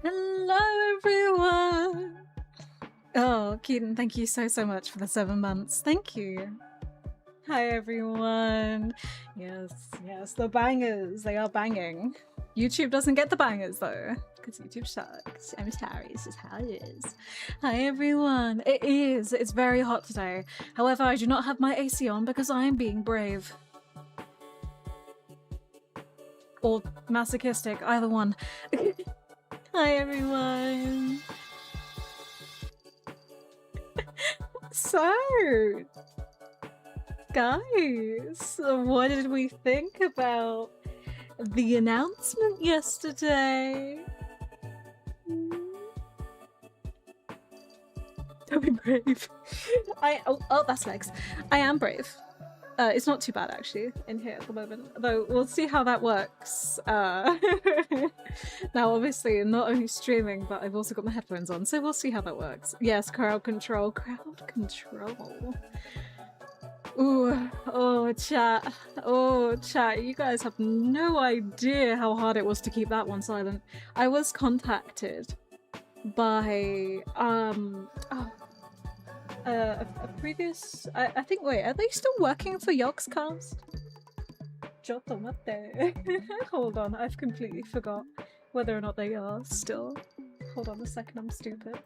Hello, everyone. Oh, Keaton, thank you so much for the 7 months. Thank you. Hi, everyone. Yes, the bangers. They are banging. YouTube doesn't get the bangers, though, because YouTube sucks. I'm sorry, this is how it is. Hi, everyone. It is. It's very hot today. However, I do not have my AC on because I am being brave. Or masochistic, either one. Hi, everyone. So, guys, what did we think about the announcement yesterday? Don't be brave. Oh, that's legs. I am brave. It's not too bad actually in here at the moment, though we'll see how that works. Now obviously I'm not only streaming, but I've also got my headphones on, so we'll see how that works. Yes, crowd control. Ooh, oh chat, you guys have no idea how hard it was to keep that one silent. I was contacted by a previous, I think, wait, are they still working for Yogscast? Hold on, I've completely forgot whether or not they are still. Hold on a second, I'm stupid.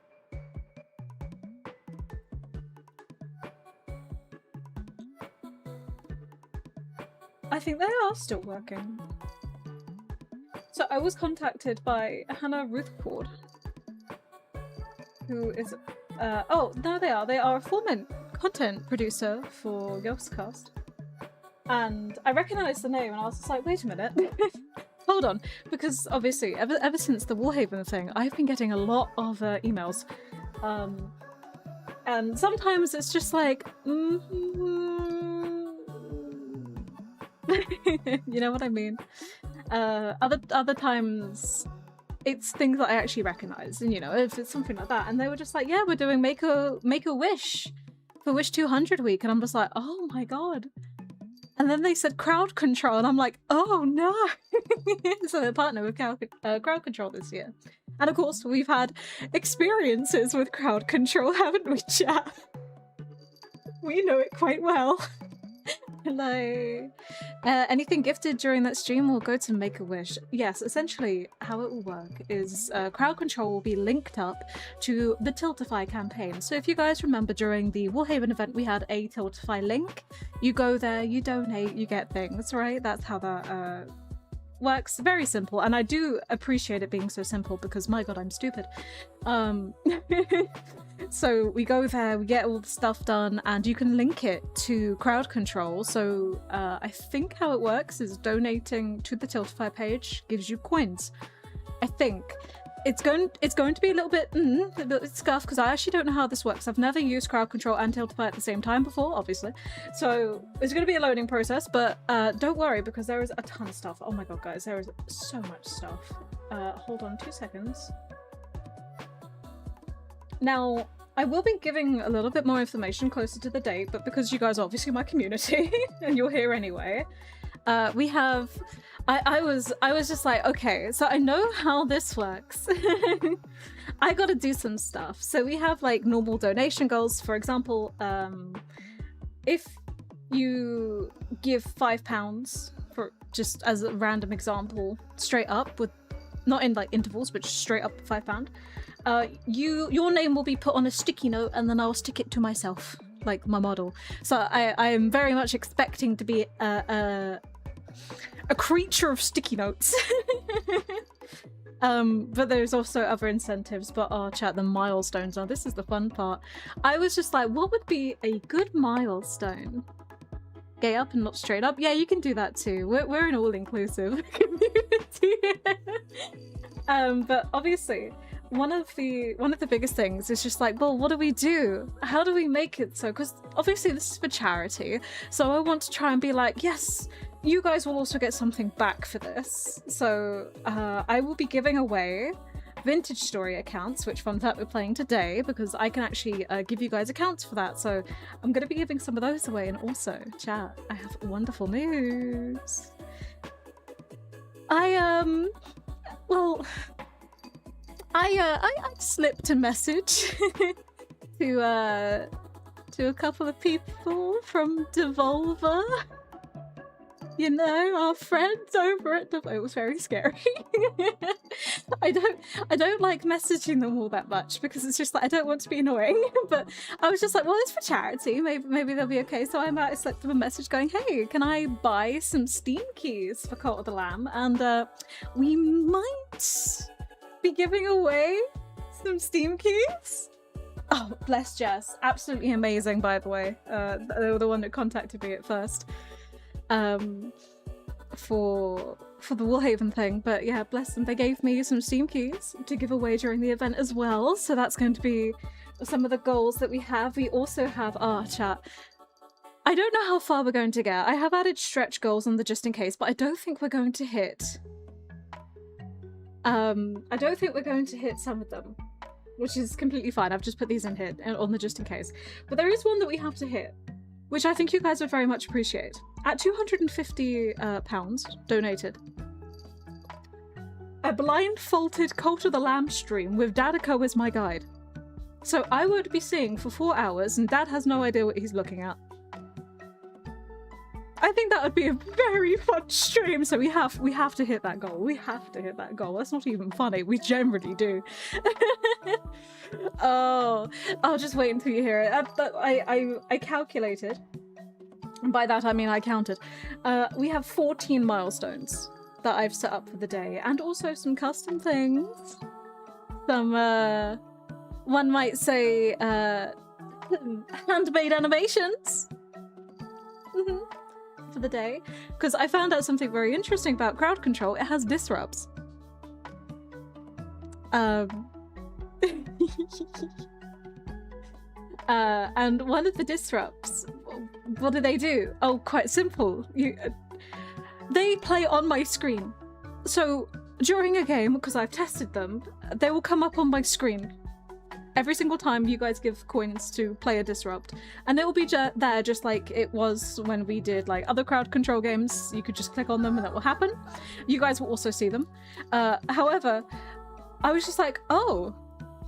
I think they are still working. So I was contacted by Hannah Ruthcord, who is oh, no, they are a former content producer for Yogscast. And I recognized the name and I was just like, wait a minute. Hold on. Because obviously, ever since the Warhaven thing, I've been getting a lot of emails. And sometimes it's just like, you know what I mean? Other times, it's things that I actually recognize, and you know, if it's something like that, and they were just like, yeah, we're doing make a wish for Wish 200 week, and I'm just like, oh my god. And then they said crowd control, and I'm like, oh no. So they're partner with crowd control this year, and of course we've had experiences with crowd control, haven't we, chat? We know it quite well. Hello. Anything gifted during that stream will go to Make-A-Wish. Yes, essentially how it will work is crowd control will be linked up to the Tiltify campaign. So if you guys remember, during the Warhaven event we had a Tiltify link. You go there, you donate, you get things, right? That's how that works. Very simple, and I do appreciate it being so simple because my god, I'm stupid. So we go there, we get all the stuff done, and you can link it to crowd control. So I think how it works is donating to the Tiltify page gives you coins. I think it's going to be a little bit scuffed because I actually don't know how this works. I've never used crowd control and Tiltify at the same time before, obviously. So it's going to be a loading process, but don't worry because there is a ton of stuff. Oh my god, guys, there is so much stuff. Hold on 2 seconds. Now, I will be giving a little bit more information closer to the date, but because you guys are obviously my community and you're here anyway, we have... I was just like, okay, so I know how this works. I gotta do some stuff. So we have like normal donation goals. For example, if you give £5, for just as a random example, straight up, with not in like intervals, but just straight up £5, your name will be put on a sticky note, and then I'll stick it to myself, like my model. So I am very much expecting to be a creature of sticky notes. But there's also other incentives, but chat, the milestones are, this is the fun part. I was just like, what would be a good milestone? Gay up and not straight up? Yeah, you can do that too. We're an all-inclusive community. But obviously one of the biggest things is just like, well, what do we do? How do we make it so? Because obviously this is for charity, so I want to try and be like, yes, you guys will also get something back for this. So I will be giving away Vintage Story accounts, which fun fact we're playing today, because I can actually give you guys accounts for that. So I'm going to be giving some of those away. And also, chat, I have wonderful news. Well, I slipped a message to a couple of people from Devolver. You know, our friends over at Devolver. It was very scary. I don't like messaging them all that much because it's just like I don't want to be annoying. But I was just like, well, it's for charity. Maybe they'll be okay. So I slipped them a message going, hey, can I buy some Steam keys for Cult of the Lamb? And we might be giving away some Steam keys. Oh, bless Jess. Absolutely amazing, by the way. They were the one that contacted me at first. For the Woolhaven thing, but yeah, bless them. They gave me some Steam keys to give away during the event as well, so that's going to be some of the goals that we have. We also have chat. I don't know how far we're going to get. I have added stretch goals on the just in case, but I don't think we're going to hit. I don't think we're going to hit some of them, which is completely fine. I've just put these in here on the just in case, but there is one that we have to hit, which I think you guys would very much appreciate. At £250 donated, a blindfolded Cult of the Lamb stream with Dadako as my guide. So I would be seeing for 4 hours and Dad has no idea what he's looking at. I think that would be a very fun stream, so we have to hit that goal. We have to hit that goal. That's not even funny. We generally do. Oh, I'll just wait until you hear it. I calculated, and by that I mean I counted. We have 14 milestones that I've set up for the day, and also some custom things. Some, one might say, handmade animations. For the day, because I found out something very interesting about crowd control. It has disrupts. And one of the disrupts, what do? Oh, quite simple. They play on my screen. So during a game, because I've tested them, they will come up on my screen every single time you guys give coins to play a disrupt, and it will be there just like it was when we did like other crowd control games. You could just click on them and that will happen. You guys will also see them. However, I was just like, oh,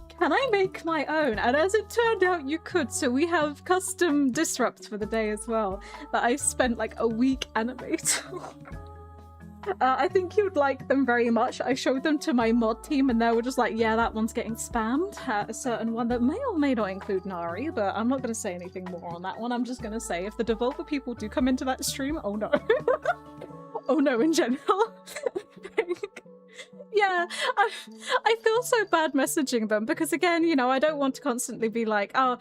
can I make my own? And as it turned out, you could. So we have custom disrupts for the day as well that I spent like a week animating. I think you'd like them very much. I showed them to my mod team and they were just like, yeah, that one's getting spammed. A certain one that may or may not include Nari, but I'm not going to say anything more on that one. I'm just going to say if the Devolver people do come into that stream, oh no. Oh no, in general. Yeah, I feel so bad messaging them because again, you know, I don't want to constantly be like, oh,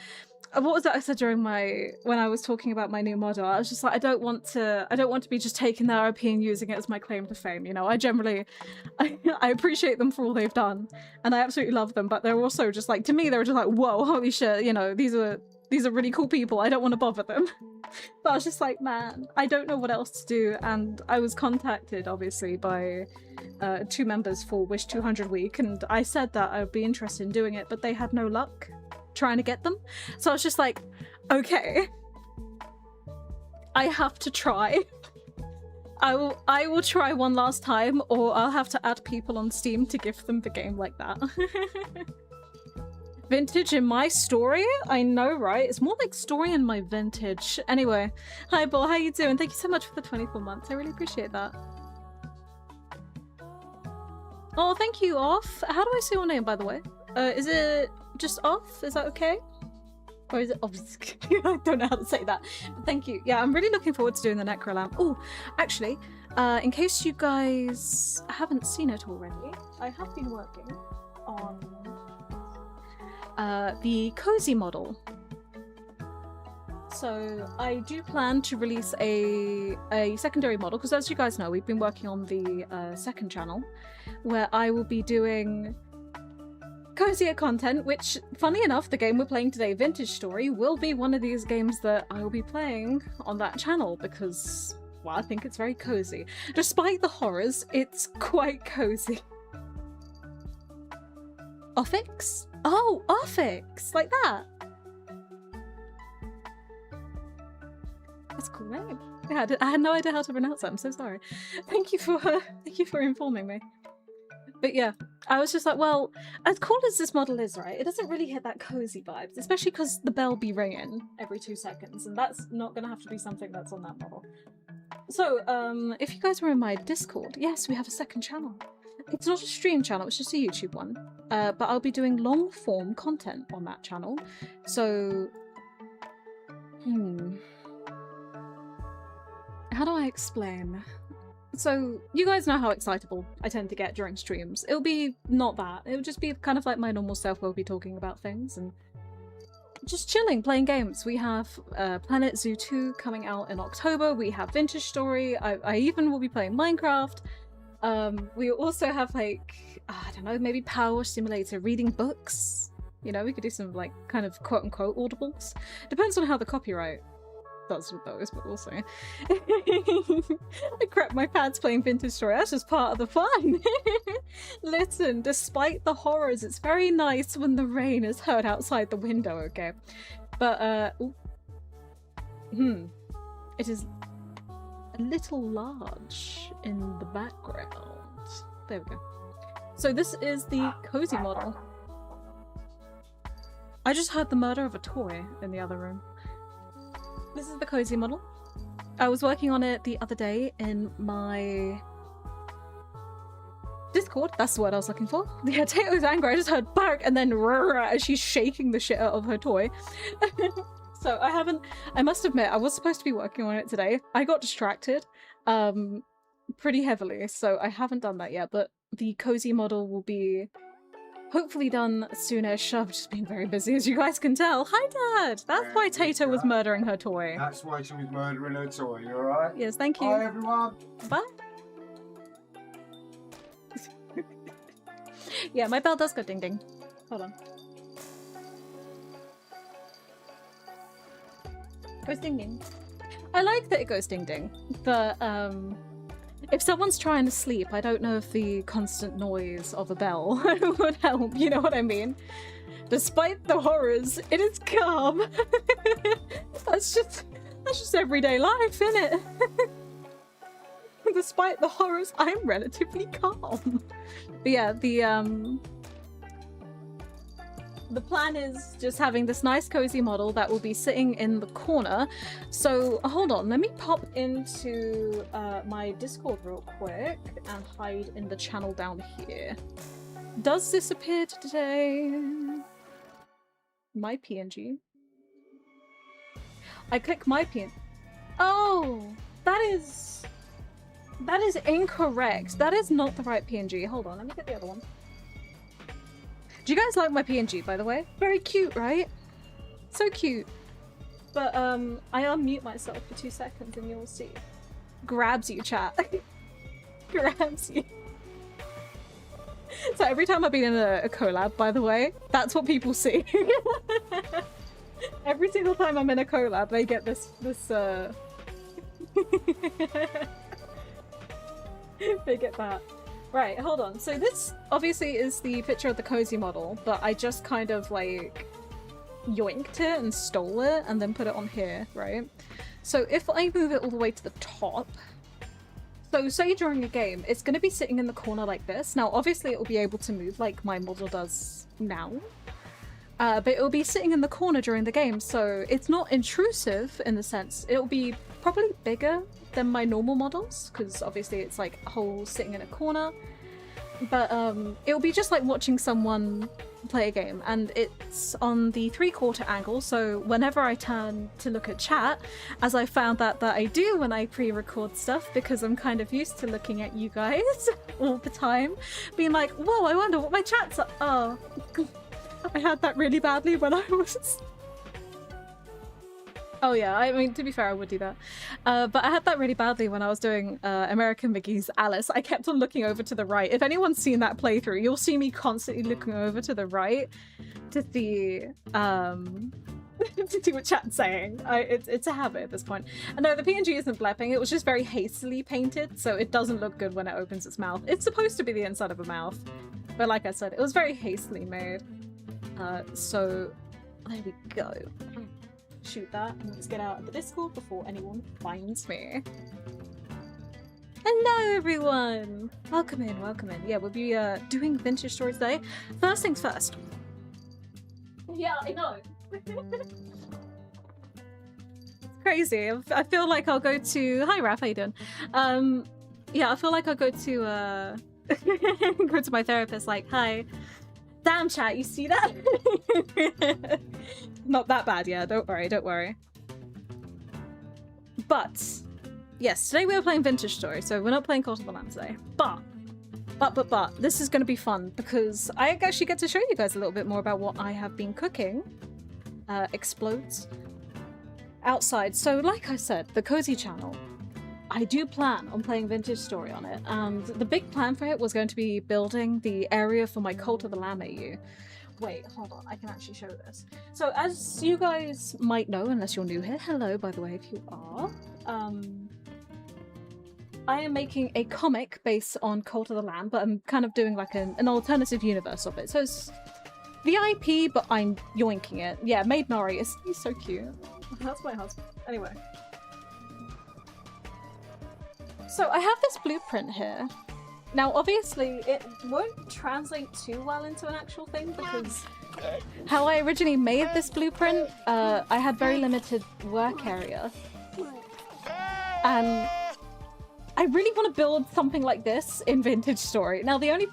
what was that I said during when I was talking about my new model? I was just like, I don't want to be just taking their OP and using it as my claim to fame. You know, I appreciate them for all they've done, and I absolutely love them. But they're also just like, to me, they're just like, whoa, holy shit, you know, these are really cool people. I don't want to bother them. But I was just like, man, I don't know what else to do. And I was contacted, obviously, by 2 members for Wish 200 Week, and I said that I would be interested in doing it, but they had no luck trying to get them. So I was just like, okay, I have to try. I will try one last time, or I'll have to add people on Steam to gift them the game like that. Vintage in my story? I know, right? It's more like story in my vintage. Anyway, hi Bull, how you doing? Thank you so much for the 24 months. I really appreciate that. Oh, thank you, Off. How do I say your name, by the way? Is it just Off? Is that okay? Or is it off? I don't know how to say that. But thank you. Yeah, I'm really looking forward to doing the Necrolamp. Oh, actually, in case you guys haven't seen it already, I have been working on the Cozy model. So I do plan to release a secondary model, because as you guys know, we've been working on the second channel, where I will be doing cozier content, which, funny enough, the game we're playing today, Vintage Story, will be one of these games that I will be playing on that channel, because, well, I think it's very cozy. Despite the horrors, it's quite cozy. Offix? Oh, Offix! Like that! That's a cool name. Yeah, I had no idea how to pronounce that. I'm so sorry. Thank you for informing me. But yeah, I was just like, well, as cool as this model is, right, it doesn't really hit that cozy vibes, especially because the bell be ringing every 2 seconds, and that's not gonna have to be something that's on that model. So, if you guys were in my Discord, yes, we have a second channel. It's not a stream channel, it's just a YouTube one. But I'll be doing long-form content on that channel. So... How do I explain? So, you guys know how excitable I tend to get during streams. It'll be not that. It'll just be kind of like my normal self where we'll be talking about things and just chilling, playing games. We have Planet Zoo 2 coming out in October. We have Vintage Story. I even will be playing Minecraft. We also have, like, I don't know, maybe Power Simulator, reading books. You know, we could do some, like, kind of quote-unquote audibles. Depends on how the copyright does with those, but we'll see. I crap my pants playing Vintage Story. That's just part of the fun. Listen, despite the horrors, it's very nice when the rain is heard outside the window, okay? But, it is a little large in the background. There we go. So this is the cozy model. I just heard the murder of a toy in the other room. This is the cozy model. I was working on it the other day in my Discord. That's the word I was looking for. Yeah, Tato's angry. I just heard bark and then as she's shaking the shit out of her toy. So I must admit, I was supposed to be working on it today. I got distracted pretty heavily, so I haven't done that yet, but the cozy model will be hopefully done soonish. I've just been very busy, as you guys can tell. Hi, Dad! That's why Tato was murdering her toy. That's why she was murdering her toy, you alright? Yes, thank you. Hi, everyone! Bye! Yeah, my bell does go ding-ding. Hold on. Goes ding-ding. I like that it goes ding-ding, but, if someone's trying to sleep, I don't know if the constant noise of a bell would help, you know what I mean? Despite the horrors, it is calm. That's just everyday life, innit? Despite the horrors, I'm relatively calm. But yeah, the plan is just having this nice cozy model that will be sitting in the corner. So hold on, let me pop into my Discord real quick and hide in the channel down here. Does this appear today? My PNG. I click my PNG. Oh, that is incorrect. That is not the right PNG. Hold on, let me get the other one. Do you guys like my PNG, by the way? Very cute, right? So cute. But, I unmute myself for 2 seconds and you'll see. Grabs you, chat. Grabs you. So every time I've been in a collab, by the way, that's what people see. Every single time I'm in a collab, they get this, they get that. Right, hold on. So this obviously is the picture of the cozy model, but I just kind of like yoinked it and stole it and then put it on here, right? So if I move it all the way to the top, so say during a game, it's going to be sitting in the corner like this. Now obviously it will be able to move like my model does now, but it will be sitting in the corner during the game, so it's not intrusive in the sense. It'll be probably bigger than my normal models, because obviously it's like a whole sitting in a corner, but it'll be just like watching someone play a game, and it's on the 3/4 angle, so whenever I turn to look at chat, as I found that I do when I pre-record stuff, because I'm kind of used to looking at you guys all the time, being like, whoa, I wonder what my chat's are. Oh, I had that really badly when I was... Oh yeah, I mean, to be fair, I would do that. But I had that really badly when I was doing American McGee's Alice. I kept on looking over to the right. If anyone's seen that playthrough, you'll see me constantly looking over to the right to see to see what chat's saying. It's a habit at this point. And no, the PNG isn't blepping. It was just very hastily painted, so it doesn't look good when it opens its mouth. It's supposed to be the inside of a mouth, but like I said, it was very hastily made. So there we go. Shoot that, and let's get out of the Discord before anyone finds me. Hello, everyone! Welcome in, welcome in. Yeah, we'll be doing vintage stories today. First things first. Yeah, I know. It's crazy. I feel like I'll go to... Hi, Raph, how you doing? Yeah, I feel like I'll go to, go to my therapist like, hi. Damn, chat, you see that? Not that bad, yeah, don't worry, don't worry. But... yes, today we are playing Vintage Story, so we're not playing Cult of the Lamb today. But, this is going to be fun because I actually get to show you guys a little bit more about what I have been cooking. Explodes. Outside. So, like I said, the Cozy channel, I do plan on playing Vintage Story on it, and the big plan for it was going to be building the area for my Cult of the Lamb AU. Wait, hold on, I can actually show this. So, as you guys might know, unless you're new here, hello, by the way, if you are, I am making a comic based on Cult of the Lamb, but I'm kind of doing like an alternative universe of it. So it's the IP, but I'm yoinking it. Yeah, Maid Nori. He's so cute. That's my husband. Anyway. So I have this blueprint here. Now, obviously, it won't translate too well into an actual thing because how I originally made this blueprint, I had very limited work area. And I really want to build something like this in Vintage Story. Now, the only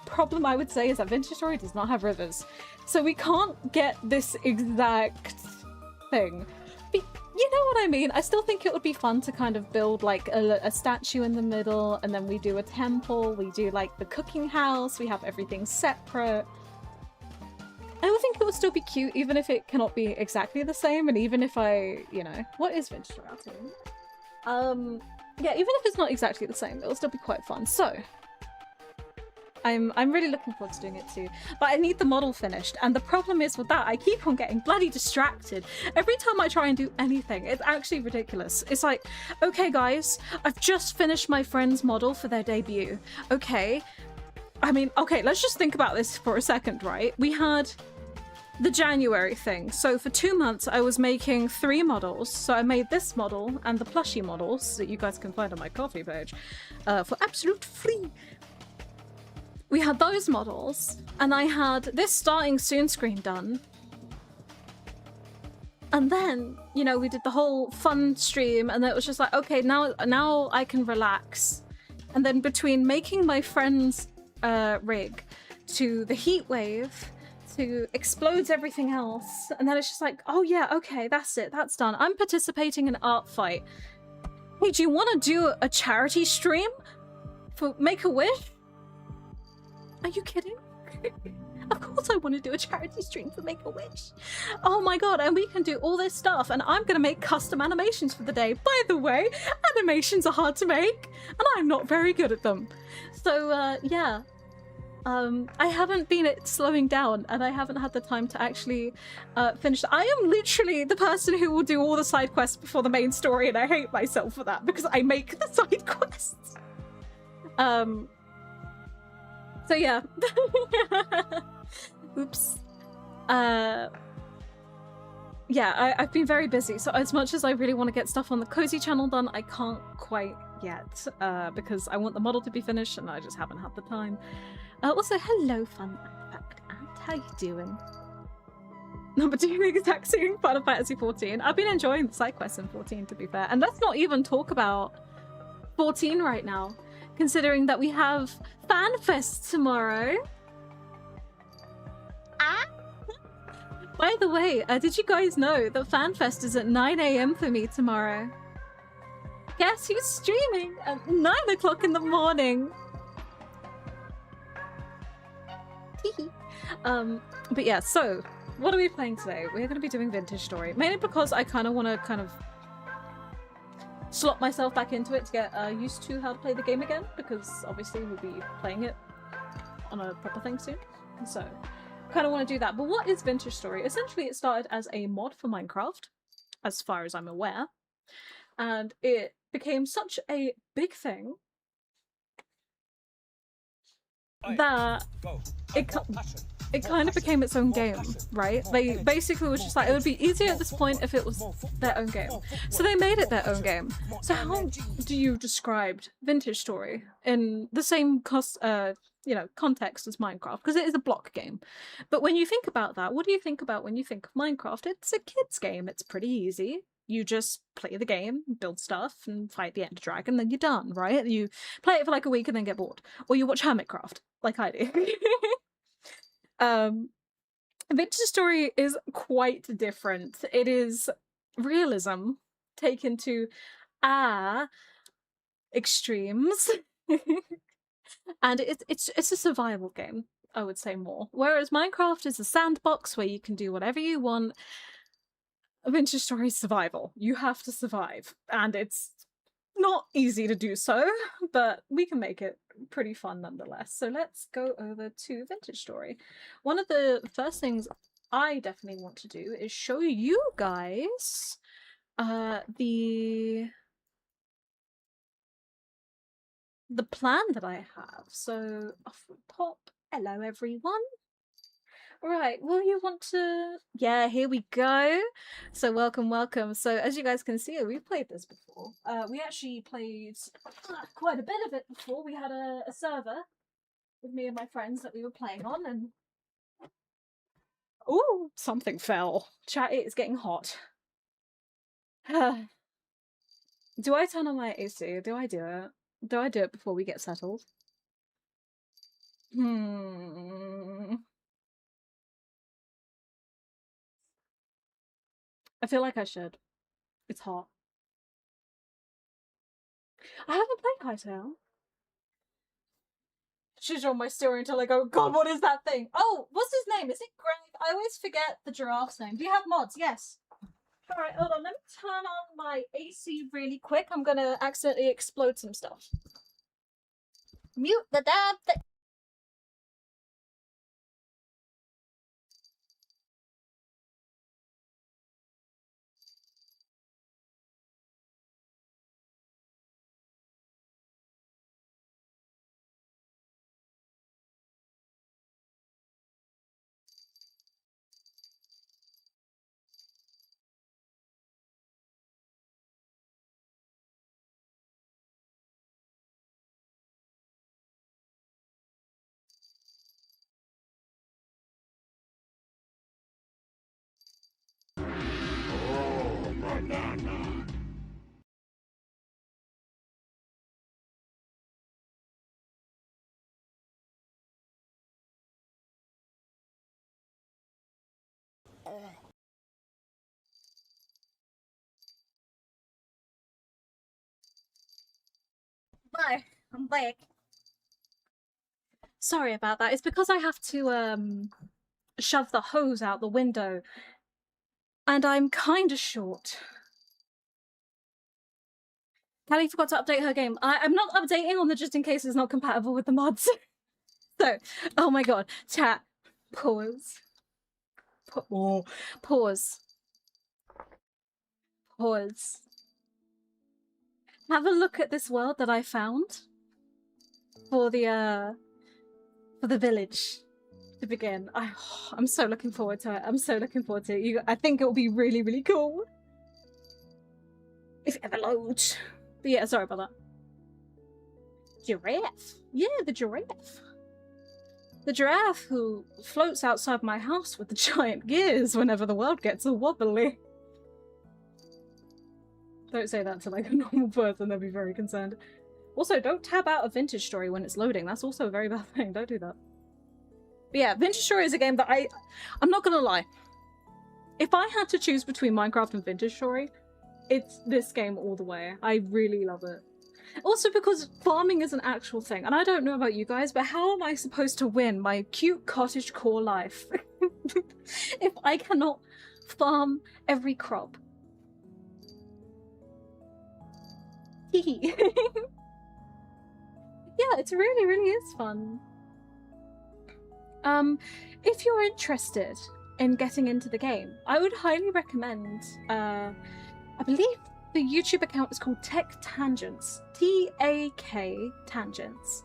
problem I would say is that Vintage Story does not have rivers. So we can't get this exact thing. But you know what I mean? I still think it would be fun to kind of build like a statue in the middle, and then we do a temple, we do like the cooking house, we have everything separate. I would think it would still be cute, even if it cannot be exactly the same, and even if I, you know... What is Vintage Story? Yeah, even if it's not exactly the same, it'll still be quite fun. So, I'm really looking forward to doing it too. But I need the model finished, and the problem is with that, I keep on getting bloody distracted. Every time I try and do anything, it's actually ridiculous. It's like, okay guys, I've just finished my friend's model for their debut. Okay, I mean, okay, let's just think about this for a second, right? We had the January thing. So for 2 months, I was making 3 models. So I made this model and the plushie models that you guys can find on my Ko-fi page for absolute free. We had those models, and I had this starting soon screen done. And then, you know, we did the whole fun stream, and it was just like, okay, now I can relax. And then between making my friend's rig to the heat wave, to explodes everything else, and then it's just like, oh yeah, okay, that's it, that's done. I'm participating in Art Fight. Hey, do you want to do a charity stream for Make-A-Wish? Are you kidding? Of course I want to do a charity stream for Make-A-Wish. Oh my god, and we can do all this stuff, and I'm gonna make custom animations for the day. By the way, animations are hard to make, and I'm not very good at them. So, yeah. I haven't been slowing down, and I haven't had the time to actually finish. I am literally the person who will do all the side quests before the main story, and I hate myself for that because I make the side quests. So yeah. Oops. Yeah, I've been very busy, so as much as I really want to get stuff on the Cozy channel done, I can't quite yet, because I want the model to be finished, and I just haven't had the time. Also, hello, Fun Artifact Ant. How you doing? No, but doing the exact same Final Fantasy 14. I've been enjoying the side quests in 14, to be fair. And let's not even talk about 14 right now, considering that we have FanFest tomorrow. Ah! By the way, did you guys know that FanFest is at 9 AM for me tomorrow? Guess who's streaming at 9 o'clock in the morning? But yeah, so what are we playing today? We're going to be doing Vintage Story, mainly because I kind of want to slot myself back into it to get used to how to play the game again, because obviously we'll be playing it on a proper thing soon, so kind of want to do that. But what is Vintage Story? Essentially, it started as a mod for Minecraft, as far as I'm aware, and it became such a big thing that it kind of became its own game, right? They basically was just like, it would be easier at this point if it was their own game. So they made it their own game. So how do you describe Vintage Story in the same context as Minecraft? Because it is a block game. But when you think about that, what do you think about when you think of Minecraft? It's a kid's game. It's pretty easy. You just play the game, build stuff, and fight the Ender Dragon, then you're done, right? You play it for like a week and then get bored. Or you watch Hermitcraft, like I do. Vintage Story is quite different. It is realism taken to extremes. And it's a survival game, I would say more. Whereas Minecraft is a sandbox where you can do whatever you want. Vintage Story is survival. You have to survive. And it's not easy to do so, but we can make it pretty fun nonetheless. So let's go over to Vintage Story. One of the first things I definitely want to do is show you guys the plan that I have. So off we pop. Hello everyone. Right, will you want to... Yeah, here we go. So welcome. So as you guys can see, we've played this before. We actually played quite a bit of it before. We had a server with me and my friends that we were playing on, and... Ooh, something fell. Chat, it is getting hot. Do I turn on my AC? Do I do it? Do I do it before we get settled? I feel like I should. It's hot. I haven't played CalicoTea. She's on my story until I go, God, what is that thing? Oh, what's his name? Is it Greg? I always forget the giraffe's name. Do you have mods? Yes. Alright, hold on. Let me turn on my AC really quick. I'm gonna accidentally explode some stuff. Mute the damn thing. Bye. I'm back. Sorry about that. It's because I have to shove the hose out the window. And I'm kinda short. Callie forgot to update her game. I'm not updating on the just in case it's not compatible with the mods. So, oh my god. Chat. Pause. Pause. Pause. Have a look at this world that I found for the village to begin. I'm so looking forward to it. I'm so looking forward to it. I think it will be really, really cool. If it ever loads. But yeah, sorry about that. Giraffe. Yeah, the giraffe. The giraffe who floats outside my house with the giant gears whenever the world gets all wobbly. Don't say that to like a normal person, they'll be very concerned. Also, don't tab out a Vintage Story when it's loading. That's also a very bad thing. Don't do that. But yeah, Vintage Story is a game that I'm not gonna lie. If I had to choose between Minecraft and Vintage Story, it's this game all the way. I really love it. Also because farming is an actual thing, and I don't know about you guys, but how am I supposed to win my cute cottagecore life if I cannot farm every crop? Yeah, it really, really is fun. If you're interested in getting into the game, I would highly recommend, I believe the YouTube account is called Tech Tangents. T-A-K Tangents.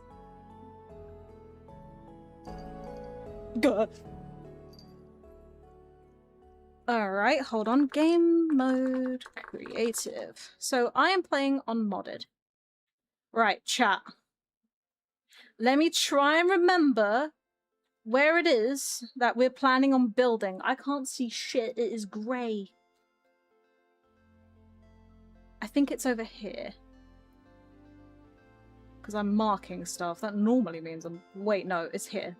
God. Alright, hold on. Game mode creative. So I am playing on modded. Right, chat. Let me try and remember where it is that we're planning on building. I can't see shit. It is grey. I think it's over here. Because I'm marking stuff. That normally means I'm... Wait, no, it's here.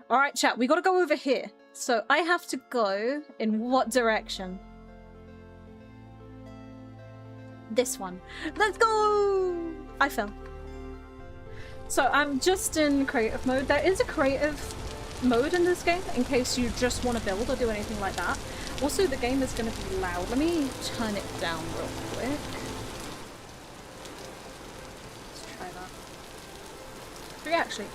Alright, chat, we gotta go over here. So I have to go in what direction? This one. Let's go! I fell. So I'm just in creative mode. There is a creative mode in this game in case you just want to build or do anything like that. Also, the game is going to be loud. Let me turn it down real quick. Let's try that. 3 actually.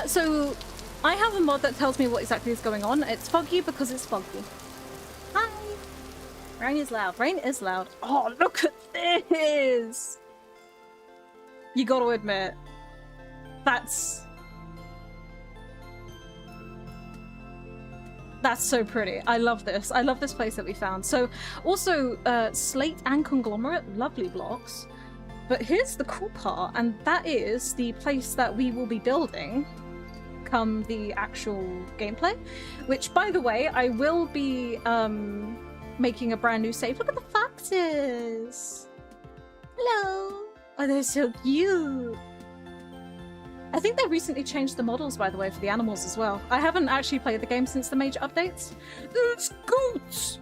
So I have a mod that tells me what exactly is going on. It's foggy because it's foggy. Hi! Rain is loud. Rain is loud. Oh, look at this! You gotta admit, that's so pretty. I love this. I love this place that we found. So, also, slate and conglomerate, lovely blocks. But here's the cool part, and that is the place that we will be building come the actual gameplay. Which, by the way, I will be making a brand new save. Look at the foxes! Hello! Oh, they're so cute! I think they recently changed the models, by the way, for the animals as well. I haven't actually played the game since the major updates. It's goats!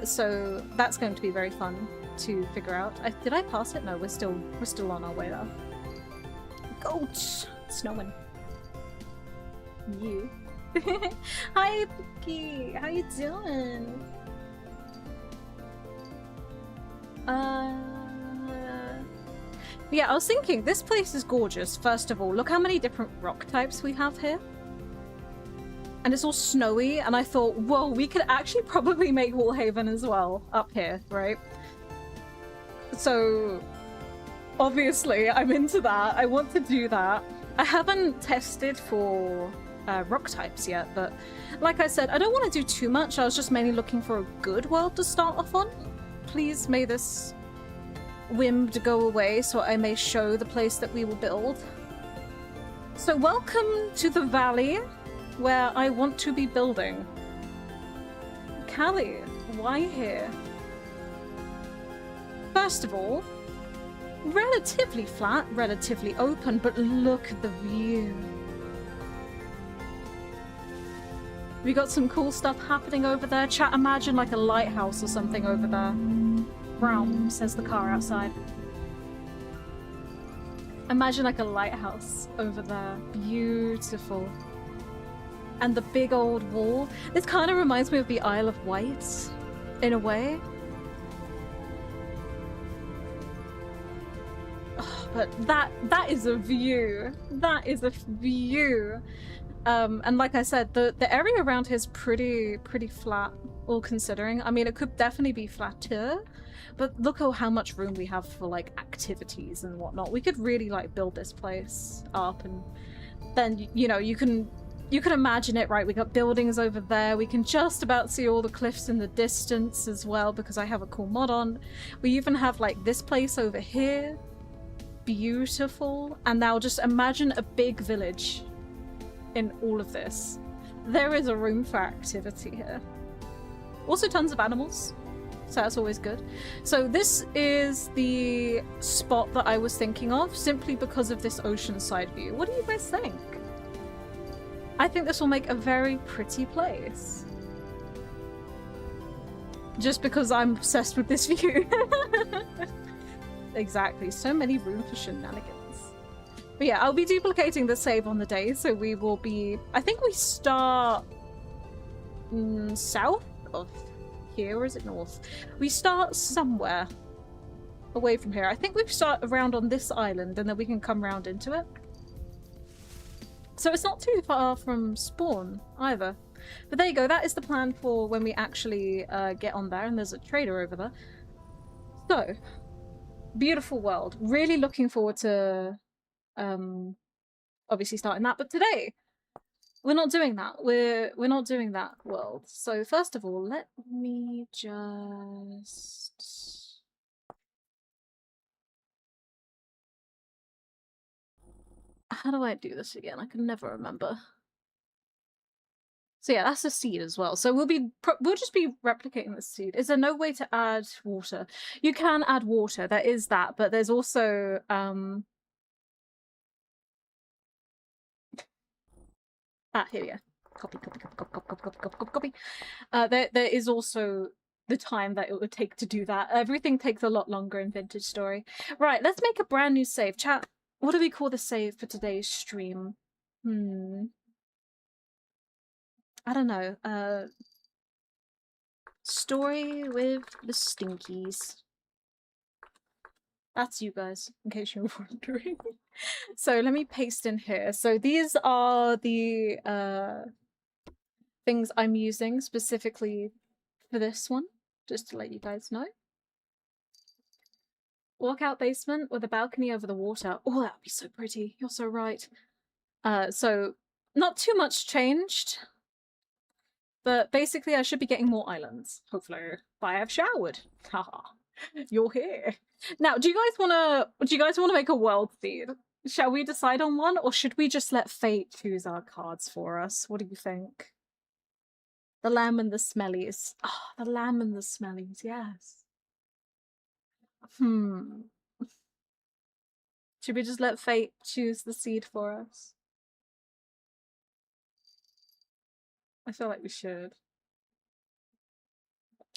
So that's going to be very fun to figure out. Did I pass it? No, we're still on our way there. Goats! Snowing. You. Hi, Pookie! How you doing? Yeah, I was thinking, this place is gorgeous, first of all. Look how many different rock types we have here. And it's all snowy, and I thought, whoa, we could actually probably make Wallhaven as well, up here, right? So, obviously, I'm into that. I want to do that. I haven't tested for rock types yet, but like I said, I don't want to do too much. I was just mainly looking for a good world to start off on. Please may this whim to go away so I may show the place that we will build. So welcome to the valley where I want to be building. Callie, why here? First of all, relatively flat, relatively open, but look at the view. We got some cool stuff happening over there. Chat, imagine like a lighthouse or something over there. Brown, says the car outside. Imagine like a lighthouse over there. Beautiful. And the big old wall. This kind of reminds me of the Isle of Wight, in a way. Oh, but that is a view. That is a view. And like I said, the area around here is pretty flat, all considering. I mean, it could definitely be flatter, but look at how much room we have for like activities and whatnot. We could really like build this place up, and then you know you can imagine it, right? We got buildings over there. We can just about see all the cliffs in the distance as well because I have a cool mod on. We even have like this place over here, beautiful. And now just imagine a big village in all of this. There is a room for activity here. Also tons of animals, so that's always good. So this is the spot that I was thinking of, simply because of this oceanside view. What do you guys think? I think this will make a very pretty place. Just because I'm obsessed with this view. Exactly, so many room for shenanigans. But yeah, I'll be duplicating the save on the day, so we will be... I think we start... south of here, or is it north? We start somewhere away from here. I think we start around on this island, and then we can come round into it. So it's not too far from spawn, either. But there you go, that is the plan for when we actually get on there, and there's a trader over there. So, beautiful world. Really looking forward to... obviously starting that, but today We're not doing that. We're not doing that world. So first of all, let me just... How do I do this again? I can never remember. So yeah, that's a seed as well. So we'll just be replicating the seed. Is there no way to add water? You can add water. There is that, but there's also here we go. Copy. There is also the time that it would take to do that. Everything takes a lot longer in Vintage Story. Right, let's make a brand new save. Chat, what do we call the save for today's stream? I don't know. Story with the Stinkies. That's you guys, in case you're wondering. So let me paste in here. So these are the things I'm using specifically for this one, just to let you guys know. Walkout basement with a balcony over the water. Oh, that would be so pretty. You're so right. So not too much changed. But basically I should be getting more islands, hopefully, if I have showered. Haha. You're here. Now, do you guys wanna make a world seed? Shall we decide on one, or should we just let fate choose our cards for us? What do you think? The lamb and the smellies. Ah, oh, the lamb and the smellies, yes. Should we just let fate choose the seed for us? I feel like we should.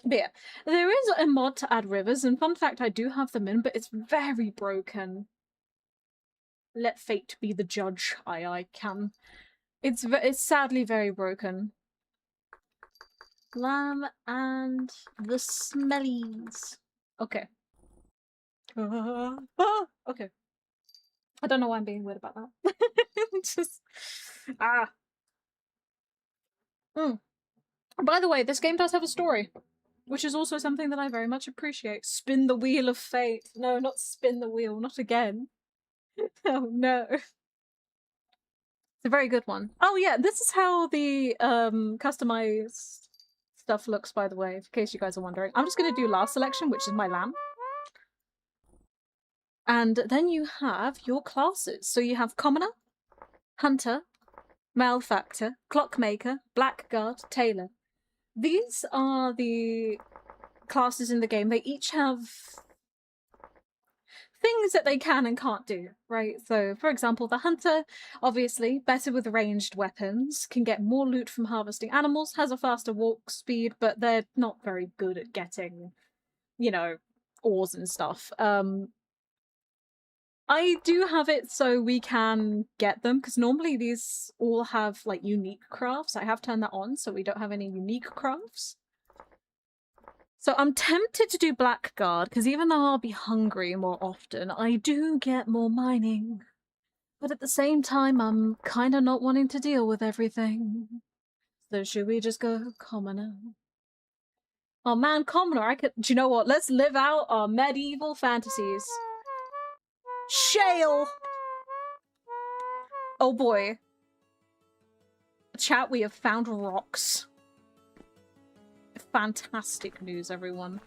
But yeah, there is a mod to add rivers, and fun fact, I do have them in, but it's very broken. Let fate be the judge. I can. It's sadly very broken. Lamb and the smellies. Okay. Okay. I don't know why I'm being weird about that. Just By the way, this game does have a story, which is also something that I very much appreciate. Spin the wheel of fate. No, not spin the wheel. Not again. Oh no. It's a very good one. Oh yeah, this is how the customized stuff looks, by the way, in case you guys are wondering. I'm just going to do last selection, which is my lamb. And then you have your classes. So you have Commoner, Hunter, Malefactor, Clockmaker, Blackguard, Tailor. These are the classes in the game. They each have things that they can and can't do, right? So, for example, the Hunter, obviously, better with ranged weapons, can get more loot from harvesting animals, has a faster walk speed, but they're not very good at getting, you know, ores and stuff. I do have it so we can get them, because normally these all have, like, unique crafts. I have turned that on, so we don't have any unique crafts. So I'm tempted to do Blackguard, because even though I'll be hungry more often, I do get more mining. But at the same time, I'm kind of not wanting to deal with everything. So should we just go Commoner? Oh man, Commoner, do you know what? Let's live out our medieval fantasies. Shale! Oh boy. Chat, we have found rocks. Fantastic news, everyone.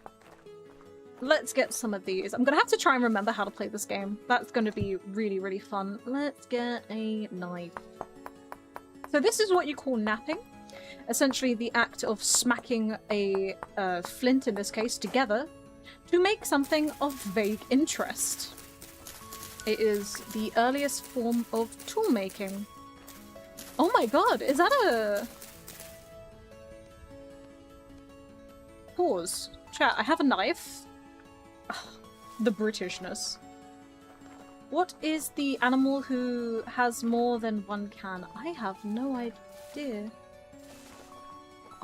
Let's get some of these. I'm gonna have to try and remember how to play this game. That's gonna be really, really fun. Let's get a knife. So this is what you call napping. Essentially the act of smacking a flint, in this case, together to make something of vague interest. It is the earliest form of tool making. Oh my god, is that a... Pause. Chat, I have a knife. Ugh, the Britishness. What is the animal who has more than one can? I have no idea.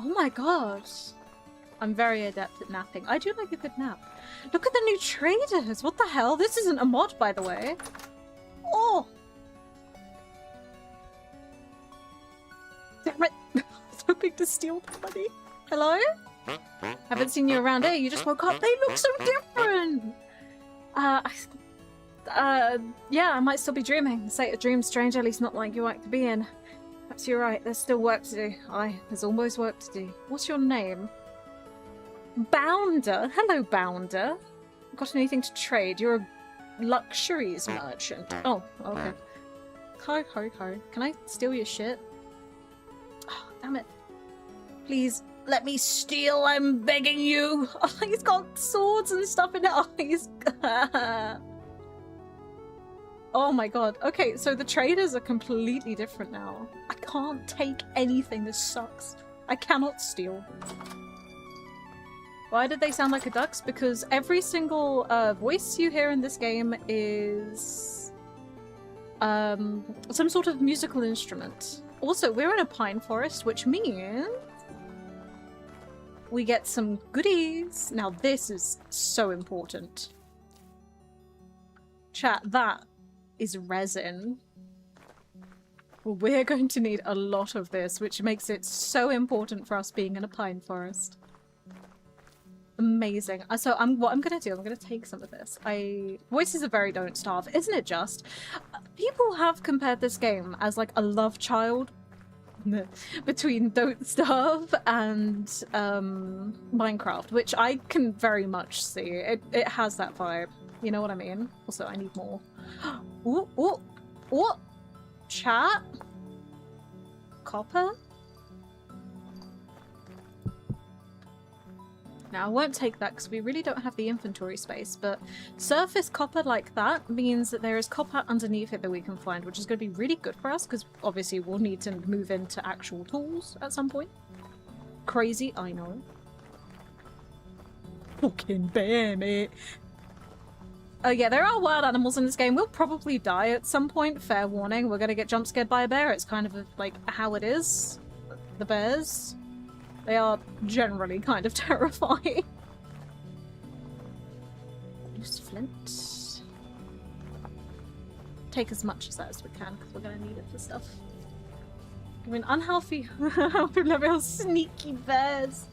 Oh my god. I'm very adept at napping. I do like a good nap. Look at the new traders! What the hell? This isn't a mod, by the way. Oh! Damn it! I was hoping to steal the money. Hello? Haven't seen you around here. You just woke up. They look so different! Yeah, I might still be dreaming. Say a dream strange, at least not like you like to be in. Perhaps you're right. There's still work to do. There's almost work to do. What's your name? Bounder. Hello, Bounder. Got anything to trade? You're a luxuries merchant. Oh, okay. Hi. Can I steal your shit? Oh, damn it. Please, let me steal. I'm begging you. Oh, he's got swords and stuff in it. Oh, he's... Oh my god. Okay, so the traders are completely different now. I can't take anything. This sucks. I cannot steal. Why did they sound like a ducks? Because every single voice you hear in this game is some sort of musical instrument. Also, we're in a pine forest, which means we get some goodies. Now this is so important. Chat, that is resin. Well, we're going to need a lot of this, which makes it so important for us being in a pine forest. Amazing. So what I'm gonna do, I'm gonna take some of this. Voices of Very Don't Starve, isn't it just? People have compared this game as like a love child between Don't Starve and Minecraft, which I can very much see. It has that vibe. You know what I mean? Also, I need more. Ooh. Chat? Copper? Now, I won't take that because we really don't have the inventory space, but surface copper like that means that there is copper underneath it that we can find, which is going to be really good for us because obviously we'll need to move into actual tools at some point. Crazy, I know. Fucking bear, mate. Oh yeah, there are wild animals in this game. We'll probably die at some point. Fair warning, we're gonna get jump scared by a bear. It's kind of like how it is. The bears. They are generally kind of terrifying. Use flint. Take as much of that as we can because we're gonna need it for stuff. I mean, unhealthy level sneaky bears.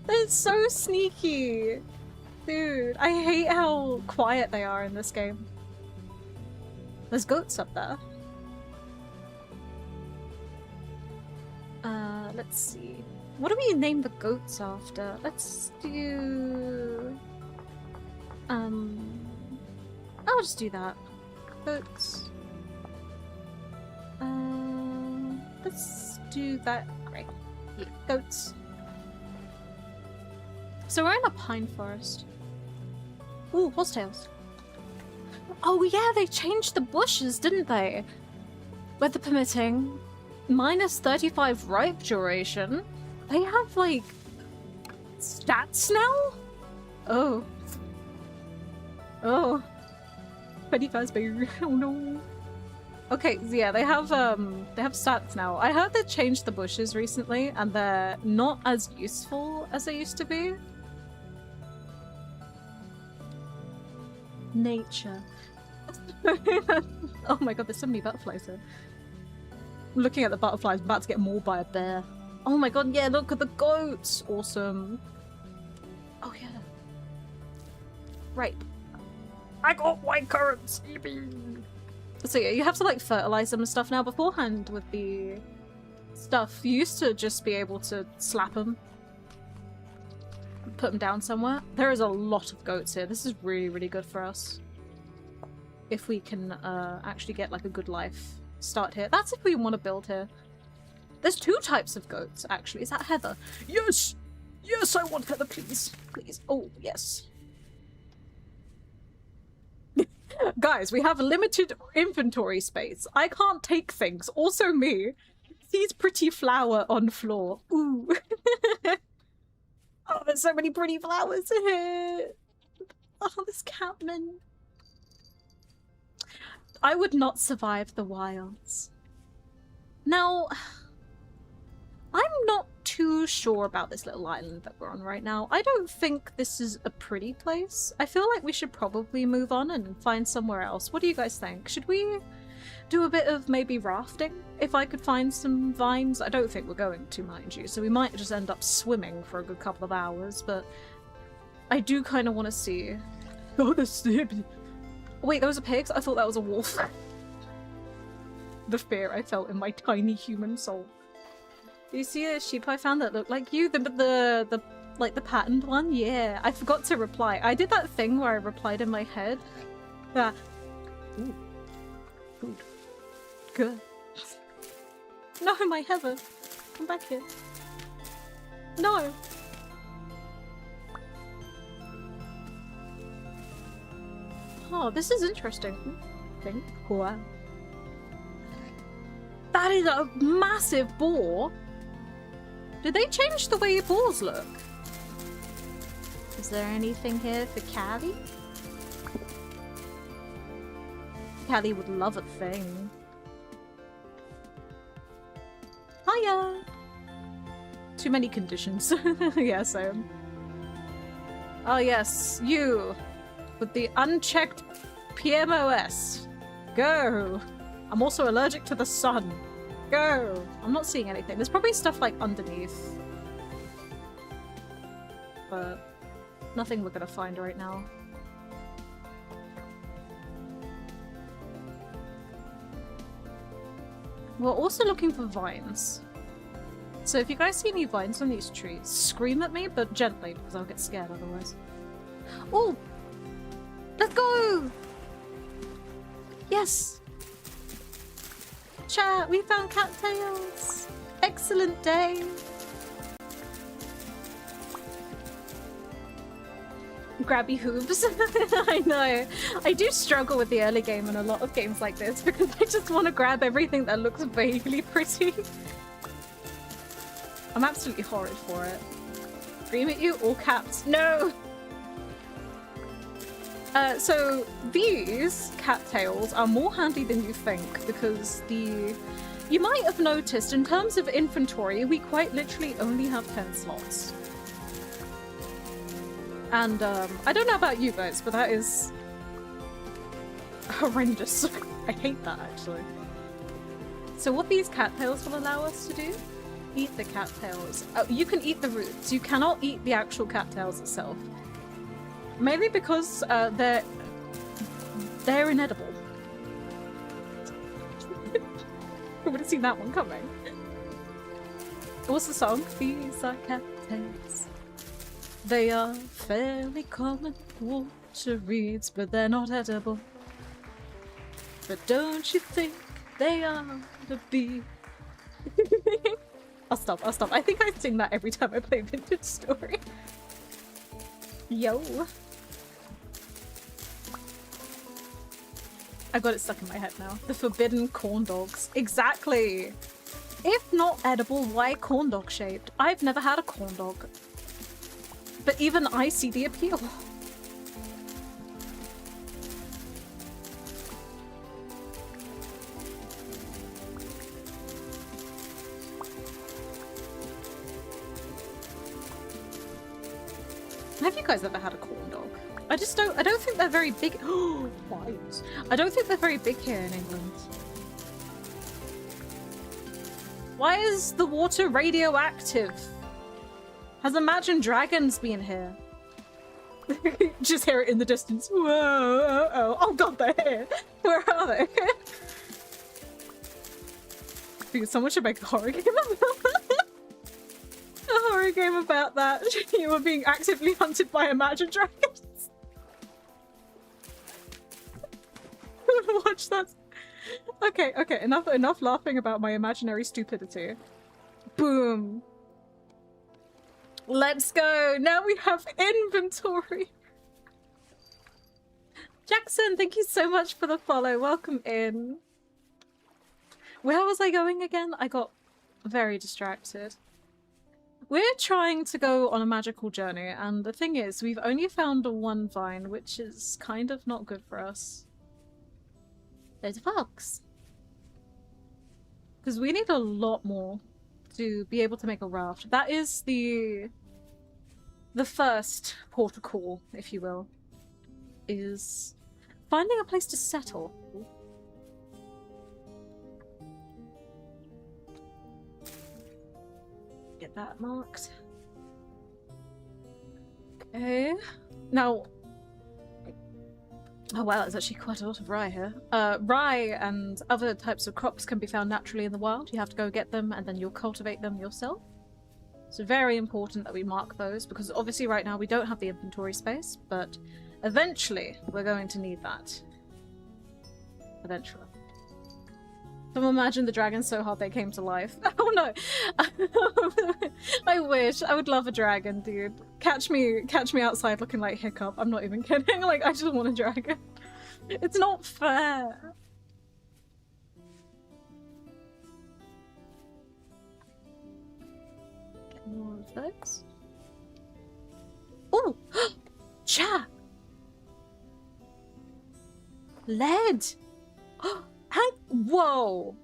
They're so sneaky. Dude, I hate how quiet they are in this game. There's goats up there. Let's see. What do we name the goats after? Let's do... I'll just do that. Goats. Let's do that. Great. Yeah, goats. So we're in a pine forest. Ooh, horsetails. Oh yeah, they changed the bushes, didn't they? Weather permitting. Minus 35 ripe duration. They have, like, stats now? Oh. Oh. 21st baby. Oh no. Okay, so yeah, they have stats now. I heard they changed the bushes recently, and they're not as useful as they used to be. Nature. Oh my god, there's so many butterflies here. I'm looking at the butterflies, I'm about to get mauled by a bear. Oh my god, yeah, look at the goats! Awesome. Oh yeah. Right. I got white currants! So yeah, you have to like fertilize them and stuff now. Beforehand with the stuff, you used to just be able to slap them. Put them down somewhere. There is a lot of goats here. This is really, really good for us. If we can actually get like a good life start here. That's if we want to build here. There's two types of goats, actually. Is that heather? Yes! Yes, I want heather, please. Please. Oh, yes. Guys, we have limited inventory space. I can't take things. Also me. Sees pretty flower on floor. Ooh. Oh, there's so many pretty flowers here. Oh, this Catman. I would not survive the wilds. Now, I'm not too sure about this little island that we're on right now. I don't think this is a pretty place. I feel like we should probably move on and find somewhere else. What do you guys think? Should we do a bit of maybe rafting? If I could find some vines. I don't think we're going to, mind you, so we might just end up swimming for a good couple of hours, but I do kind of want to see. Oh, the snip. Wait, those are pigs? I thought that was a wolf. the fear I felt in my tiny human soul. Do you see a sheep I found that looked like you? The like the patterned one? Yeah. I forgot to reply. I did that thing where I replied in my head. Yeah. Ooh. Food. Good. No, my heather. Come back here. No. Oh, this is interesting. Think. Wow. That is a massive boar. Did they change the way boars look? Is there anything here for Callie? Callie would love a thing. Hiya! Too many conditions. Yeah, so. Oh yes, you! With the unchecked PMOS. Go! I'm also allergic to the sun. Go! I'm not seeing anything. There's probably stuff like underneath. But nothing we're gonna find right now. We're also looking for vines. So if you guys see any vines on these trees, scream at me, but gently, because I'll get scared otherwise. Oh! Let's go! Yes! Chat, we found cattails! Excellent day! Grabby hooves. I know. I do struggle with the early game in a lot of games like this because I just want to grab everything that looks vaguely pretty. I'm absolutely horrid for it. Scream at you, all caps. No! So these cattails are more handy than you think because you might have noticed in terms of inventory, we quite literally only have 10 slots. And I don't know about you guys, but that is horrendous. I hate that actually. So what these cattails will allow us to do, eat the cattails. Oh, you can eat the roots. You cannot eat the actual cattails itself. Mainly because they're inedible. I would have seen that one coming. What's the song? These are cattails. They are fairly common water reeds, but they're not edible. But don't you think they are to be? I'll stop. I think I sing that every time I play Vintage Story. Yo. I got it stuck in my head now. The forbidden corn dogs. Exactly. If not edible, why corn dog shaped? I've never had a corn dog. But even I see the appeal. Have you guys ever had a corn dog? I don't think they're very big. Oh, vines. I don't think they're very big here in England. Why is the water radioactive? Has Imagine Dragons been here? Just hear it in the distance. Whoa, oh god, they're here. Where are they? I think someone should make a horror game about that. A horror game about that. You were being actively hunted by Imagine Dragons. Watch that. Okay, enough laughing about my imaginary stupidity. Boom. Let's go! Now we have inventory! Jackson, thank you so much for the follow. Welcome in. Where was I going again? I got very distracted. We're trying to go on a magical journey, and the thing is, we've only found one vine, which is kind of not good for us. There's a fox. Because we need a lot more to be able to make a raft. That is the first port of call, if you will, is finding a place to settle. Get that marked. Okay. Now, Oh wow, there's actually quite a lot of rye here. Rye and other types of crops can be found naturally in the wild. You have to go get them and then you'll cultivate them yourself. So very important that we mark those, because obviously right now we don't have the inventory space, but eventually we're going to need that. Eventually. Someone imagine the dragons so hard they came to life. Oh no! I wish. I would love a dragon, dude. Catch me outside looking like Hiccup. I'm not even kidding. Like, I just want a dragon. It's not fair. Get more of those. Oh! Chat! Lead! Whoa!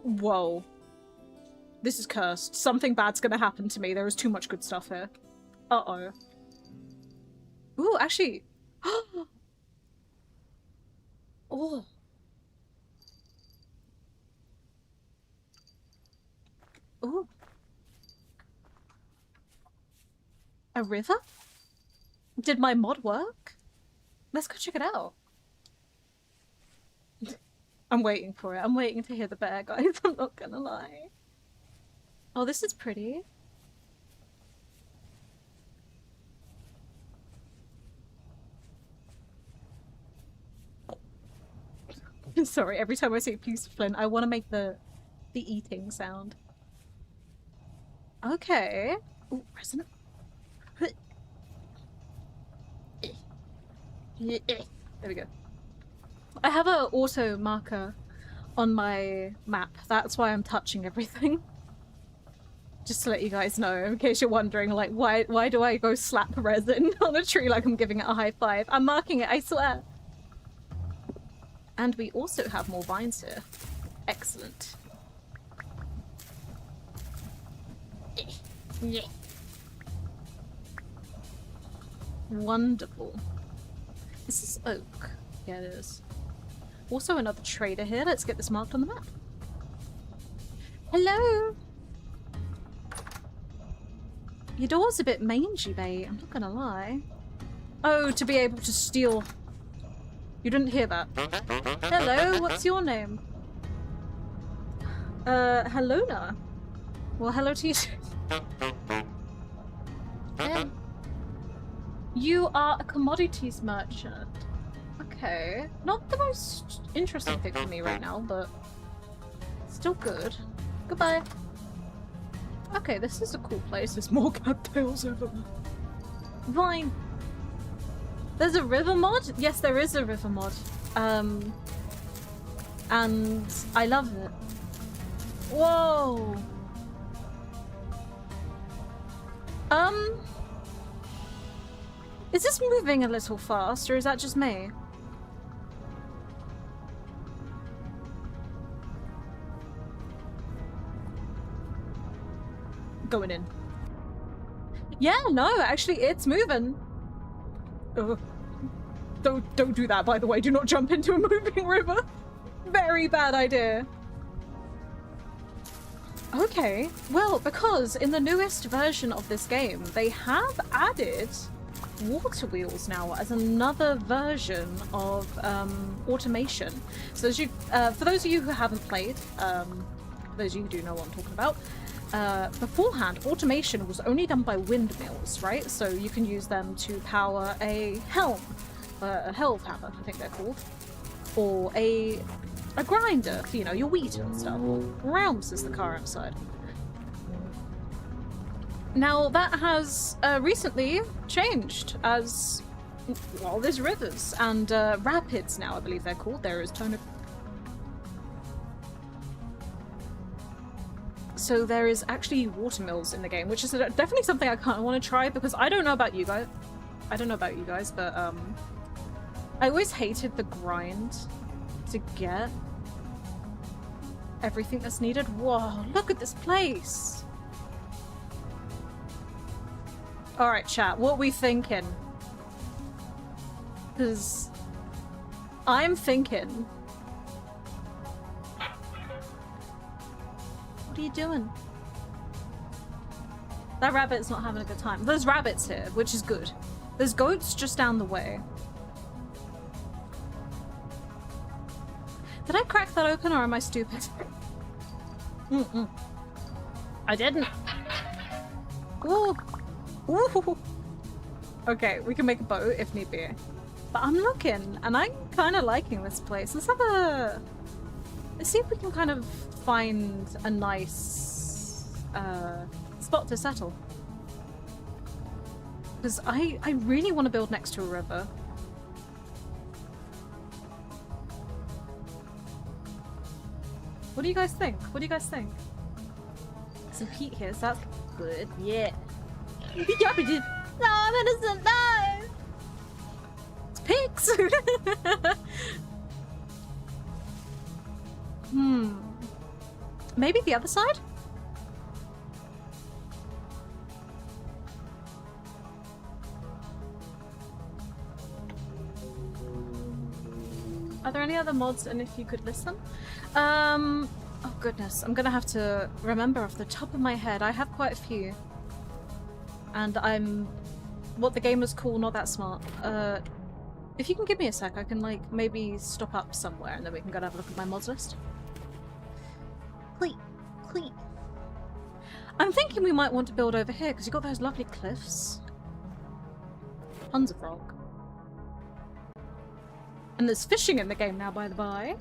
Whoa. This is cursed. Something bad's gonna happen to me. There is too much good stuff here. Uh-oh. Ooh, actually... Oh. Ooh. A river? Did my mod work? Let's go check it out. I'm waiting for it. I'm waiting to hear the bear, guys. I'm not gonna lie. Oh, this is pretty. Sorry, every time I see a piece of flint, I want to make the eating sound. Okay. Ooh, resonant. There we go. I have an auto marker on my map. That's why I'm touching everything. Just to let you guys know, in case you're wondering, like, why do I go slap resin on a tree like I'm giving it a high five? I'm marking it, I swear. And we also have more vines here. Excellent. Yeah. Wonderful. This is oak. Yeah, it is. Also another trader here. Let's get this marked on the map. Hello! Your door's a bit mangy, babe. I'm not gonna lie. Oh, to be able to steal. You didn't hear that. Hello, what's your name? Helona. Well, hello to you too. Yeah. You are a commodities merchant. Okay. Not the most interesting thing for me right now, but still good. Goodbye. Okay, this is a cool place. There's more cattails over there. Vine. There's a river mod? Yes, there is a river mod. And I love it. Whoa. Is this moving a little fast, or is that just me? Going in. Yeah, no, actually, it's moving. Don't do that, by the way. Do not jump into a moving river. Very bad idea. Okay, well, because in the newest version of this game, they have added water wheels now as another version of automation. So as you, for those of you who haven't played, those of you who do know what I'm talking about, beforehand, automation was only done by windmills, right? So you can use them to power a helm, a helve hammer, I think they're called, or a grinder for, you know, your wheat and stuff, or rounds as the car outside. Now that has recently changed as, well, there's rivers and rapids now, I believe they're called. There is So there is actually water mills in the game, which is definitely something I kind of want to try, because I don't know about you guys. But I always hated the grind to get everything that's needed. Whoa, look at this place. All right, chat, what are we thinking? Because I'm thinking... What are you doing? That rabbit's not having a good time. There's rabbits here, which is good. There's goats just down the way. Did I crack that open or am I stupid? I didn't. Ooh. Ooh. Okay, we can make a boat if need be. But I'm looking, and I'm kind of liking this place. Let's see if we can kind of find a nice spot to settle. Because I really want to build next to a river. What do you guys think? What do you guys think? Some heat here, so that's good. Yeah. No, I'm innocent. No. It's pigs. Maybe the other side? Are there any other mods, and if you could list them? Oh goodness, I'm gonna have to remember off the top of my head. I have quite a few. And I'm what the gamers call not that smart. If you can give me a sec, I can like maybe stop up somewhere and then we can go and have a look at my mods list. Cleat. I'm thinking we might want to build over here because you've got those lovely cliffs. Tons of rock. And there's fishing in the game now, by the by.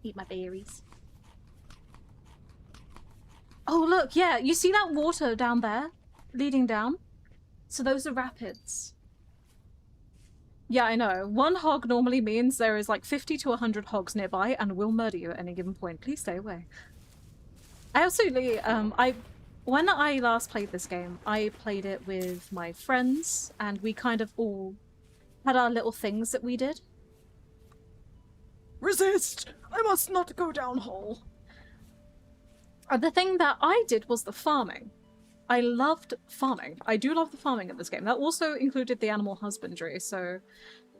Eat my berries. Oh look, yeah, you see that water down there? Leading down? So those are rapids. Yeah, I know. One hog normally means there is like 50 to 100 hogs nearby and will murder you at any given point. Please stay away. I absolutely, when I last played this game, I played it with my friends and we kind of all had our little things that we did. Resist! I must not go down hole. The thing that I did was the farming. I loved farming. I do love the farming in this game. That also included the animal husbandry, so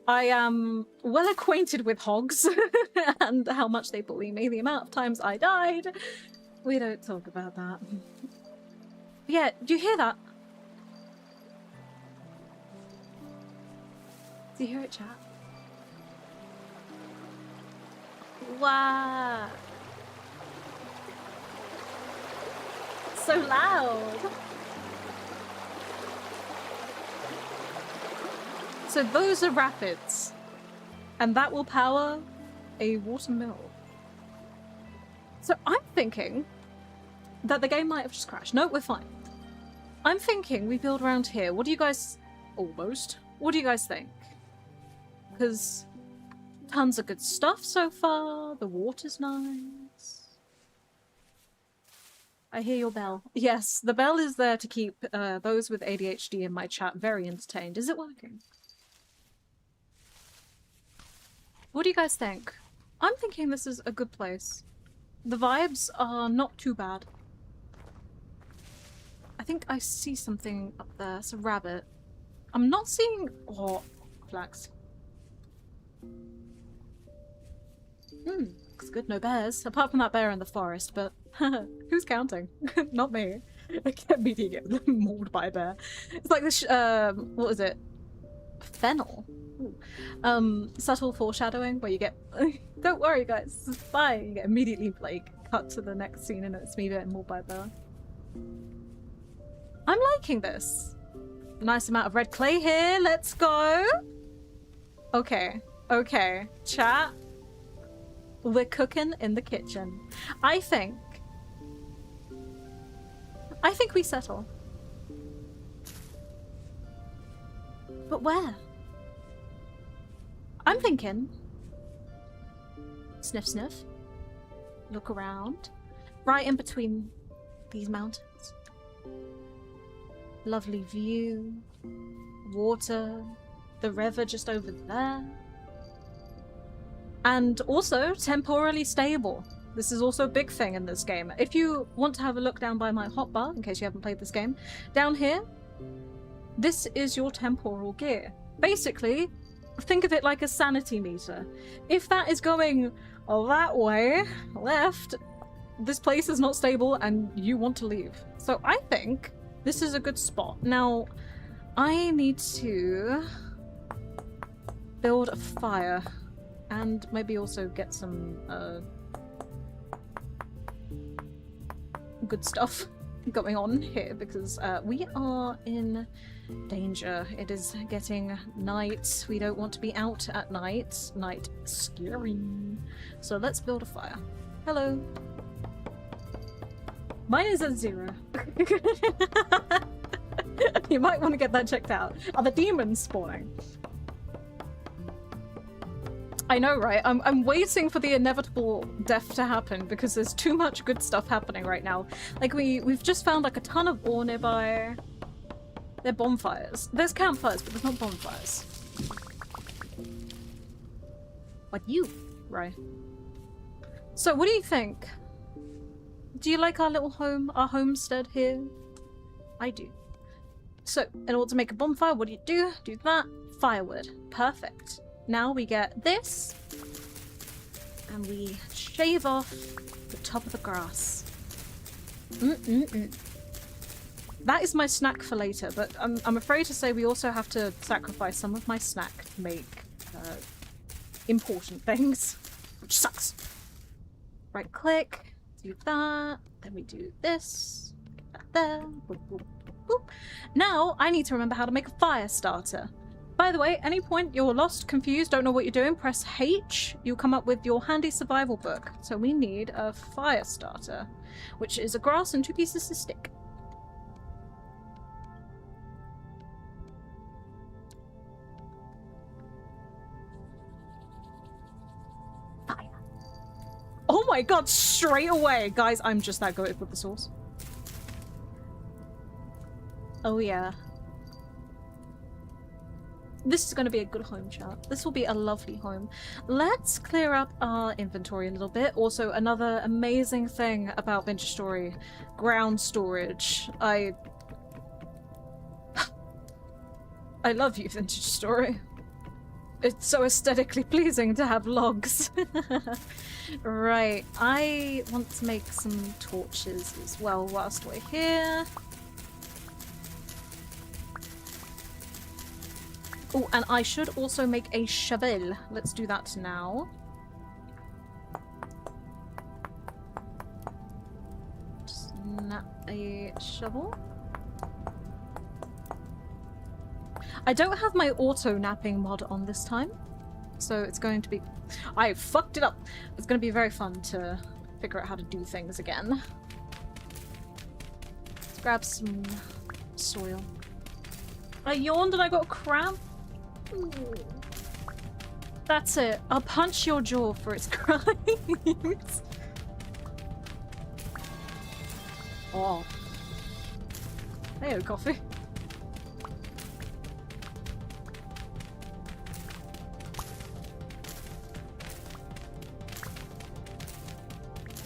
I am well acquainted with hogs and how much they bully me, the amount of times I died. We don't talk about that. Yeah, do you hear that? Do you hear it, chat? Wow. So loud. So those are rapids. And that will power a water mill. So I'm thinking that the game might have just crashed. No, we're fine. I'm thinking we build around here. What do you guys... Almost. What do you guys think? Because tons of good stuff so far. The water's nice. I hear your bell. Yes, the bell is there to keep those with ADHD in my chat very entertained. Is it working? What do you guys think? I'm thinking this is a good place. The vibes are not too bad. I think I see something up there. It's a rabbit. I'm not seeing... Oh, flags. Looks good. No bears. Apart from that bear in the forest, but who's counting? Not me. I can't immediately get mauled by a bear. It's like this, what was it? Fennel. Subtle foreshadowing where you get... Don't worry guys, it's fine. You get immediately like cut to the next scene and it's me getting mauled by a bear. I'm liking this. Nice amount of red clay here. Let's go. Okay. Okay. Chat. We're cooking in the kitchen. I think we settle. But where? I'm thinking... Sniff, sniff. Look around. Right in between these mountains. Lovely view. Water. The river just over there. And also temporally stable. This is also a big thing in this game. If you want to have a look down by my hotbar, in case you haven't played this game, down here, this is your temporal gear. Basically, think of it like a sanity meter. If that is going that way, left, this place is not stable and you want to leave. So I think this is a good spot. Now, I need to build a fire and maybe also get some good stuff going on here because we are in danger. It is getting night. We don't want to be out at night. Night scary. So let's build a fire. Hello. Mine is at 0. You might want to get that checked out. Are the demons spawning? I know, right? I'm waiting for the inevitable death to happen because there's too much good stuff happening right now. Like we've just found like a ton of ore nearby. They're bonfires. There's campfires, but there's not bonfires. Like you, right? So what do you think? Do you like our little home, our homestead here? I do. So, in order to make a bonfire, what do? Do that. Firewood. Perfect. Now we get this, and we shave off the top of the grass. That is my snack for later, but I'm afraid to say we also have to sacrifice some of my snack to make important things, which sucks. Right click, do that, then we do this, get that there, boop, boop, boop. Now I need to remember how to make a fire starter. By the way, any point you're lost, confused, don't know what you're doing, press H, you'll come up with your handy survival book. So we need a fire starter, which is a grass and 2 pieces of stick. Fire. Oh my god, straight away! Guys, I'm just that good with the sauce. Oh yeah. This is going to be a good home, chat. This will be a lovely home. Let's clear up our inventory a little bit. Also, another amazing thing about Vintage Story, ground storage. I love you, Vintage Story. It's so aesthetically pleasing to have logs. Right, I want to make some torches as well whilst we're here. Oh, and I should also make a shovel. Let's do that now. Snap a shovel. I don't have my auto napping mod on this time, so it's going to be... I fucked it up! It's going to be very fun to figure out how to do things again. Let's grab some soil. I yawned and I got cramp. Ooh. That's it. I'll punch your jaw for its crimes. Oh. Hey, coffee.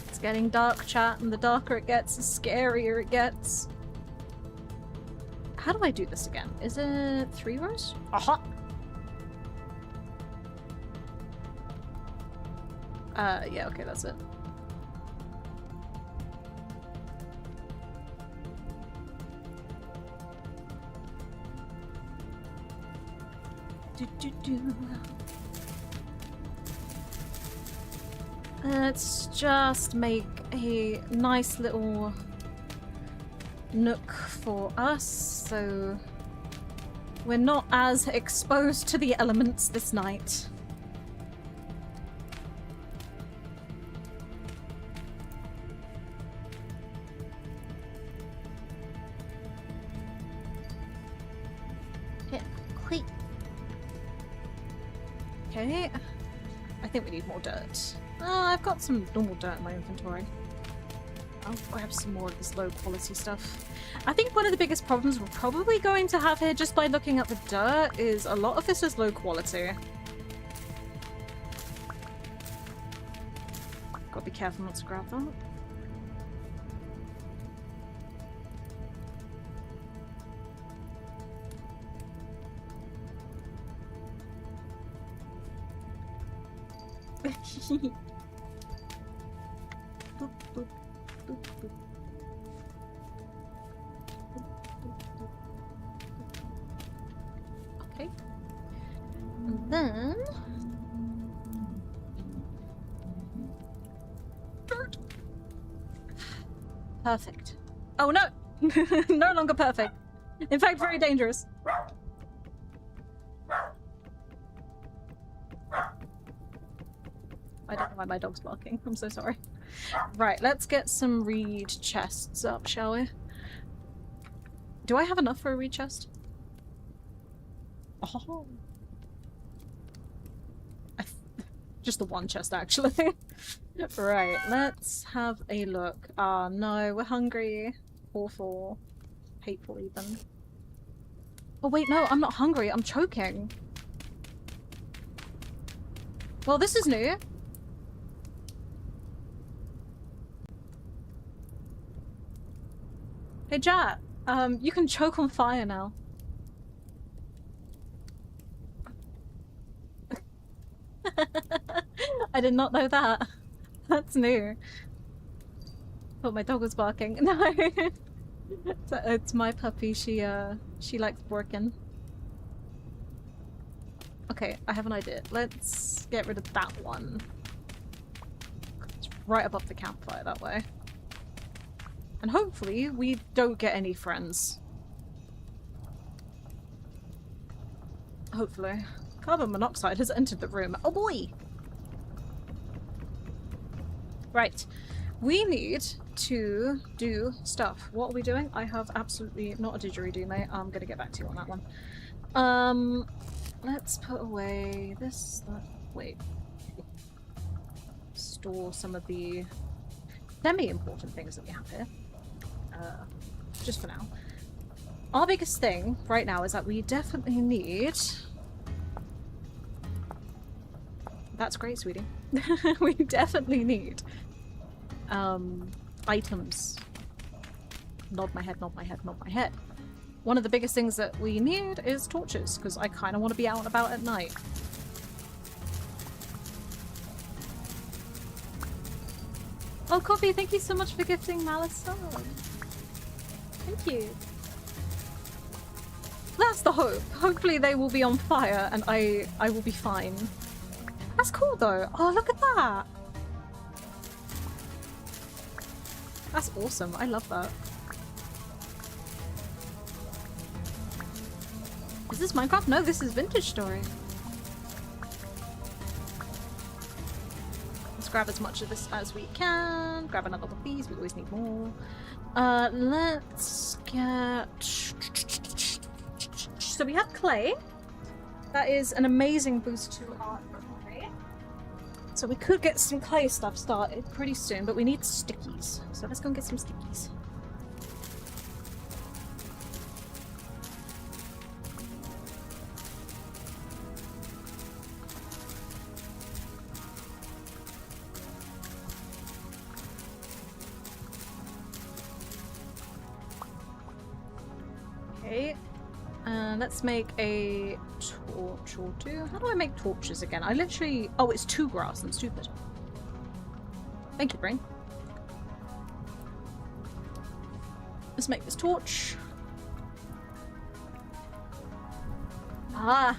It's getting dark, chat, and the darker it gets, the scarier it gets. How do I do this again? Is it 3 rows? Aha! Yeah, okay, that's it. Let's just make a nice little nook for us, so we're not as exposed to the elements this night. Okay, I think we need more dirt. I've got some normal dirt in my inventory. I'll grab some more of this low quality stuff. I think one of the biggest problems we're probably going to have here just by looking at the dirt is a lot of this is low quality. Gotta be careful not to grab that. Boop, boop, Okay. And then... Perfect. Oh no! No longer perfect. In fact, very dangerous. I don't know why my dog's barking. I'm so sorry. Right, let's get some reed chests up, shall we? Do I have enough for a reed chest? Oh. Just the one chest, actually. Right, let's have a look. Ah, no, we're hungry. Awful. Hateful, even. Oh, wait, no, I'm not hungry. I'm choking. Well, this is new. Hey, Jat. You can choke on fire now. I did not know that. That's new. Thought my dog was barking. No. It's my puppy. She likes barking. Okay, I have an idea. Let's get rid of that one. It's right above the campfire that way. And hopefully we don't get any friends. Hopefully. Carbon monoxide has entered the room. Oh boy! Right. We need to do stuff. What are we doing? I have absolutely not a didgeridoo, mate. I'm gonna get back to you on that one. Let's put away this... wait. Store some of the semi-important things that we have here. Just for now. Our biggest thing right now is that we definitely need... That's great, sweetie. We definitely need items. Nod my head, nod my head, nod my head. One of the biggest things that we need is torches, because I kind of want to be out and about at night. Oh, Coffee, thank you so much for gifting Malice. Thank you. That's the hope. Hopefully they will be on fire and I will be fine. That's cool though. Oh, look at that. That's awesome. I love that. Is this Minecraft? No, this is Vintage Story. Let's grab as much of this as we can. Grab another one of these. We always need more. Let's get... So we have clay. That is an amazing boost to our clay. So we could get some clay stuff started pretty soon, but we need stickies. So let's go and get some stickies. Okay. Let's make a torch or two. How do I make torches again? I literally... Oh, it's 2 grass. I'm stupid. Thank you, brain. Let's make this torch. Ah!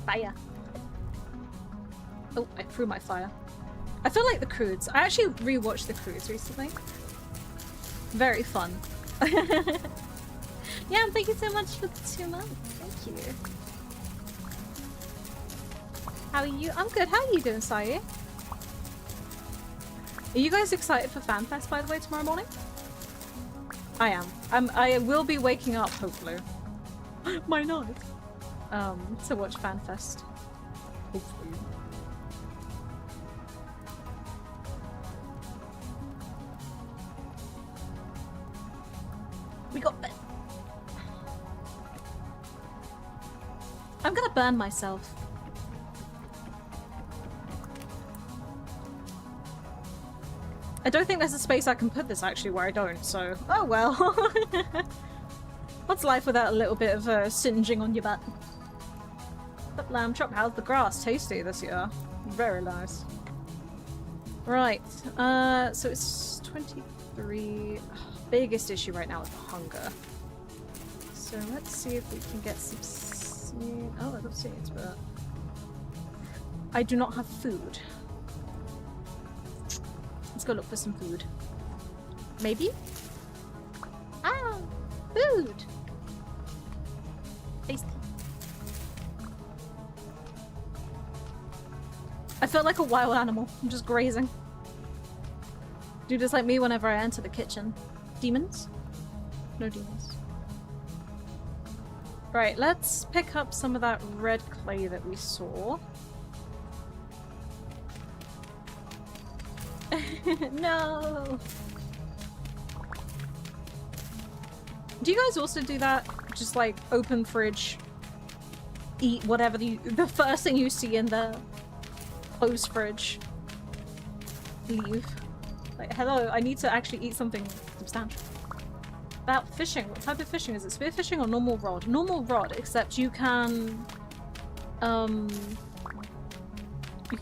Fire. Oh, I threw my fire. I feel like the Croods. I actually rewatched the Croods recently. Very fun. Yeah, thank you so much for the 2 months. Thank you. How are you? I'm good. How are you doing, Sayu? Are you guys excited for FanFest, by the way, tomorrow morning? I am. I will be waking up, hopefully. My night. To watch FanFest. Hopefully. We got... I'm gonna burn myself. I don't think there's a space I can put this actually where I don't, so... Oh well. What's life without a little bit of singeing on your butt? But lamb chop, how's the grass? Tasty this year. Very nice. Right, so it's 23. Biggest issue right now is hunger. So let's see if we can get some seeds. Oh, I got seeds, but I do not have food. Let's go look for some food. Maybe? Ah! Food! Tasty. I felt like a wild animal. I'm just grazing. Do just like me whenever I enter the kitchen. Demons? No demons. Right, let's pick up some of that red clay that we saw. No! Do you guys also do that? Just like open fridge, eat whatever the first thing you see in the closed fridge, leave. Like, hello, I need to actually eat something substantial. About fishing, what type of fishing is it? Spear fishing or normal rod? Normal rod, except you can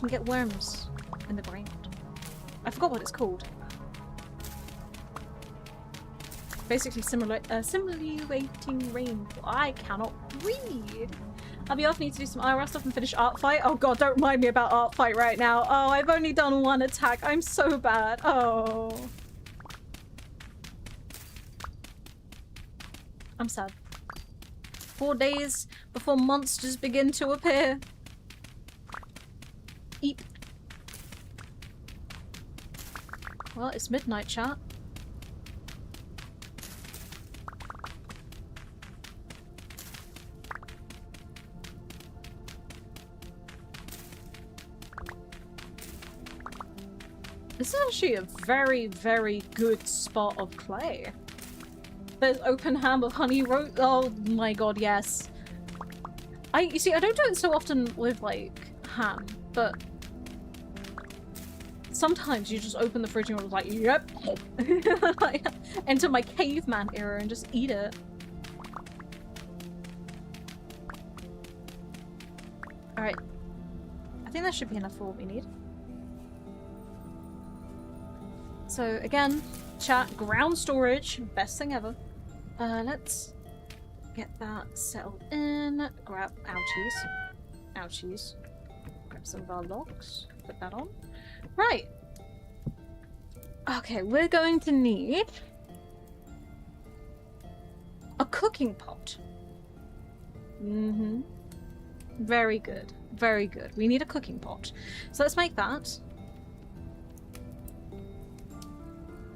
get worms in the ground. I forgot what it's called. Basically simulating rainfall. I cannot read. I'll be off, need to do some IRL stuff and finish art fight. Oh god, don't remind me about art fight right now. Oh, I've only done one attack. I'm so bad. Oh. I'm sad. 4 days before monsters begin to appear. Eep. Well, it's midnight, chat. This is actually a very, very good spot of clay. There's open ham of honey rose. Oh my god, yes. You see, I don't do it so often with like ham, but sometimes you just open the fridge and you're like, yep. Like, enter my caveman era and just eat it. Alright. I think that should be enough for what we need. So again, chat, ground storage, best thing ever. Let's get that settled in. Grab ouchies. Grab some of our logs, put that on. Right. Okay, we're going to need a cooking pot. Mm-hmm. Very good. Very good. We need a cooking pot. So let's make that.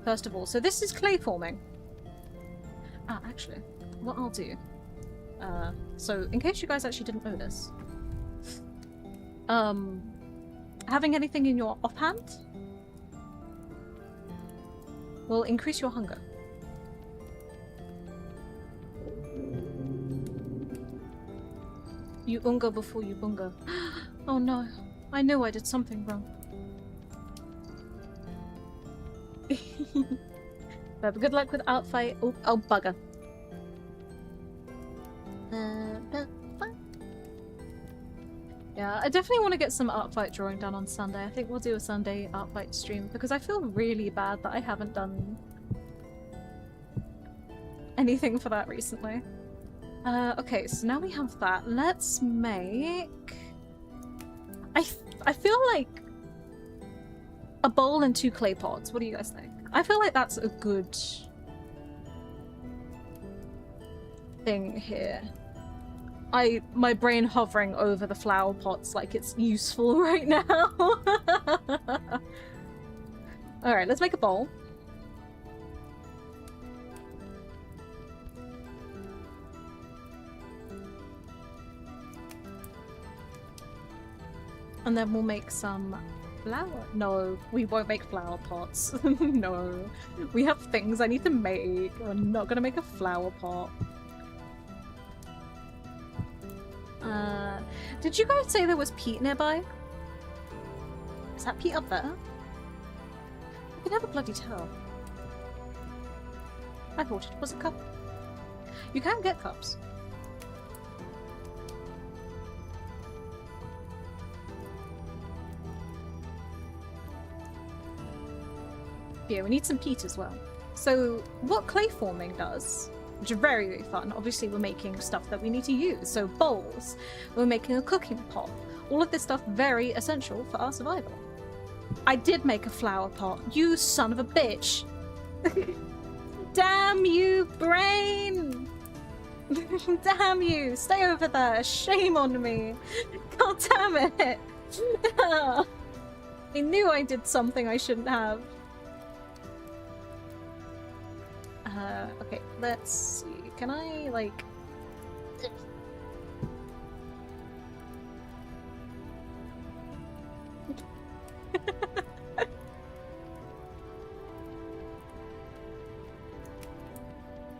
First of all, so this is clay forming. Ah, actually, what I'll do. So in case you guys actually didn't know this, having anything in your offhand will increase your hunger. You unga before you bunga. Oh no, I knew I did something wrong. But good luck with outfight. Oh bugger. Yeah, I definitely want to get some art fight drawing done on Sunday. I think we'll do a Sunday art fight stream because I feel really bad that I haven't done anything for that recently. Okay, so now we have that. Let's make... I feel like a bowl and 2 clay pots. What do you guys think? I feel like that's a good thing here. My brain hovering over the flower pots like it's useful right now. Alright, let's make a bowl. And then we'll make some flower. No, we won't make flower pots. No. We have things I need to make. We're not gonna make a flower pot. Did you guys say there was peat nearby? Is that peat up there? I can never bloody tell. I thought it was a cup. You can get cups. Yeah, we need some peat as well. So what clay forming does, which is very, very fun, obviously we're making stuff that we need to use. So bowls, we're making a cooking pot. All of this stuff very essential for our survival. I did make a flower pot, you son of a bitch! Damn you, brain! Damn you! Stay over there! Shame on me! God damn it! I knew I did something I shouldn't have. Okay, let's see. Can I, like...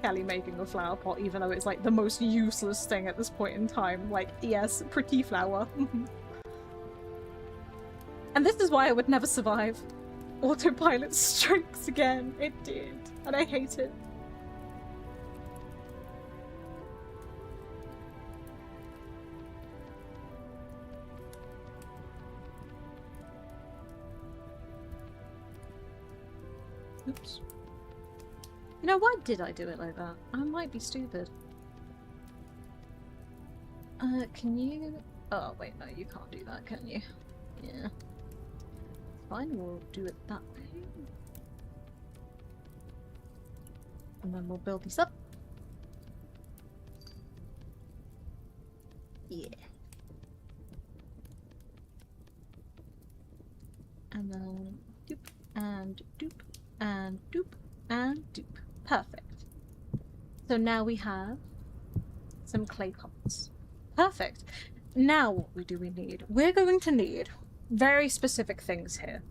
Callie making a flower pot, even though it's like the most useless thing at this point in time. Like, yes, pretty flower. And this is why I would never survive. Autopilot strikes again. It did. And I hate it. Oops. You know, why did I do it like that? I might be stupid. Can you... Oh, wait, no, you can't do that, can you? Yeah. Fine, we'll do it that way. And then we'll build these up. Yeah. And then doop, and doop, and doop, and doop. Perfect. So now we have some clay pots. Perfect. Now what do we need? We're going to need very specific things here.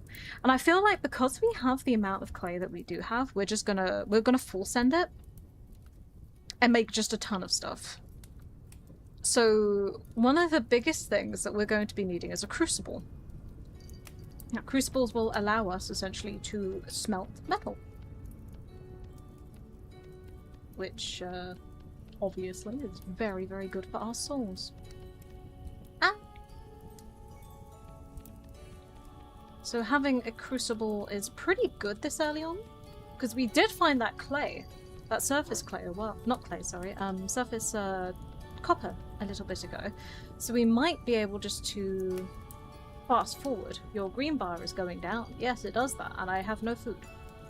And I feel like because we have the amount of clay that we do have, we're gonna full send it and make just a ton of stuff. So one of the biggest things that we're going to be needing is a crucible. Now, crucibles will allow us essentially to smelt metal. Which, obviously is very, very good for our souls. So having a crucible is pretty good this early on, because we did find that clay, that surface clay, well, not clay, sorry, surface copper a little bit ago. So we might be able just to fast forward. Your green bar is going down. Yes, it does that, and I have no food.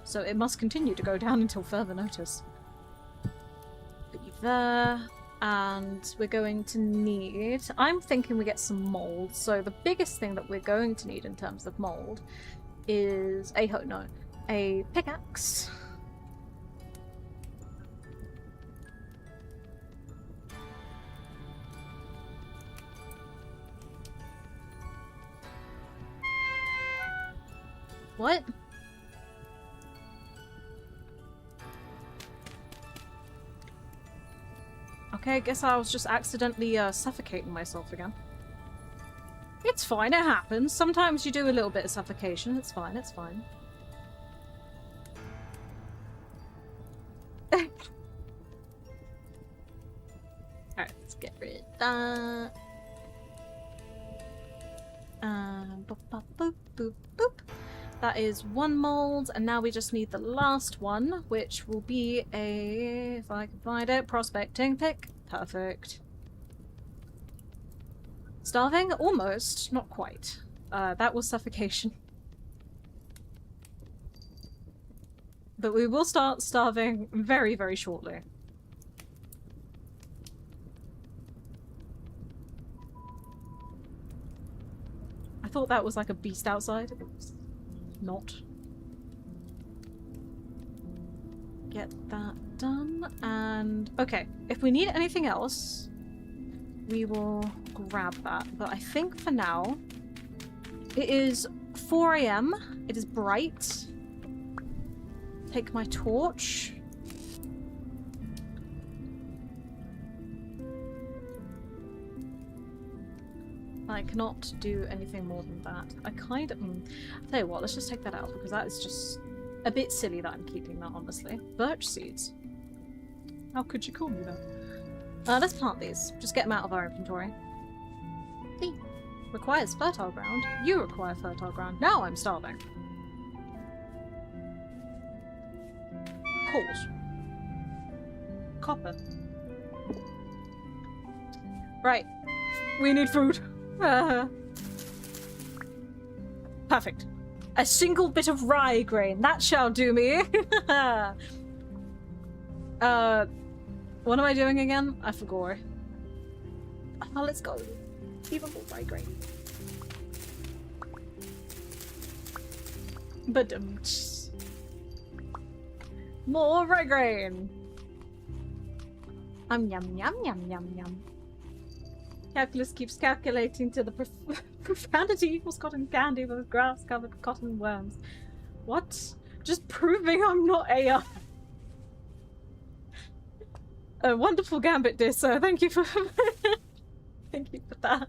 So it must continue to go down until further notice. Put you there. And we're going to need... I'm thinking we get some mold. So the biggest thing that we're going to need in terms of mold is a pickaxe. What? Okay, I guess I was just accidentally suffocating myself again. It's fine, it happens. Sometimes you do a little bit of suffocation. It's fine, it's fine. Alright, let's get rid of that. Boop, boop, boop, boop, boop. That is one mold, and now we just need the last one, which will be a, if I can find it, prospecting pick. Perfect. Starving? Almost. Not quite. That was suffocation. But we will start starving very, very shortly. I thought that was like a beast outside. It was not. Get that done, and okay, if we need anything else we will grab that, but I think for now it is 4 AM, it is bright. Take my torch. I cannot do anything more than that. I kind of... I'll tell you what, let's just take that out, because that is just a bit silly that I'm keeping that, honestly. Birch seeds. How could you call me that? Let's plant these. Just get them out of our inventory. Hey. Requires fertile ground. You require fertile ground. Now I'm starving. Coals. Copper. Right. We need food. Perfect. A single bit of rye grain. That shall do me. What am I doing again? I forgot. Oh, let's go. Even more rye grain. But more rye grain. Yum yum yum yum yum. Calculus keeps calculating to the profundity equals cotton candy with grass covered cotton worms. What? Just proving I'm not AI. A wonderful gambit, dear sir. Thank you for thank you for that.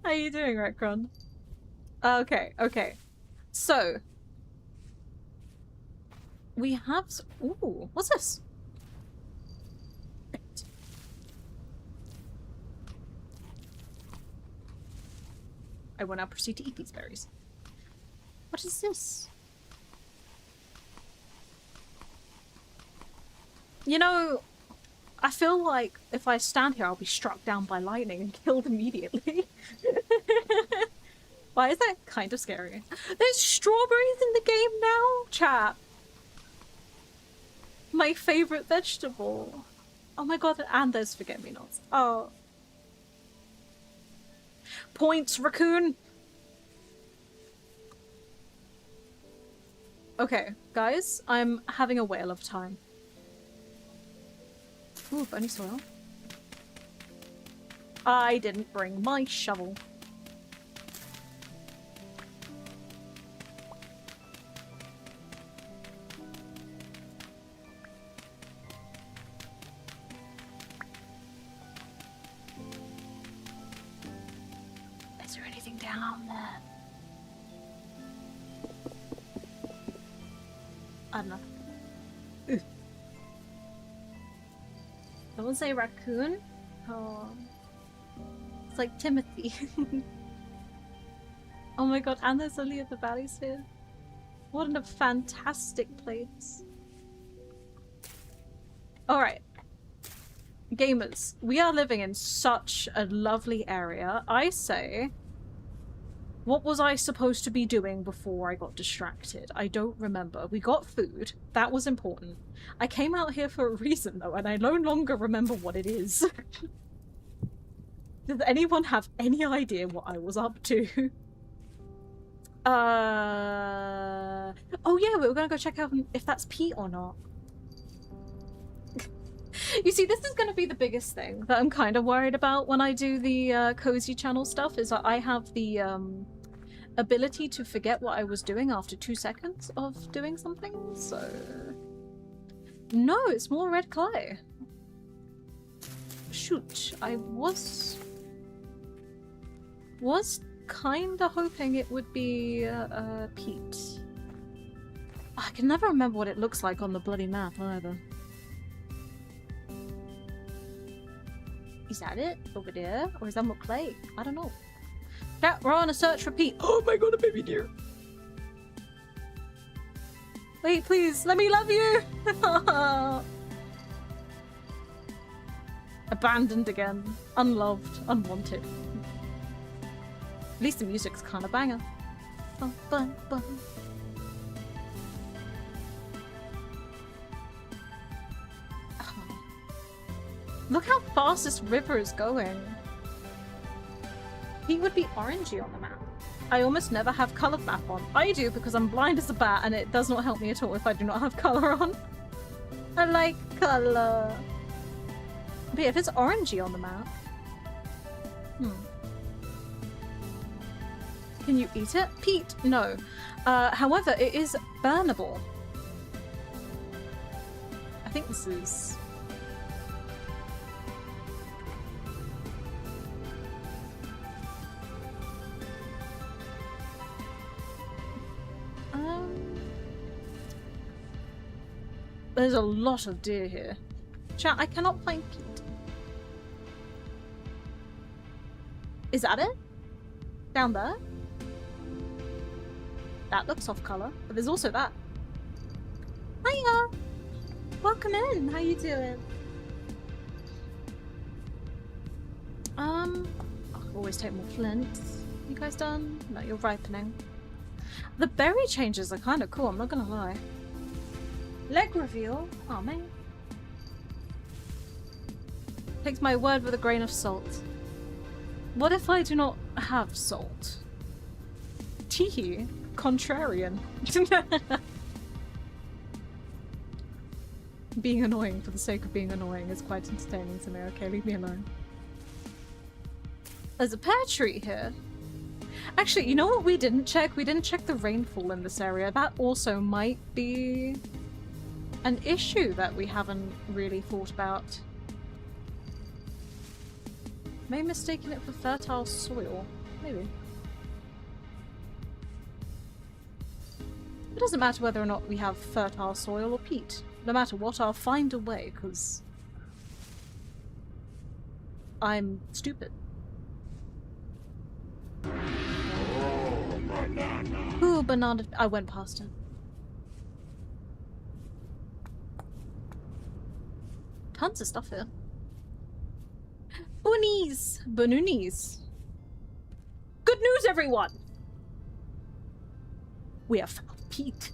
How are you doing, Retcron? Okay, okay. So we have ooh, what's this? I will now proceed to eat these berries. What is this? You know, I feel like if I stand here, I'll be struck down by lightning and killed immediately. Why is that kind of scary? There's strawberries in the game now, chat. My favorite vegetable. Oh my god, and there's forget-me-nots. Oh. Points, raccoon. Okay, guys, I'm having a whale of time. Ooh, bunny soil. I didn't bring my shovel. Is there anything down there? I don't know. Ugh. That was a raccoon? Oh. It's like Timothy. Oh my god, and there's Lily of the Valleys here. What a fantastic place. Alright. Gamers, we are living in such a lovely area. I say, what was I supposed to be doing before I got distracted? I don't remember. We got food. That was important. I came out here for a reason, though, and I no longer remember what it is. Does anyone have any idea what I was up to? Oh yeah, we were gonna go check out if that's Pete or not. You see, this is going to be the biggest thing that I'm kind of worried about when I do the cozy channel stuff, is that I have the ability to forget what I was doing after 2 seconds of doing something, so... No, it's more red clay. Shoot, I was kinda hoping it would be Pete. I can never remember what it looks like on the bloody map either. Is that it? Over there? Or is that more clay? I don't know. Chat, we're on a search for Pete. Oh my god, a baby deer. Wait, please, let me love you! Abandoned again. Unloved. Unwanted. At least the music's kind of banger. Bum, bum, bum. Look how fast this river is going. He would be orangey on the map. I almost never have colored map on. I do because I'm blind as a bat and it does not help me at all if I do not have color on. I like color. But yeah, if it's orangey on the map. Can you eat it? Pete, no. However, it is burnable. I think this is... There's a lot of deer here. Chat, I cannot find Pete. Is that it? Down there? That looks off color, but there's also that. Hiya! Welcome in. How you doing? I'll always take more flints. You guys done? No, you're ripening. The berry changes are kind of cool, I'm not gonna lie. Leg reveal? Oh man. Takes my word with a grain of salt. What if I do not have salt? Teehee. Contrarian. Being annoying for the sake of being annoying is quite entertaining to me. Okay, leave me alone. There's a pear tree here. Actually, you know what we didn't check? We didn't check the rainfall in this area. That also might be an issue that we haven't really thought about. Maybe mistaking it for fertile soil. Maybe. It doesn't matter whether or not we have fertile soil or peat. No matter what, I'll find a way, because I'm stupid. Ooh, banana. I went past it. Tons of stuff here. Boonies! Banoonies. Good news, everyone! We have found peat.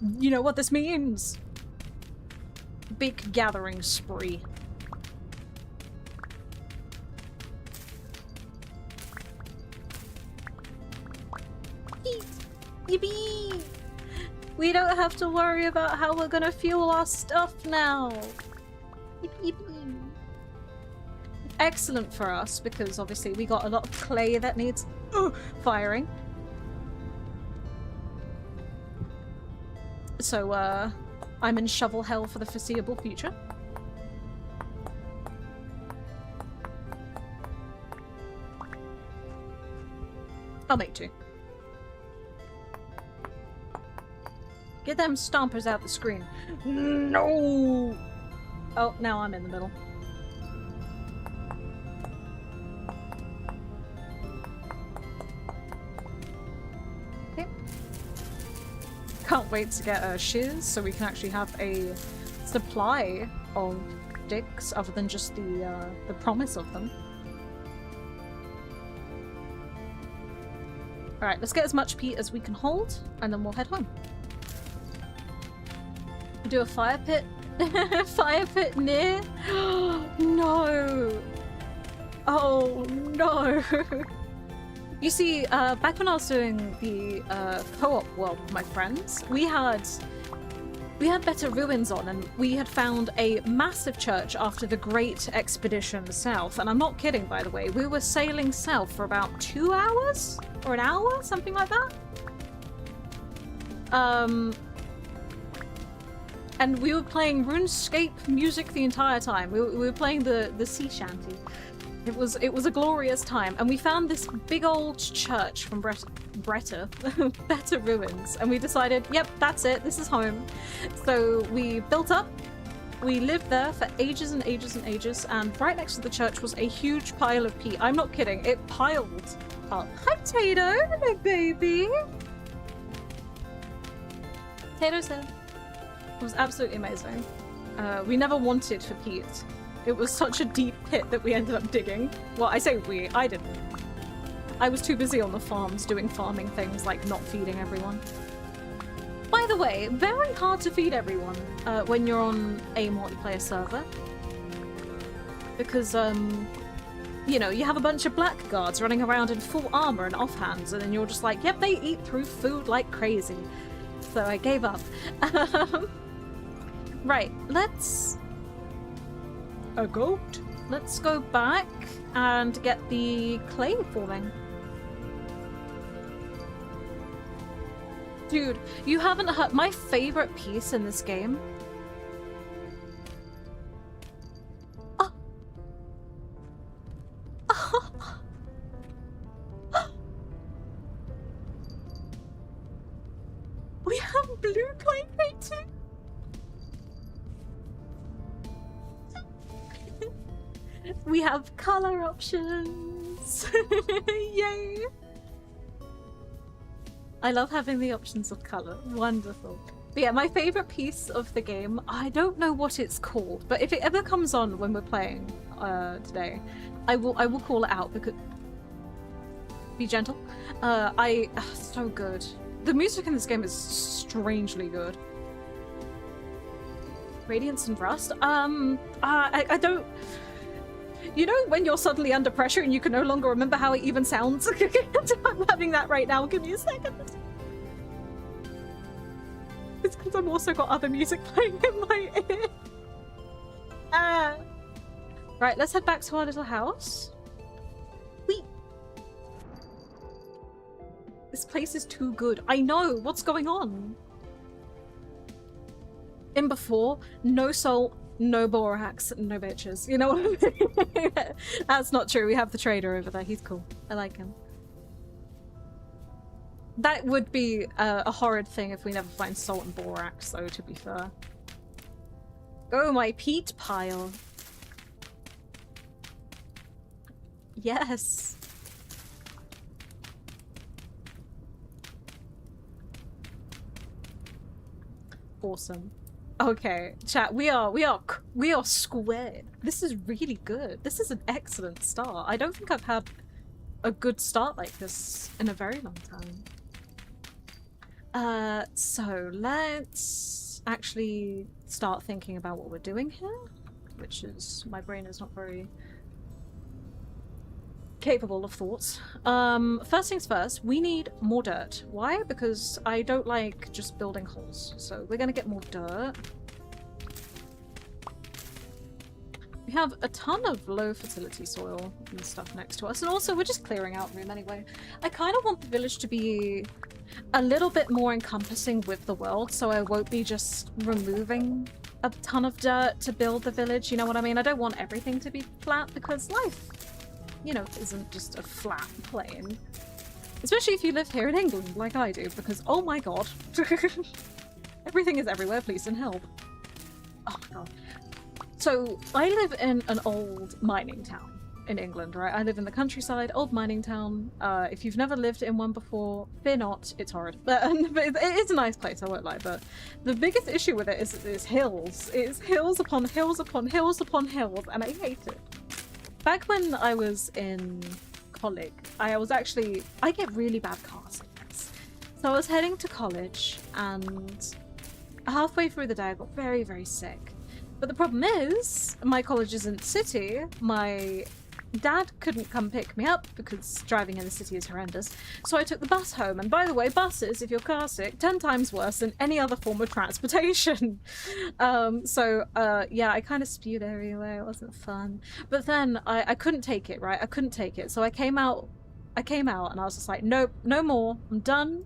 You know what this means? Big gathering spree. Peat! Yippee! We don't have to worry about how we're gonna fuel our stuff now. Yippee! Excellent for us, because obviously we got a lot of clay that needs firing. So, I'm in shovel hell for the foreseeable future. I'll make 2. Get them stompers out the screen. No! Oh, now I'm in the middle. Okay. Can't wait to get a shiz so we can actually have a supply of dicks other than just the promise of them. Alright, let's get as much peat as we can hold and then we'll head home. Do a fire pit? Fire pit near? No! Oh no! You see, back when I was doing the co-op world with my friends, we had better ruins on, and we had found a massive church after the Great Expedition South. And I'm not kidding, by the way. We were sailing south for about 2 hours? Or an hour? Something like that? And we were playing RuneScape music the entire time. We were playing the sea shanty. It was a glorious time, and we found this big old church from Better Ruins, and we decided, yep, that's it, this is home. So we built up, we lived there for ages and ages and ages, and right next to the church was a huge pile of peat. I'm not kidding, it piled up. Hi, Tato, hello, baby. Tato's here. It was absolutely amazing. We never wanted for peat. It was such a deep pit that we ended up digging. Well, I say we, I didn't. I was too busy on the farms doing farming things like not feeding everyone. By the way, very hard to feed everyone when you're on a multiplayer server. Because, you know, you have a bunch of blackguards running around in full armor and offhands, and then you're just like, yep, they eat through food like crazy. So I gave up. Right, let's... A goat? Let's go back and get the clay forming. Dude, you haven't heard my favorite piece in this game. Oh. Oh. We have blue clay too. We have color options. Yay! I love having the options of color. Wonderful. But yeah, my favorite piece of the game, I don't know what it's called, but if it ever comes on when we're playing today, I will call it out because be gentle. So good. The music in this game is strangely good. Radiance and Rust? I don't... You know when you're suddenly under pressure and you can no longer remember how it even sounds? I'm having that right now. Give me a second. It's because I've also got other music playing in my ear. Right, let's head back to our little house. Whee! This place is too good. I know! What's going on? In before, no soul, no borax, no bitches. You know what I mean? That's not true. We have the trader over there. He's cool. I like him. That would be a horrid thing if we never find salt and borax, though, to be fair. Oh, my peat pile. Yes. Awesome. Okay, chat, we are squared. This is really good. This is an excellent start. I don't think I've had a good start like this in a very long time. So let's actually start thinking about what we're doing here, which is, my brain is not very capable of thoughts. First things first, we need more dirt. Why? Because I don't like just building holes. So we're gonna get more dirt. We have a ton of low fertility soil and stuff next to us, and also we're just clearing out room anyway. I kind of want the village to be a little bit more encompassing with the world, so I won't be just removing a ton of dirt to build the village, you know what I mean? I don't want everything to be flat because life, you know, isn't just a flat plane. Especially if you live here in England like I do, because oh my god. Everything is everywhere, please and help. Oh my god. So, I live in an old mining town in England, right? I live in the countryside, old mining town. If you've never lived in one before, fear not, it's horrid. But it's a nice place, I won't lie, but the biggest issue with it is hills. It's hills upon hills upon hills upon hills, and I hate it. Back when I was in college, I get really bad car sickness. So I was heading to college, and halfway through the day I got very, very sick. But the problem is, my college isn't city. My dad couldn't come pick me up because driving in the city is horrendous. So I took the bus home. And by the way, buses, if you're car sick, 10 times worse than any other form of transportation. Yeah, I kind of spewed everywhere. It wasn't fun. But then I couldn't take it, right? I couldn't take it. So I came out and I was just like, nope, no more. I'm done.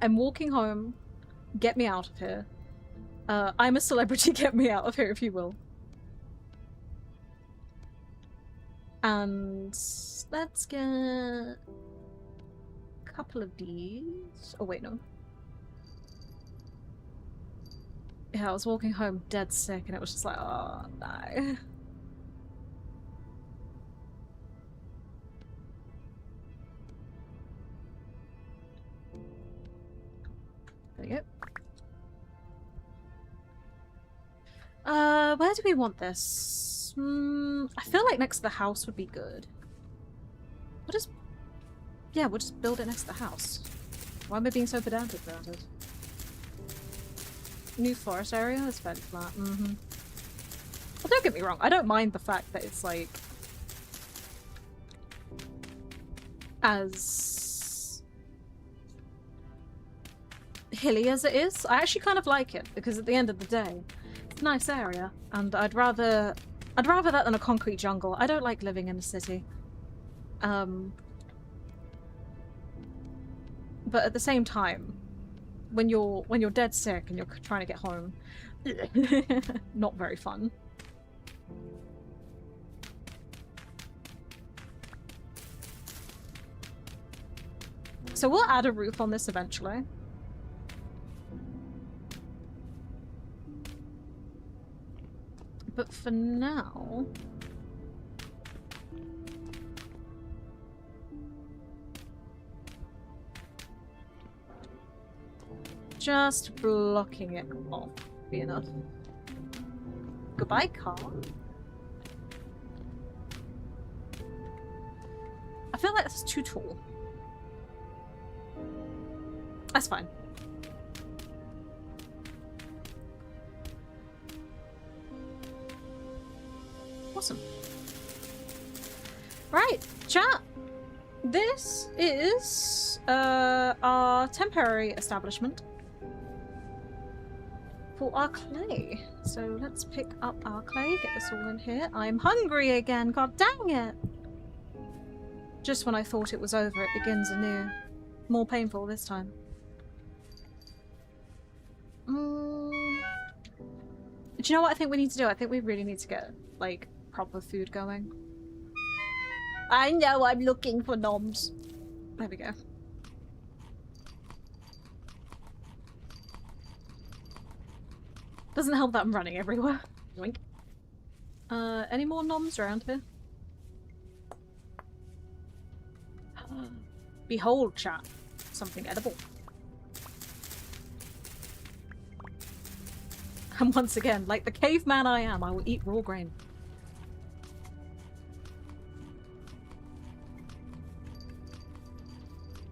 I'm walking home. Get me out of here. I'm a celebrity, get me out of here if you will. And let's get a couple of these. Oh wait, no. Yeah, I was walking home dead sick and it was just like, oh no. There you go. Where do we want this? I feel like next to the house would be good. We'll just build it next to the house. Why am I being so pedantic about it? New forest area is fairly flat. Well, don't get me wrong, I don't mind the fact that it's like as hilly as it is. I actually kind of like it because at the end of the day, nice area, and I'd rather that than a concrete jungle. I don't like living in a city. But at the same time, when you're dead sick and you're trying to get home, not very fun. So we'll add a roof on this eventually. But for now... just blocking it off. Be enough. Goodbye, car. I feel like that's too tall. That's fine. Awesome. Right, chat. This is our temporary establishment for our clay. So let's pick up our clay, get this all in here. I'm hungry again, god dang it! Just when I thought it was over, it begins anew. More painful this time. Do you know what I think we need to do? I think we really need to get, like, proper food going. I know, I'm looking for noms. There we go. Doesn't help that I'm running everywhere. Yoink. Any more noms around here? Behold, chat. Something edible. And once again, like the caveman I am, I will eat raw grain.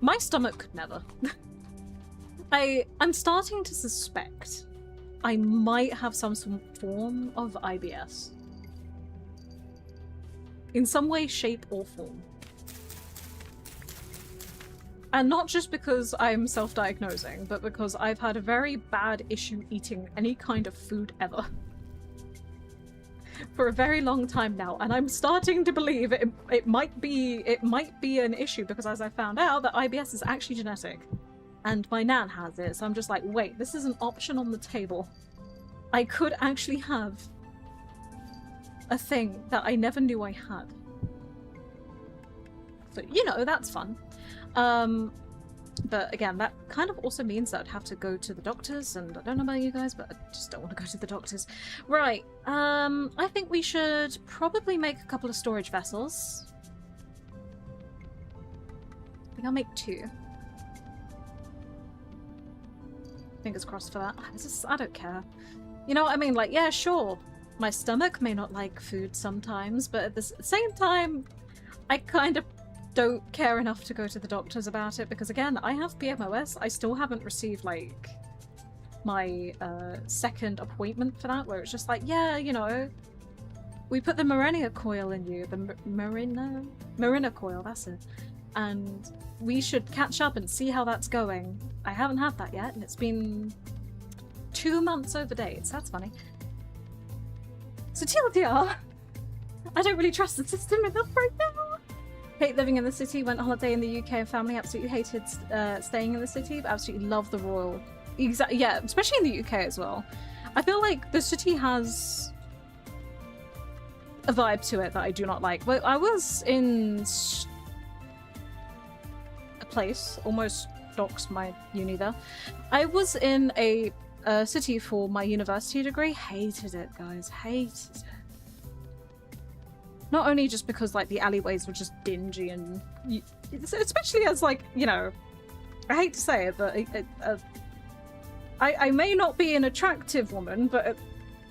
My stomach could never. I'm starting to suspect I might have some form of IBS. In some way, shape, or form. And not just because I'm self-diagnosing, but because I've had a very bad issue eating any kind of food ever. For a very long time now, and I'm starting to believe it might be an issue, because as I found out that IBS is actually genetic. And my nan has it, so I'm just like, wait, this is an option on the table. I could actually have a thing that I never knew I had. So, you know, that's fun. But again, that kind of also means that I'd have to go to the doctors, and I don't know about you guys, but I just don't want to go to the doctors. Right, I think we should probably make a couple of storage vessels. I think I'll make 2. Fingers crossed for that. I don't care. You know what I mean? Like, yeah, sure. My stomach may not like food sometimes, but at the same time, I kind of don't care enough to go to the doctors about it, because again, I have PMOS. I still haven't received, like, my second appointment for that, where it's just like, yeah, you know, we put the Mirena coil in you. The Mirena coil, that's it. And we should catch up and see how that's going. I haven't had that yet, and it's been 2 months over dates. That's funny. So TLDR, I don't really trust the system enough right now. Hate living in the city, went on holiday in the UK and family, absolutely hated staying in the city, but absolutely love the royal. Yeah, especially in the UK as well. I feel like the city has a vibe to it that I do not like. Well, I was in a place, almost doxed my uni there. I was in a city for my university degree. Hated it, guys. Hated it. Not only just because, like, the alleyways were just dingy and... especially as, like, you know... I hate to say it, but... I may not be an attractive woman, but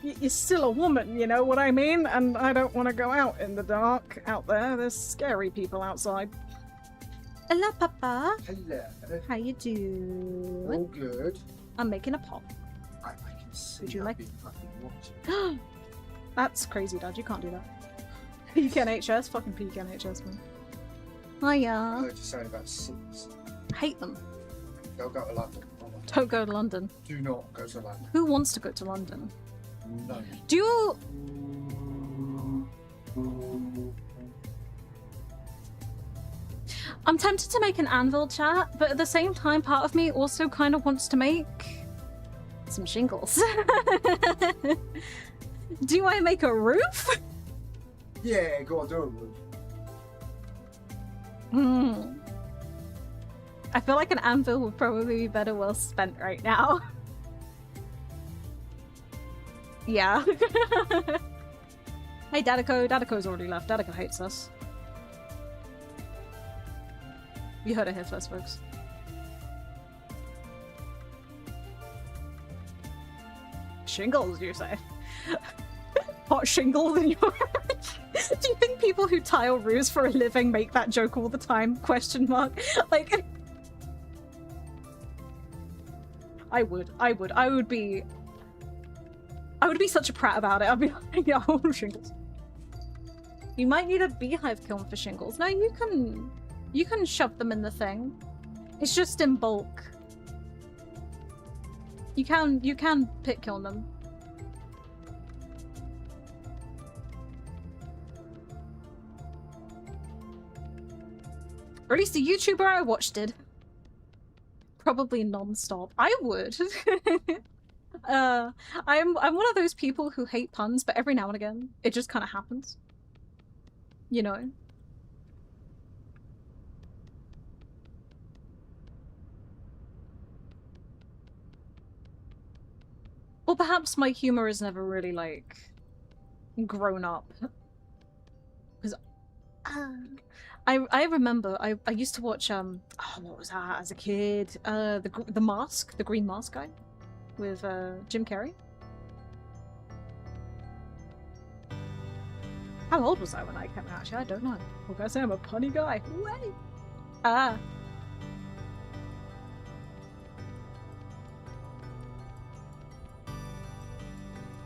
you're still a woman, you know what I mean? And I don't want to go out in the dark out there. There's scary people outside. Hello, Papa. Hello. How you doing? All good. I'm making a pot. I can see. Would you I've like- been fucking watching. That's crazy, Dad. You can't do that. Peak NHS? Fucking peak NHS, man. Hiya. I heard you saying about cities. Hate them. Don't go to London. Don't go to London. Do not go to London. Who wants to go to London? No. Do you... I'm tempted to make an anvil, chat, but at the same time, part of me also kind of wants to make some shingles. Do I make a roof? Yeah, go on, do a roof. I feel like an anvil would probably be better well spent right now. Yeah. Hey, Dadico. Dadico's already left. Dadico hates us. You heard it here first, folks. Shingles, you say? Hot shingles in your... Do you think people who tile roofs for a living make that joke all the time? Question mark. Like... I would be such a prat about it. I'd be like, yeah, shingles. You might need a beehive kiln for shingles. No, you can shove them in the thing. It's just in bulk. You can pit kiln them. Or at least the YouTuber I watched did. Probably non-stop. I would. I'm one of those people who hate puns, but every now and again, it just kind of happens. You know? Or perhaps my humor is never really, like, grown up. Because I remember I used to watch oh, what was that as a kid? The Mask, the Green Mask guy with Jim Carrey. How old was I when I came out? Actually, I don't know. What can I say? I'm a punny guy. Wait. Ah.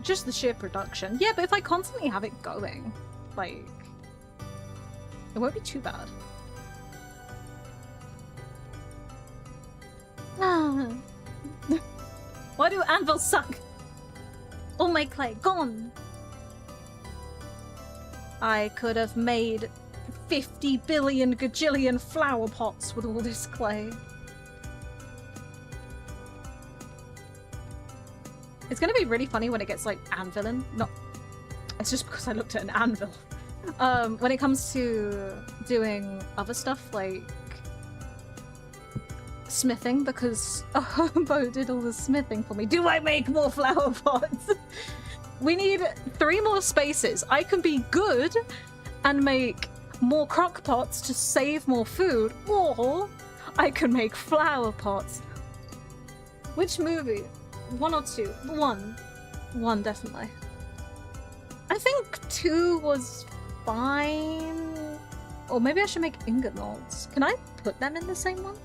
Just the sheer production. Yeah, but if I constantly have it going, like, it won't be too bad. Ah. Why do anvils suck? All my clay gone. I could have made 50 billion gajillion flower pots with all this clay. It's gonna be really funny when it gets like anvilin. No, it's just because I looked at an anvil. When it comes to doing other stuff like smithing, because a hobo did all the smithing for me. Do I make more flower pots? We need 3 more spaces. I can be good and make more crock pots to save more food, or I can make flower pots. Which movie? 1 or 2? 1. 1, definitely. I think 2 was fine. Or maybe I should make ingot molds. Can I put them in the same one?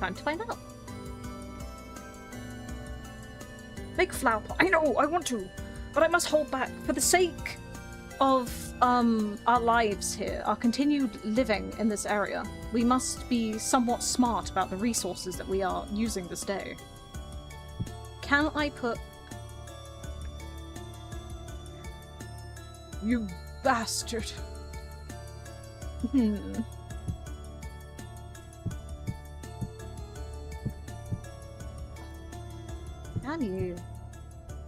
Time to find out. Make flower pot. I know, I want to, but I must hold back for the sake of our lives here, our continued living in this area. We must be somewhat smart about the resources that we are using this day. Can I put... You bastard. Can you?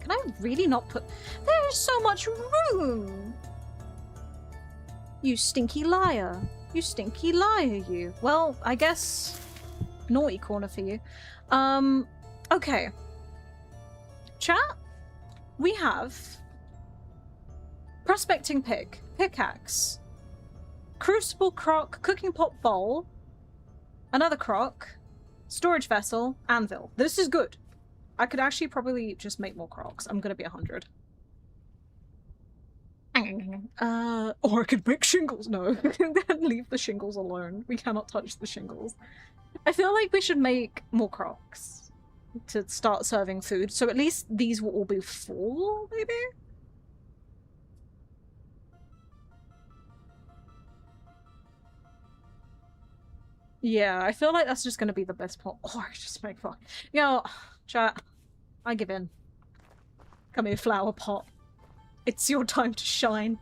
Can I really not put... There's so much room! You stinky liar. You stinky liar, you. Well, I guess... Naughty corner for you. Okay. Chat? We have... Prospecting pick. Pickaxe. Crucible crock. Cooking pot bowl. Another crock. Storage vessel. Anvil. This is good. I could actually probably just make more crocks. I'm gonna be 100. Or I could make shingles. No, leave the shingles alone. We cannot touch the shingles. I feel like we should make more crocks to start serving food. So at least these will all be full, maybe? Yeah, I feel like that's just gonna be the best part. Or I just make fun. Yo, chat. I give in. Come here, flower pot. It's your time to shine.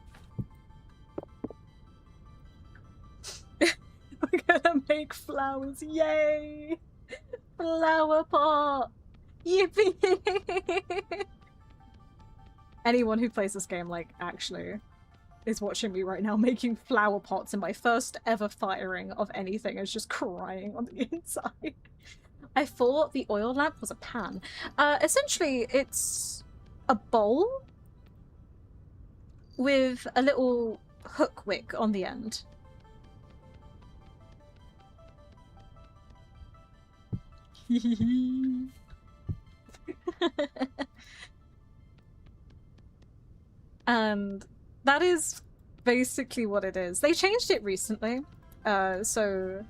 We're gonna make flowers. Yay! Flower pot! Yippee! Anyone who plays this game, like, actually is watching me right now making flower pots, and my first ever firing of anything is just crying on the inside. I thought the oil lamp was a pan. Essentially, it's a bowl with a little hook wick on the end. And that is basically what it is. They changed it recently, so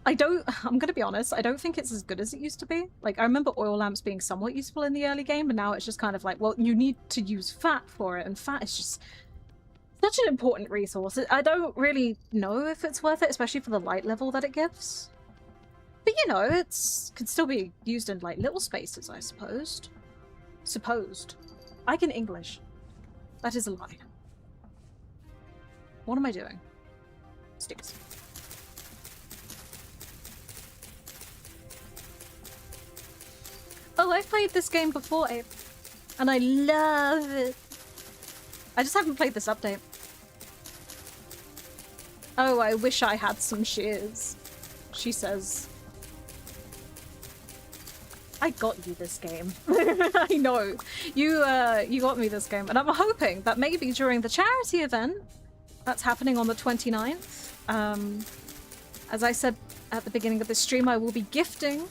I'm gonna be honest, I don't think it's as good as it used to be. Like, I remember oil lamps being somewhat useful in the early game, but now it's just kind of like, well, you need to use fat for it, and fat is just such an important resource. I don't really know if it's worth it, especially for the light level that it gives. But you know, it's could still be used in like little spaces, I suppose. Supposed. I can English. That is a lie. What am I doing? Sticks. Oh, I've played this game before, Abe. And I love it. I just haven't played this update. Oh, I wish I had some shears, she says. I got you this game. I know. You got me this game. And I'm hoping that maybe during the charity event that's happening on the 29th, as I said at the beginning of the stream, I will be gifting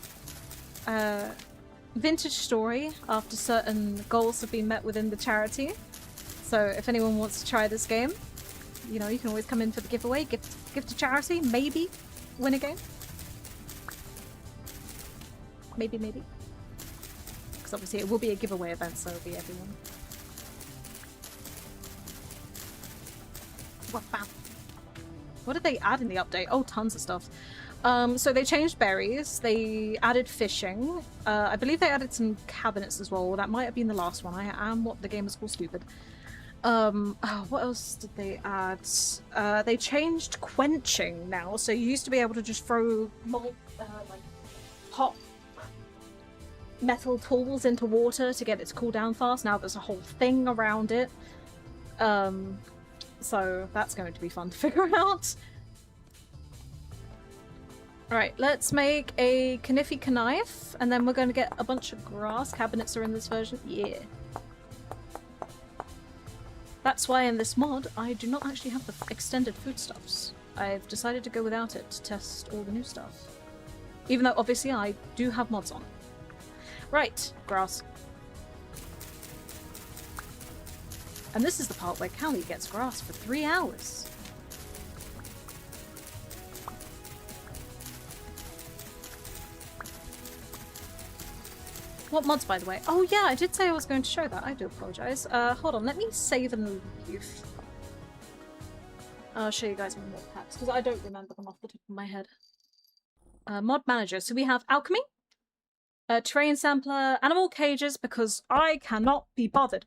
Vintage Story after certain goals have been met within the charity. So if anyone wants to try this game, you know, you can always come in for the giveaway, gift to charity, maybe win a game. Maybe. Because obviously it will be a giveaway event, so it'll be everyone. What did they add in the update? Oh, tons of stuff. So they changed berries, they added fishing, I believe they added some cabinets as well. That might have been the last one. I am what the game is called stupid. What else did they add? They changed quenching now, so you used to be able to just throw like hot metal tools into water to get it to cool down fast. Now there's a whole thing around it. So that's going to be fun to figure out. Alright, let's make a Kniffy knife, and then we're going to get a bunch of grass. Cabinets are in this version. Yeah. That's why in this mod, I do not actually have the extended foodstuffs. I've decided to go without it to test all the new stuff. Even though, obviously, I do have mods on. Right, grass. And this is the part where Callie gets grass for 3 hours. What mods, by the way? Oh yeah, I did say I was going to show that. I do apologize. Hold on, let me save and leave. I'll show you guys my mod packs, because I don't remember them off the top of my head. Mod manager. So we have alchemy, terrain sampler, animal cages, because I cannot be bothered.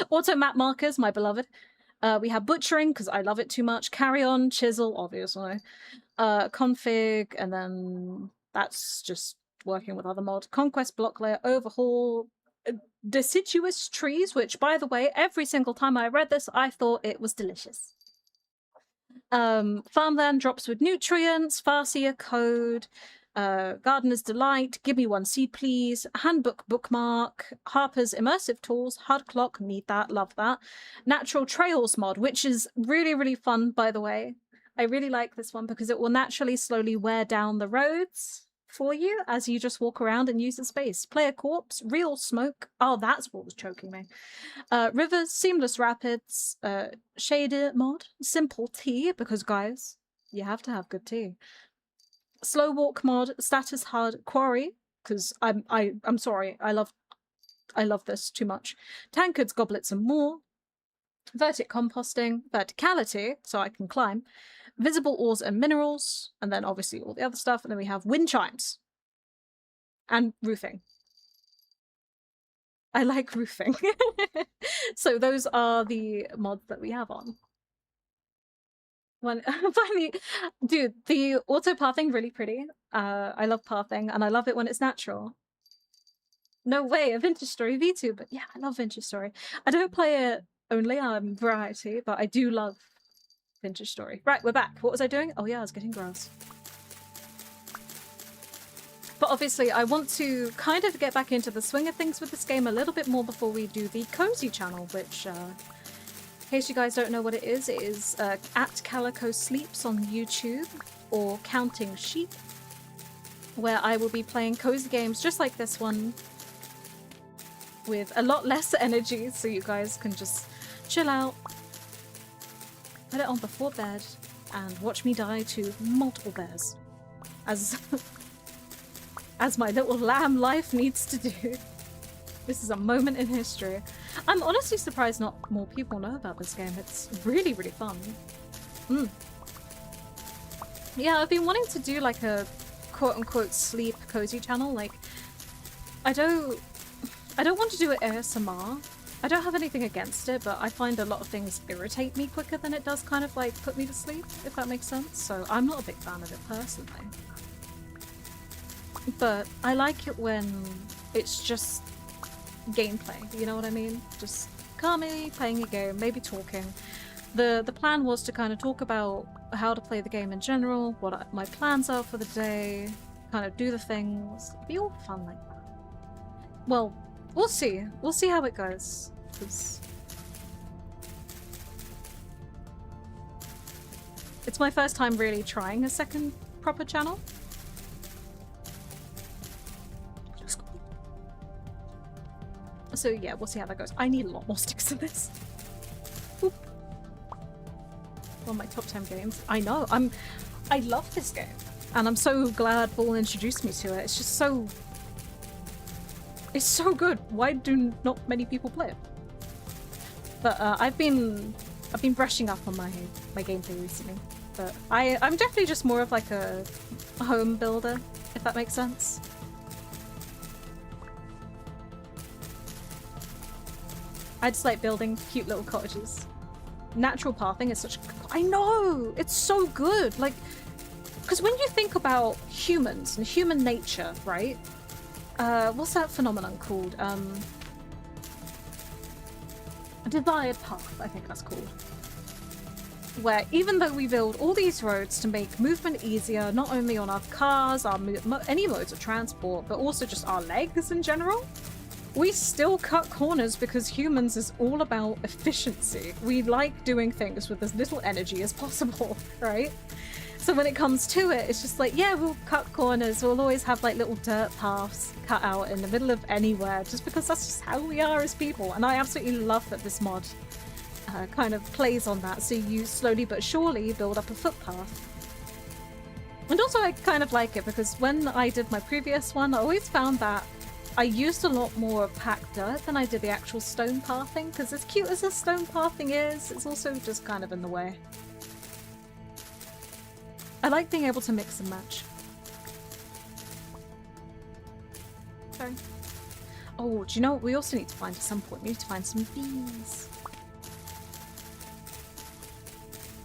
Auto map markers, my beloved. We have butchering, because I love it too much. Carry on, chisel, obviously. Config, and then that's just working with other mods. Conquest block layer, overhaul, deciduous trees, which, by the way, every single time I read this, I thought it was delicious. Farmland drops with nutrients, Farseer code, Gardener's Delight, Give Me One Seed Please, Handbook bookmark, Harper's Immersive Tools, Hard Clock, need that, love that. Natural Trails mod, which is really, really fun, by the way. I really like this one because it will naturally slowly wear down the roads for you as you just walk around and use the space. Player corpse, real smoke. Oh, that's what was choking me. Rivers, seamless rapids, shader mod, simple tea, because guys, you have to have good tea. Slow walk mod, status hard quarry, because I'm sorry, I love this too much. Tankards, goblets, and more. Vertic composting, verticality, so I can climb. Visible ores and minerals, and then obviously all the other stuff, and then we have wind chimes. And roofing. I like roofing. So those are the mods that we have on. Finally, dude, the auto pathing really pretty. I love pathing, and I love it when it's natural. No way, a Vintage Story V2, but yeah, I love Vintage Story. I don't play it only, variety, but I do love Vintage Story. Right, we're back. What was I doing? Oh yeah, I was getting grass. But obviously I want to kind of get back into the swing of things with this game a little bit more before we do the Cozy channel, which, in case you guys don't know what it is at Calico Sleeps on YouTube, or Counting Sheep. where I will be playing cozy games just like this one with a lot less energy, so you guys can just chill out, put it on before bed, and watch me die to multiple bears, as as my little lamb life needs to do. This is a moment in history. I'm honestly surprised not more people know about this game. It's really, really fun. Yeah, I've been wanting to do like a quote-unquote sleep cozy channel. Like, I don't want to do it ASMR. I don't have anything against it, but I find a lot of things irritate me quicker than it does kind of like put me to sleep, if that makes sense. So I'm not a big fan of it personally. But I like it when it's just gameplay, you know what I mean? Just calmly playing a game, maybe talking. The plan was to kind of talk about how to play the game in general, what my plans are for the day, kind of do the things. It'd be all fun like that. Well, we'll see. We'll see how it goes. 'Cause it's my first time really trying a second proper channel. So yeah, we'll see how that goes. I need a lot more sticks than this. Oop. One of my top 10 games. I know. I love this game. And I'm so glad Ball introduced me to it. It's just so... It's so good. Why do not many people play it? But I've been brushing up on my gameplay recently. But I'm definitely just more of like a home builder, if that makes sense. I just like building cute little cottages. Natural pathing is such... I know! It's so good! Like, because when you think about humans and human nature, right? What's that phenomenon called? A desired path, I think that's called. Where even though we build all these roads to make movement easier, not only on our cars, any modes of transport, but also just our legs in general, we still cut corners because humans is all about efficiency. We like doing things with as little energy as possible, right? So when it comes to it, it's just like, yeah, we'll cut corners. We'll always have like little dirt paths cut out in the middle of anywhere, just because that's just how we are as people. And I absolutely love that this mod kind of plays on that. So you slowly but surely build up a footpath. And also I kind of like it because when I did my previous one, I always found that I used a lot more packed dirt than I did the actual stone pathing, because as cute as the stone pathing is, it's also just kind of in the way. I like being able to mix and match. Sorry. Oh, do you know what we also need to find at some point? We need to find some bees.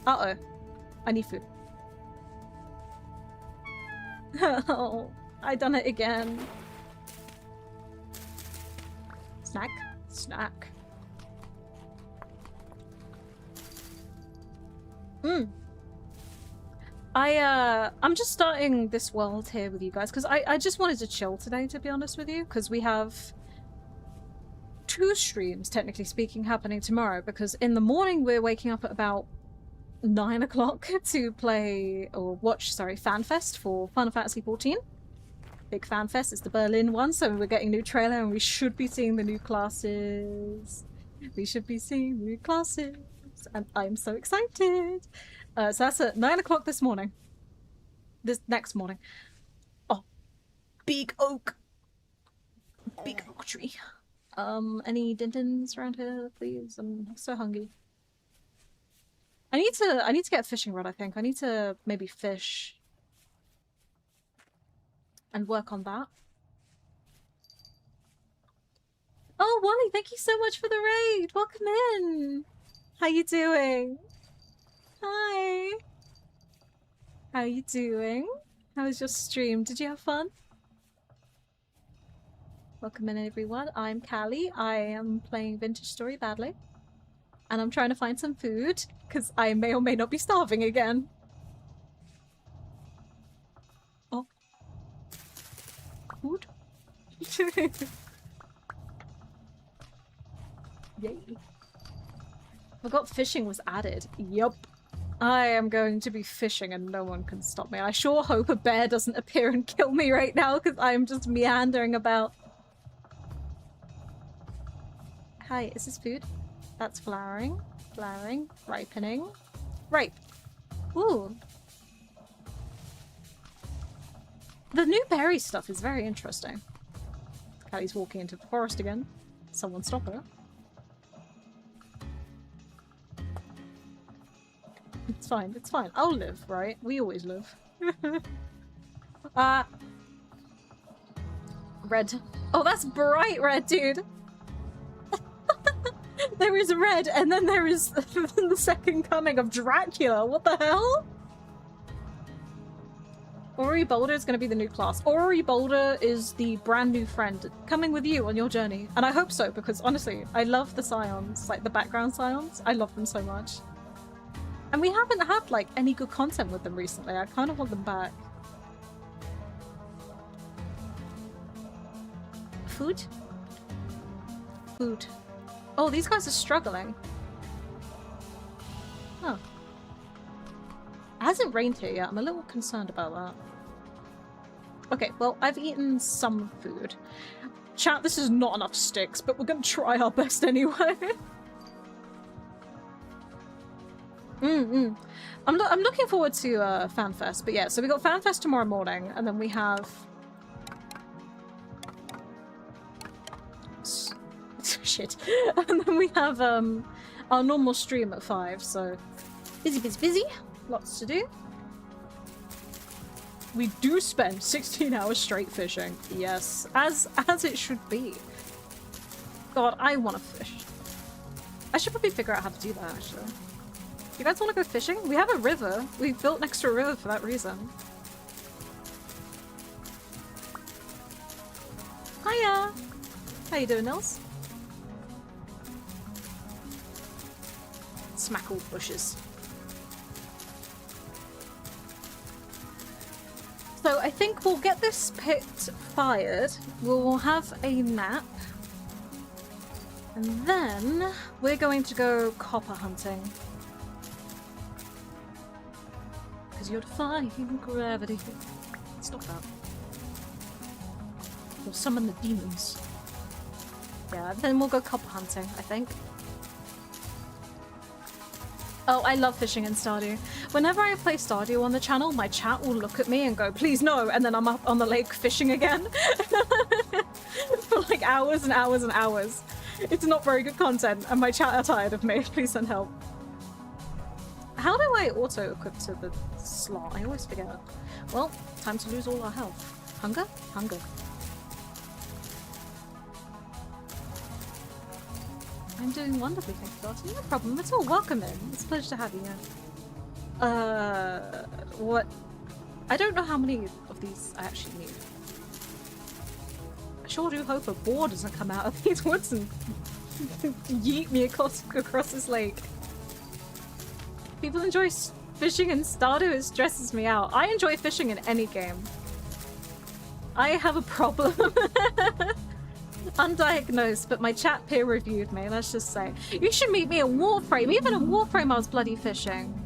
Uh-oh. I need food. Oh, I done it again. Snack? Snack. I'm just starting this world here with you guys because I just wanted to chill today, to be honest with you, because we have 2 streams, technically speaking, happening tomorrow, because in the morning we're waking up at about 9 o'clock to play, or watch, sorry, FanFest for Final Fantasy XIV. Big FanFest, it's the Berlin one, so we're getting a new trailer and we should be seeing the new classes. We should be seeing new classes, and I'm so excited. So that's at 9 o'clock this morning. This next morning. Oh, big oak. Big oak tree. Any dintons around here, please? I'm so hungry. I need to get a fishing rod, I think. I need to maybe fish and work on that. Oh, Wally, thank you so much for the raid. Welcome in. How you doing? Hi. How you doing? How was your stream? Did you have fun? Welcome in, everyone. I'm Callie. I am playing Vintage Story badly. And I'm trying to find some food, because I may or may not be starving again. Oh. Food? Yay. Forgot fishing was added. Yup. I am going to be fishing and no one can stop me. I sure hope a bear doesn't appear and kill me right now because I'm just meandering about. Hi, is this food? That's flowering. Flowering. Ripening. Ripe. Ooh. The new berry stuff is very interesting. Callie's walking into the forest again. Someone stop her. It's fine, it's fine. I'll live, right? We always live. Red. Oh, that's bright red, dude! There is red, and then there is the second coming of Dracula. What the hell? Ori Boulder is going to be the new class. Ori Boulder is the brand new friend coming with you on your journey. And I hope so, because honestly, I love the Scions, like the background Scions. I love them so much. And we haven't had, like, any good content with them recently. I kind of want them back. Food? Food. Oh, these guys are struggling. Huh. It hasn't rained here yet. I'm a little concerned about that. Okay, well, I've eaten some food. Chat, this is not enough sticks, but we're gonna try our best anyway. I'm looking forward to FanFest, but yeah, so we got FanFest tomorrow morning, and then we have... Shit. And then we have our normal stream at 5, so busy, busy, busy. Lots to do. We do spend 16 hours straight fishing. Yes, as it should be. God, I want to fish. I should probably figure out how to do that, actually. You guys want to go fishing? We have a river. We built next to a river for that reason. Hiya! How you doing, Nils? Smack all bushes. So I think we'll get this pit fired. We'll have a nap. And then we're going to go copper hunting. Because you're defying gravity. Stop that. We'll summon the demons. Yeah, then we'll go copper hunting, I think. Oh, I love fishing in Stardew. Whenever I play Stardew on the channel, my chat will look at me and go, please no, and then I'm up on the lake fishing again. For like hours and hours and hours. It's not very good content, and my chat are tired of me. Please send help. How do I auto-equip to the slot? I always forget. Well, time to lose all our health. Hunger? Hunger. I'm doing wonderfully, thank you, Darcy. No problem at all. Welcome in. It's a pleasure to have you here. What? I don't know how many of these I actually need. I sure do hope a boar doesn't come out of these woods and yeet me across this lake. People enjoy fishing in Stardew. It stresses me out. I enjoy fishing in any game. I have a problem. Undiagnosed, but my chat peer-reviewed me, let's just say. You should meet me in Warframe. Even in Warframe I was bloody fishing.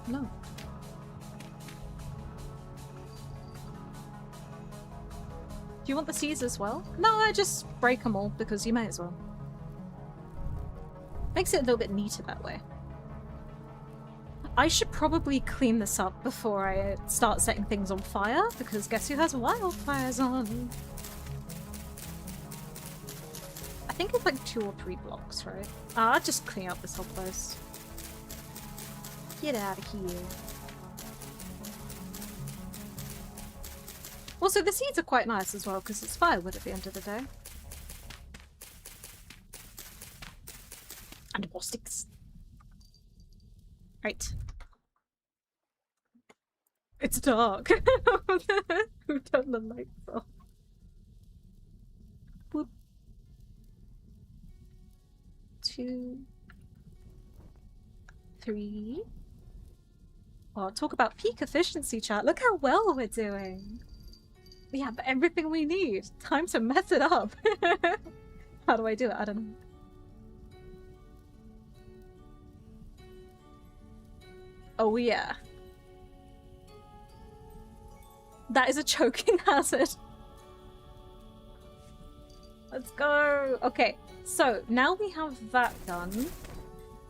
No. Do you want the seeds as well? No, I just break them all because you may as well. Makes it a little bit neater that way. I should probably clean this up before I start setting things on fire, because guess who has wildfires on? I think it's like 2 or 3 blocks, right? I'll just clean up this whole place. Get out of here. Also, the seeds are quite nice as well, because it's firewood at the end of the day. And more sticks. Right. It's dark. Who turned the lights off? Boop. 2, 3. Oh, talk about peak efficiency, chat. Look how well we're doing. We have everything we need. Time to mess it up. How do I do it? I don't know. Oh yeah. That is a choking hazard. Let's go. Okay, so now we have that done.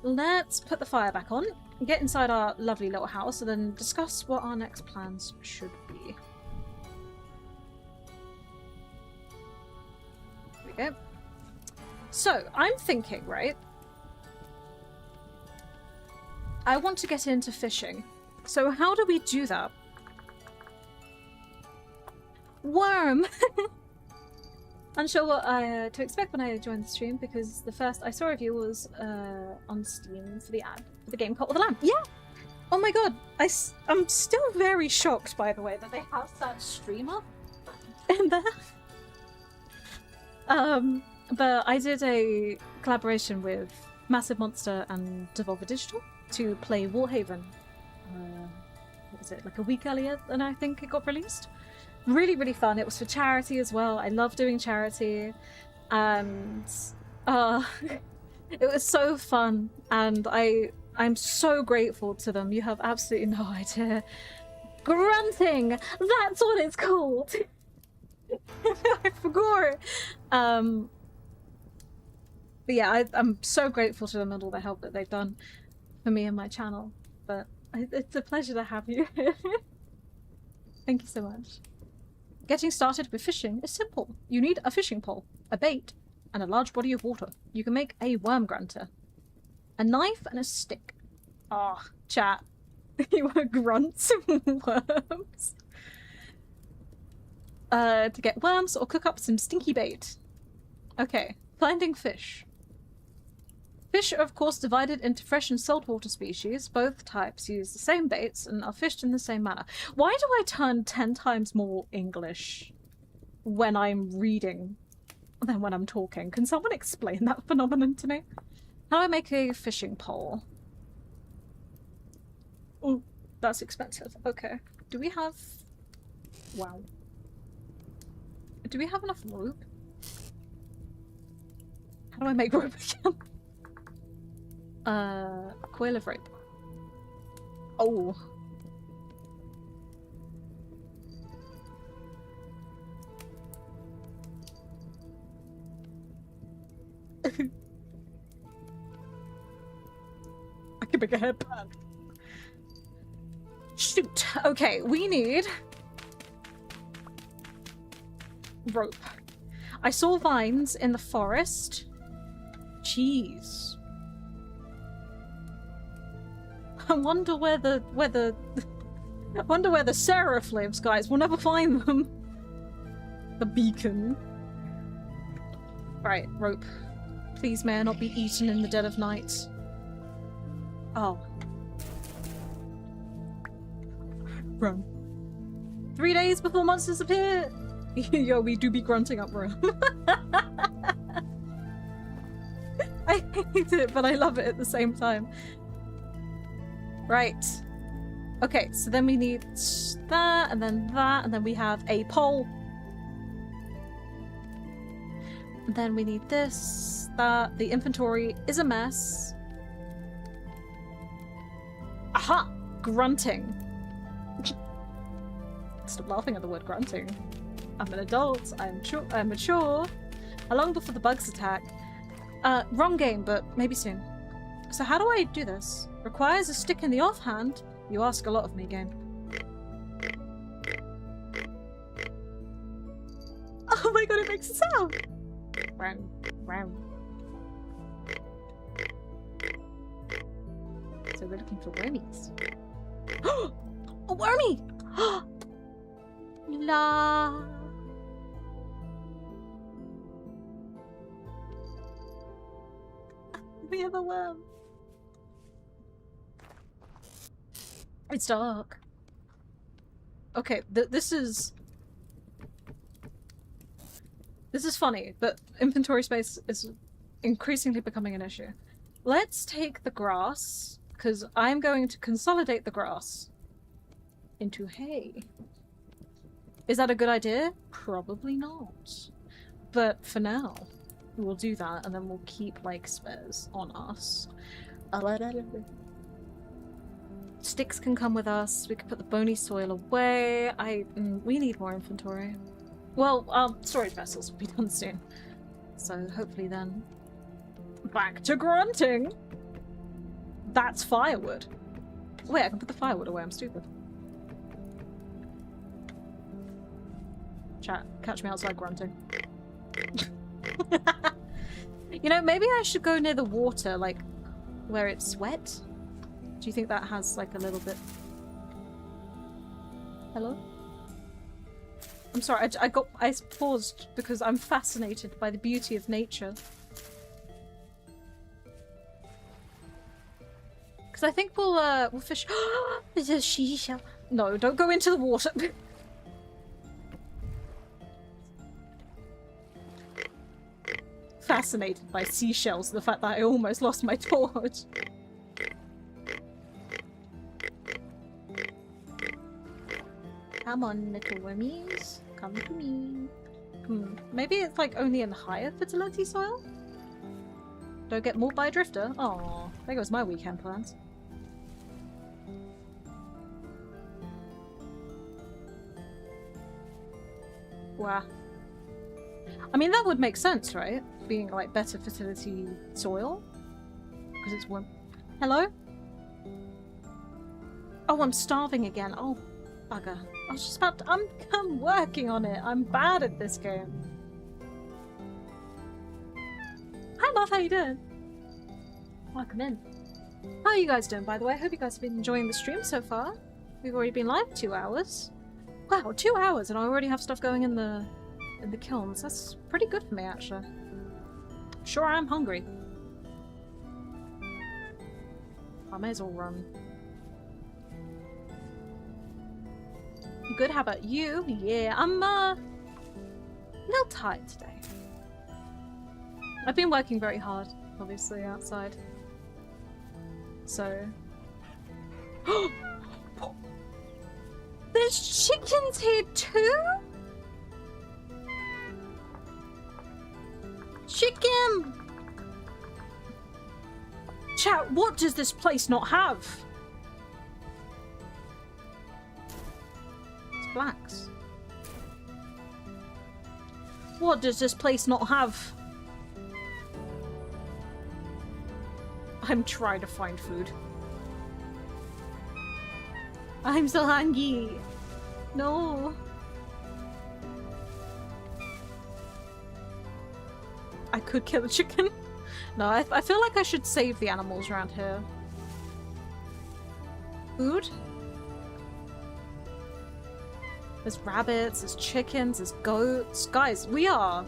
Let's put the fire back on, get inside our lovely little house, and then discuss what our next plans should be. There we go. So, I'm thinking, right? I want to get into fishing. So how do we do that? Worm! Unsure what to expect when I joined the stream, because the first I saw of you was on Steam for the ad for the game Cult of the Lamb. Yeah! Oh my god, I'm still very shocked, by the way, that they have that stream up in there. But I did a collaboration with Massive Monster and Devolver Digital to play Warhaven. What was it, like a week earlier than I think it got released? Really, really fun. It was for charity as well. I love doing charity. And it was so fun. And I'm so grateful to them. You have absolutely no idea. Grunting! That's what it's called! I forgot! But yeah, I'm so grateful to them and all the help that they've done for me and my channel. But it's a pleasure to have you. Thank you so much. Getting started with fishing is simple. You need a fishing pole, a bait, and a large body of water. You can make a worm grunter. A knife and a stick. Ah, chat. You want to grunt some worms? To get worms or cook up some stinky bait. Okay, finding fish. Fish are of course divided into fresh and saltwater species. Both types use the same baits and are fished in the same manner. Why do I turn 10 times more English when I'm reading than when I'm talking? Can someone explain that phenomenon to me? How do I make a fishing pole? Oh, that's expensive. Okay. Do we have... Wow. Do we have enough rope? How do I make rope again? Coil of rope. Oh. I can make a headband. Shoot. Okay, we need rope. I saw vines in the forest. Jeez. I wonder where the seraph lives, guys. We'll never find them. The beacon. Right, rope. Please may I not be eaten in the dead of night. Oh. Run. 3 days before monsters appear! Yo, we do be grunting up room. I hate it, but I love it at the same time. Right. Okay, so then we need that, and then we have a pole. And then we need this, that. The inventory is a mess. Aha! Grunting. Stop laughing at the word grunting. I'm an adult, I'm mature. How long before the bugs attack? Wrong game, but maybe soon. So how do I do this? Requires a stick in the offhand? You ask a lot of me, game. Oh my god, it makes a sound! Round, round. So we're looking for wormies. A wormy! La. We have a worm. It's dark. Okay, this is funny, but inventory space is increasingly becoming an issue. Let's take the grass, because I'm going to consolidate the grass into hay. Is that a good idea? Probably not. But for now, we'll do that, and then we'll keep, like, spares on us. Sticks can come with us. We can put the bony soil away. We need more inventory. Well, our storage vessels will be done soon. So hopefully then... Back to grunting! That's firewood. Wait, I can put the firewood away. I'm stupid. Chat, catch me outside grunting. You know, maybe I should go near the water, like, where it's wet. Do you think that has, like, a little bit... Hello? I'm sorry, I paused because I'm fascinated by the beauty of nature. Because I think we'll fish... There's a seashell. No, don't go into the water. Fascinated by seashells, the fact that I almost lost my torch. Come on, little wormies. Come to me. Maybe it's like only in higher fertility soil? Don't get mauled by a drifter? Aw, there goes my weekend plans. Wow. I mean, that would make sense, right? Being like better fertility soil. Because it's warm. Hello? Oh, I'm starving again. Oh, bugger. I was just about to... I'm working on it. I'm bad at this game. Hi, Muff. How you doing? Welcome in. How are you guys doing, by the way? I hope you guys have been enjoying the stream so far. We've already been live 2 hours. Wow, 2 hours and I already have stuff going in the kilns. That's pretty good for me, actually. Sure, I'm hungry. I may as well run. Good, how about you? Yeah, I'm a little tired today. I've been working very hard, obviously, outside. So... There's chickens here too? Chicken! Chat, what does this place not have? It's blacks. What does this place not have? I'm trying to find food. I'm so hungry. No. I could kill a chicken. No, I feel like I should save the animals around here. Food? There's rabbits, there's chickens, there's goats. Guys, we are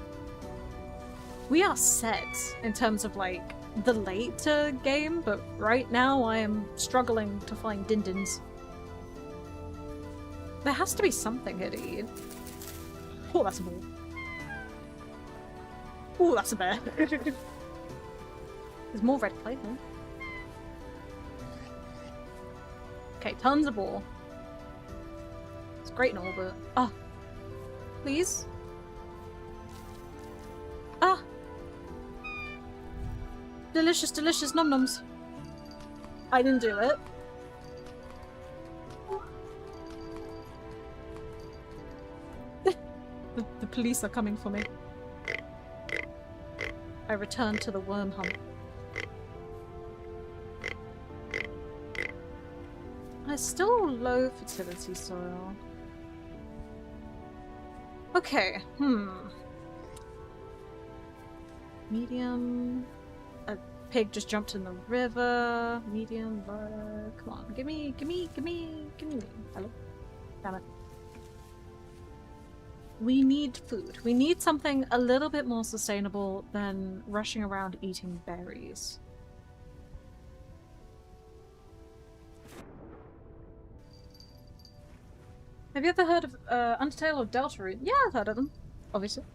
set in terms of like the later game, but right now I am struggling to find dindins. There has to be something here to eat. Oh, that's a bull. Oh, that's a bear. There's more red clay here. Okay, tons of boar. It's great and all, but... Ah! Please? Ah! Delicious, delicious nom-noms. I didn't do it. The police are coming for me. I return to the worm hump. It's still low fertility soil. Okay, Medium. A pig just jumped in the river. Medium, low. Come on, give me. Hello? Damn it. We need food. We need something a little bit more sustainable than rushing around eating berries. Have you ever heard of Undertale or Deltarune? Yeah, I've heard of them. Obviously.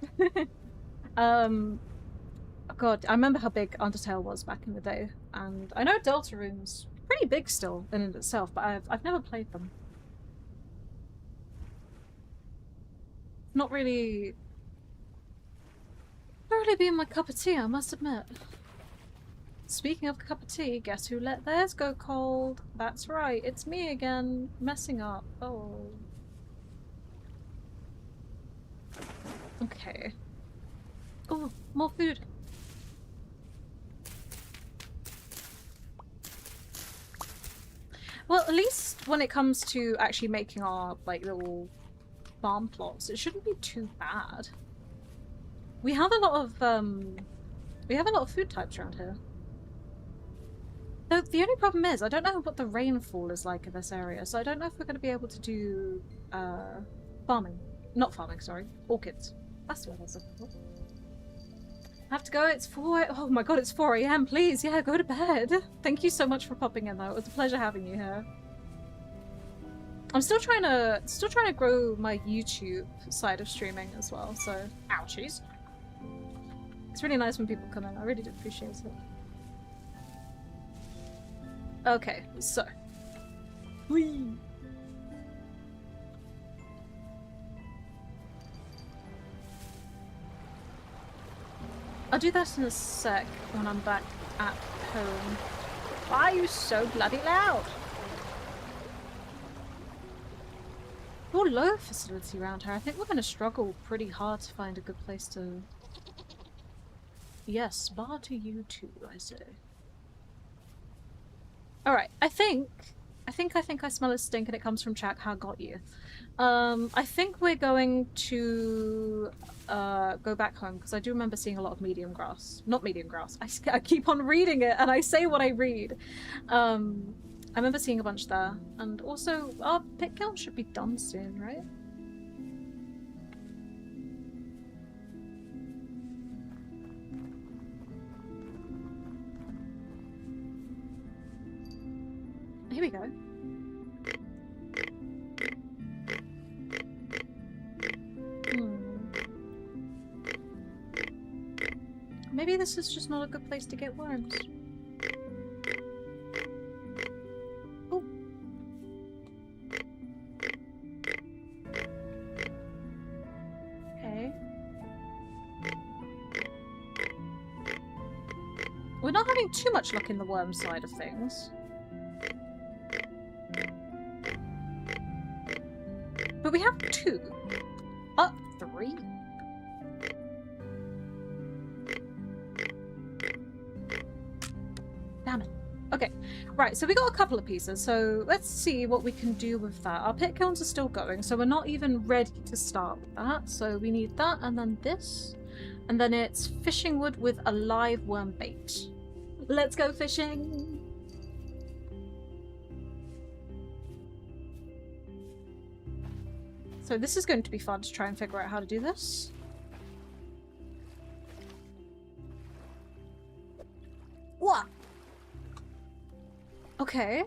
God, I remember how big Undertale was back in the day, and I know Deltarune's pretty big still in and itself, but I've never played them. Not really been my cup of tea, I must admit. Speaking of cup of tea, guess who let theirs go cold? That's right, it's me again, messing up. Oh. Okay. Oh, more food. Well, at least when it comes to actually making our, like, little farm plots, it shouldn't be too bad. We have a lot of food types around here. Though the only problem is, I don't know what the rainfall is like in this area, so I don't know if we're going to be able to do, farming. Not farming, sorry. Orchids. That's what I was looking for. I have to go, it's 4 oh my god, it's 4 AM, please, yeah, go to bed. Thank you so much for popping in though, it was a pleasure having you here. I'm still trying to grow my YouTube side of streaming as well, so ouchies. It's really nice when people come in, I really do appreciate it. Okay, so. Whee! I'll do that in a sec when I'm back at home. Why are you so bloody loud? More low facility around here. I think we're going to struggle pretty hard to find a good place to... Yes, bar to you too, I say. Alright, I think I smell a stink and it comes from Chak. How got you? I think we're going to go back home because I do remember seeing a lot of medium grass. Not medium grass. I keep on reading it and I say what I read. I remember seeing a bunch there. And also, our pit count should be done soon, right? Here we go. Maybe this is just not a good place to get worms. Oh. Okay. We're not having too much luck in the worm side of things. But we have 2. 3. Damn it. Okay, right, so we got a couple of pieces, so let's see what we can do with that. Our pit kilns are still going, so we're not even ready to start with that. So we need that, and then this. And then it's fishing wood with a live worm bait. Let's go fishing! So this is going to be fun to try and figure out how to do this. What? Okay.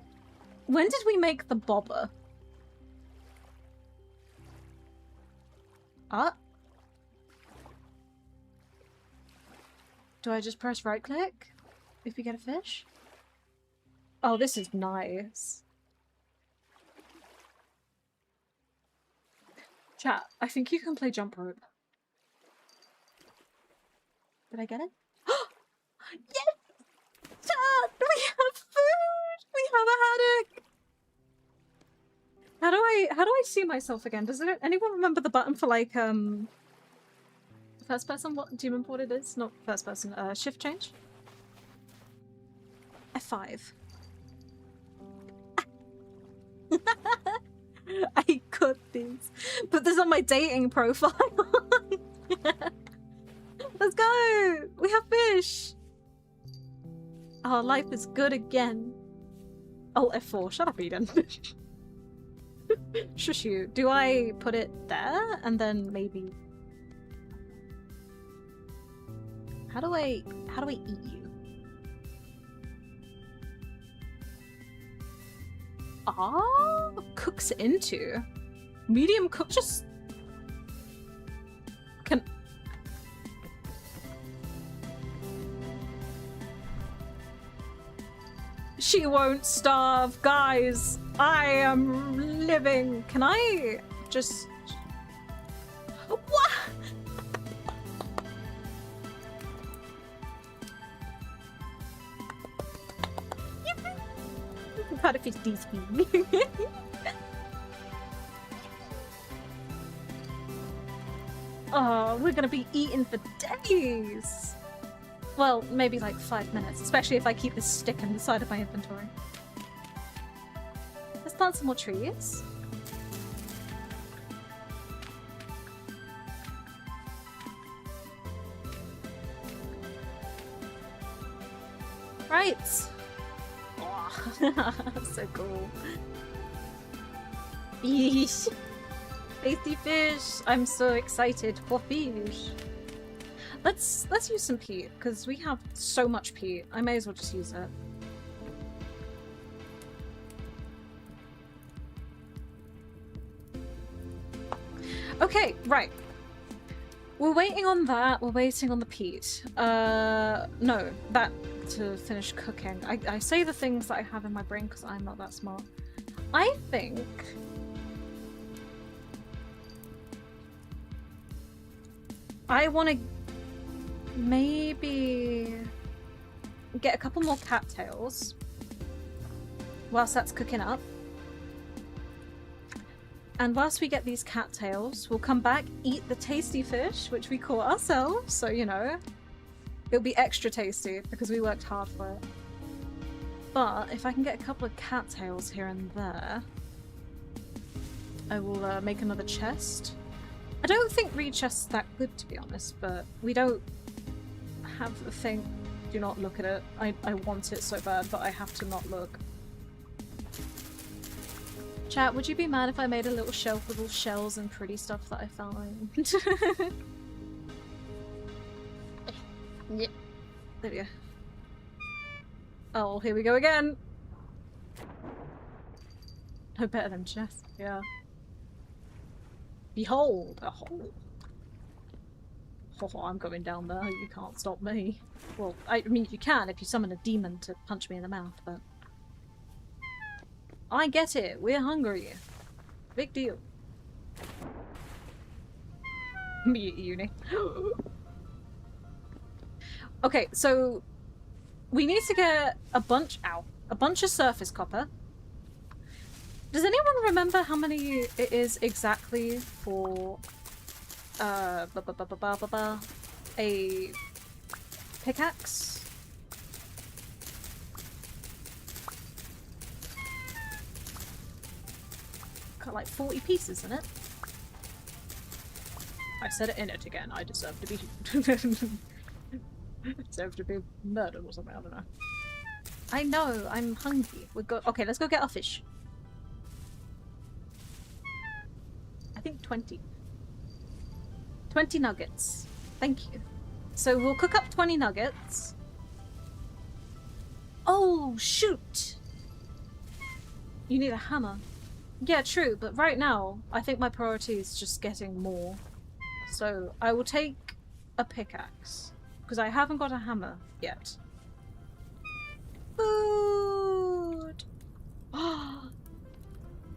When did we make the bobber? Do I just press right click if you get a fish? Oh, this is nice. Chat, I think you can play jump rope. Did I get it? Yes! Chat! We have food! We have a haddock! How do I see myself again? Does anyone remember the button for like first person? What do you remember what it is? Not first person, shift change? F5. I could these. Put this on my dating profile. Let's go! We have fish! Our life is good again. Oh, F4. Shut up, Eden. Shush you. Do I put it there? And then maybe... How do I eat you? Ah, cooks into. Medium cook, just... She won't starve. Guys, I am living. Can I just... What? How to fix these feet. Oh, we're gonna be eating for days. Well, maybe like 5 minutes, especially if I keep this stick in the side of my inventory. Let's plant some more trees. Right. Oh, so cool. Yeesh. Tasty fish. I'm so excited for fish. Let's use some peat because we have so much peat. I may as well just use it. Okay, right. We're waiting on that. We're waiting on the peat. No, that to finish cooking. I say the things that I have in my brain because I'm not that smart. I think I want to maybe get a couple more cattails whilst that's cooking up. And whilst we get these cattails, we'll come back, eat the tasty fish, which we caught ourselves, so you know, it'll be extra tasty because we worked hard for it. But if I can get a couple of cattails here and there, I will make another chest. I don't think reed chest's that good, to be honest, but we don't have the thing. Do not look at it. I want it so bad, but I have to not look. Chat, would you be mad if I made a little shelf with all shells and pretty stuff that I found? Yeah. There we go. Oh, here we go again! No better than chest, yeah. Behold, a hole. Oh, I'm going down there, you can't stop me. Well, I mean you can if you summon a demon to punch me in the mouth, but... I get it, we're hungry. Big deal. Me at uni. Okay, so... we need to get a bunch of surface copper. Does anyone remember how many it is exactly for a pickaxe? Got like 40 pieces in it. I said it in it again. I deserve to be deserve to be murdered or something. I don't know. I know. I'm hungry. Okay, let's go get our fish. I think 20. 20 nuggets. Thank you. So we'll cook up 20 nuggets. Oh, shoot! You need a hammer. Yeah, true, but right now, I think my priority is just getting more. So I will take a pickaxe, because I haven't got a hammer yet. Food! Oh!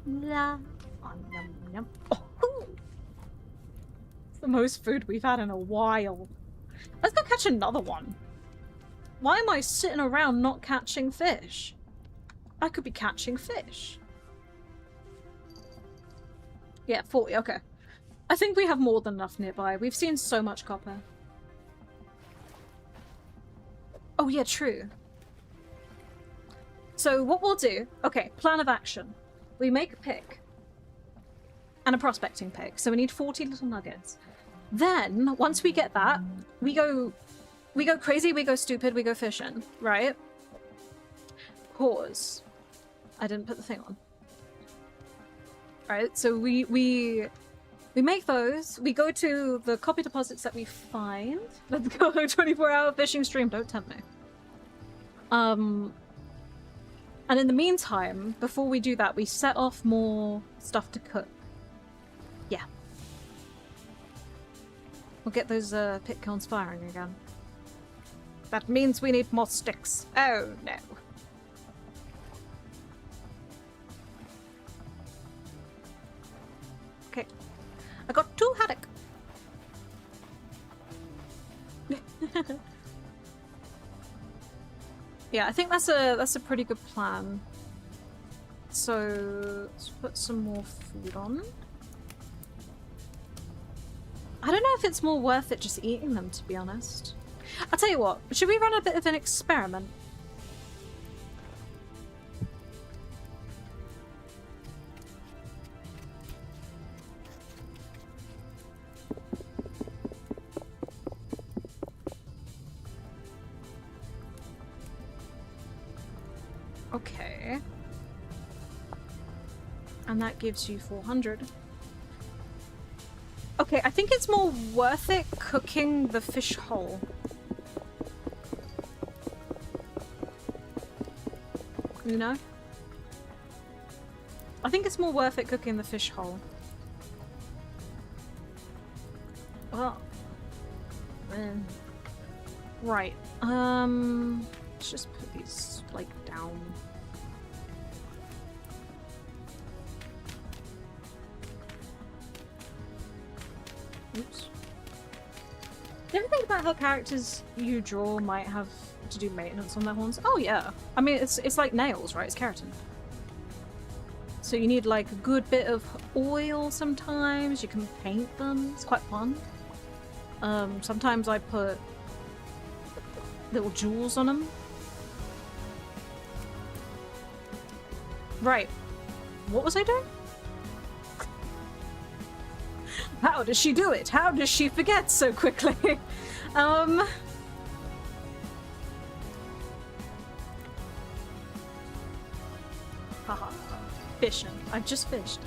La. Oh, yum, yum. Oh. It's the most food we've had in a while. Let's go catch another one. Why am I sitting around not catching fish? I could be catching fish. Yeah, 40, okay. I think we have more than enough nearby. We've seen so much copper. Oh yeah, true. So what we'll do, okay, plan of action. We make a pick. And a prospecting pick. So we need 40 little nuggets. Then, once we get that, we go crazy, we go stupid, we go fishing, right? Pause. I didn't put the thing on. Right, so we make those, we go to the copper deposits that we find. Let's go 24-hour fishing stream, don't tempt me. And in the meantime, before we do that, we set off more stuff to cook. Yeah. We'll get those pit kilns firing again. That means we need more sticks. Oh no. Yeah, I think that's a pretty good plan. So let's put some more food on. I don't know if it's more worth it just eating them, to be honest. I'll tell you what, should we run a bit of an experiment? Okay. And that gives you 400. Okay, I think it's more worth it cooking the fish whole. You know? I think it's more worth it cooking the fish whole. Well. Right. Let's just put these, like, down. Oops. Do you ever think about how characters you draw might have to do maintenance on their horns? Oh yeah. I mean, it's like nails, right? It's keratin. So you need like a good bit of oil sometimes. You can paint them. It's quite fun. Sometimes I put little jewels on them. Right. What was I doing? How does she do it? How does she forget so quickly? Haha. Fishing. I've just fished.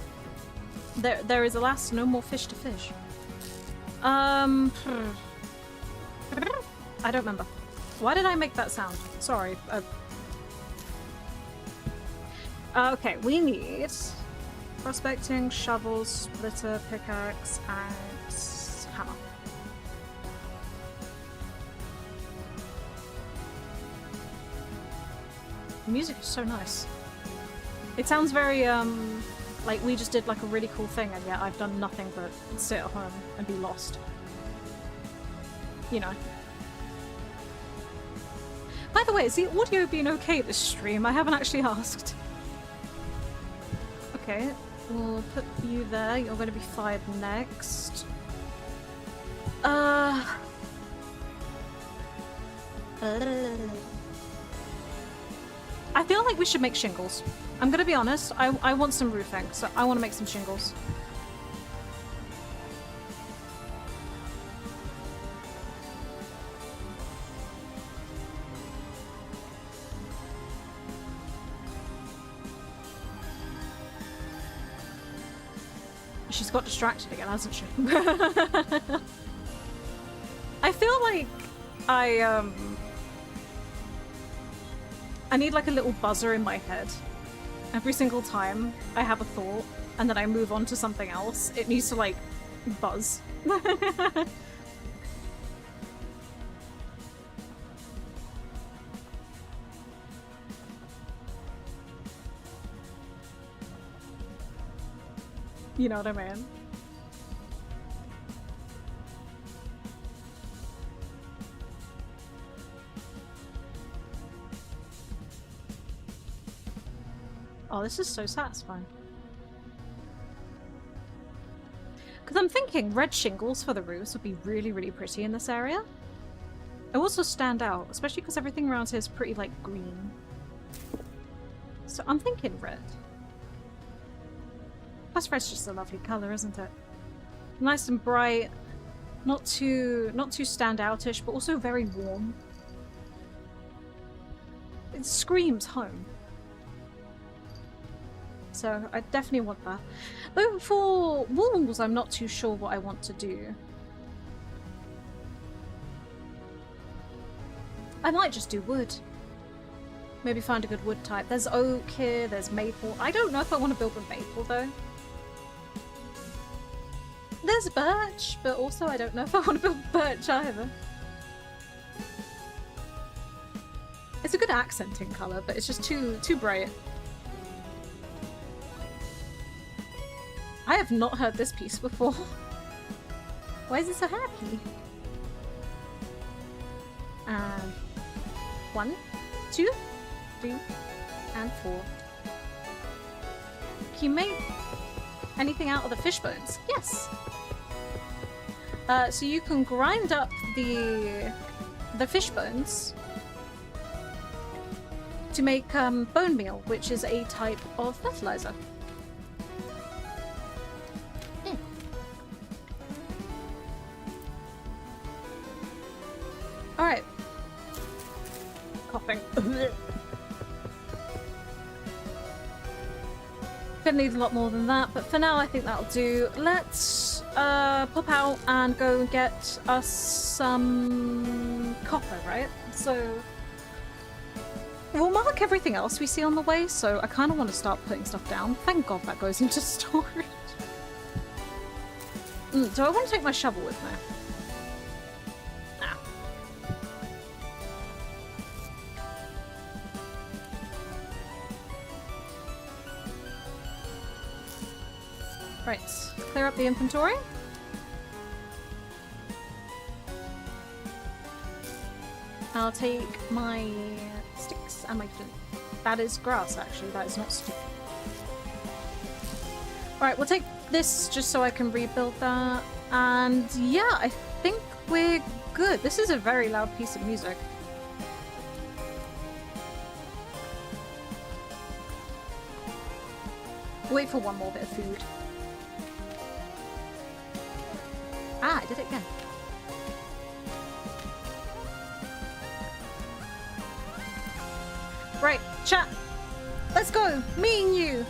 There is alas no more fish to fish. I don't remember. Why did I make that sound? Sorry. Okay, we need prospecting, shovels, splitter, pickaxe, and hammer. The music is so nice. It sounds very, like we just did like a really cool thing and yet I've done nothing but sit at home and be lost. You know. By the way, is the audio being okay this stream? I haven't actually asked. Okay. We'll put you there. You're going to be fired next. I feel like we should make shingles. I'm going to be honest. I want some roofing, so I want to make some shingles. She's got distracted again, hasn't she? I feel like I need like a little buzzer in my head. Every single time I have a thought and then I move on to something else, it needs to like buzz. You know what I mean? Oh, this is so satisfying. Because I'm thinking red shingles for the roofs would be really, really pretty in this area. It also stand out, especially because everything around here is pretty, like, green. So I'm thinking red. Plus red's just a lovely colour, isn't it? Nice and bright, not too standoutish, but also very warm. It screams home. So I definitely want that. Though for walls, I'm not too sure what I want to do. I might just do wood. Maybe find a good wood type. There's oak here, there's maple. I don't know if I want to build with maple though. There's birch, but also I don't know if I want to build birch either. It's a good accenting colour, but it's just too bright. I have not heard this piece before. Why is it so happy? And 1, 2, 3, and 4. Can you make anything out of the fish bones? Yes. So you can grind up the fish bones to make bone meal, which is a type of fertilizer. Alright. Coughing. Gonna need a lot more than that, but for now I think that'll do. Let's pop out and go and get us some copper, right? So we'll mark everything else we see on the way, so I kind of want to start putting stuff down. Thank God that goes into storage. Do I want to take my shovel with me? Right, clear up the inventory. I'll take my sticks and my flint. That is grass, actually. That is not stick. Alright, we'll take this just so I can rebuild that. And yeah, I think we're good. This is a very loud piece of music. Wait for one more bit of food. Ah, I did it again. Right, chat. Let's go. Me and you.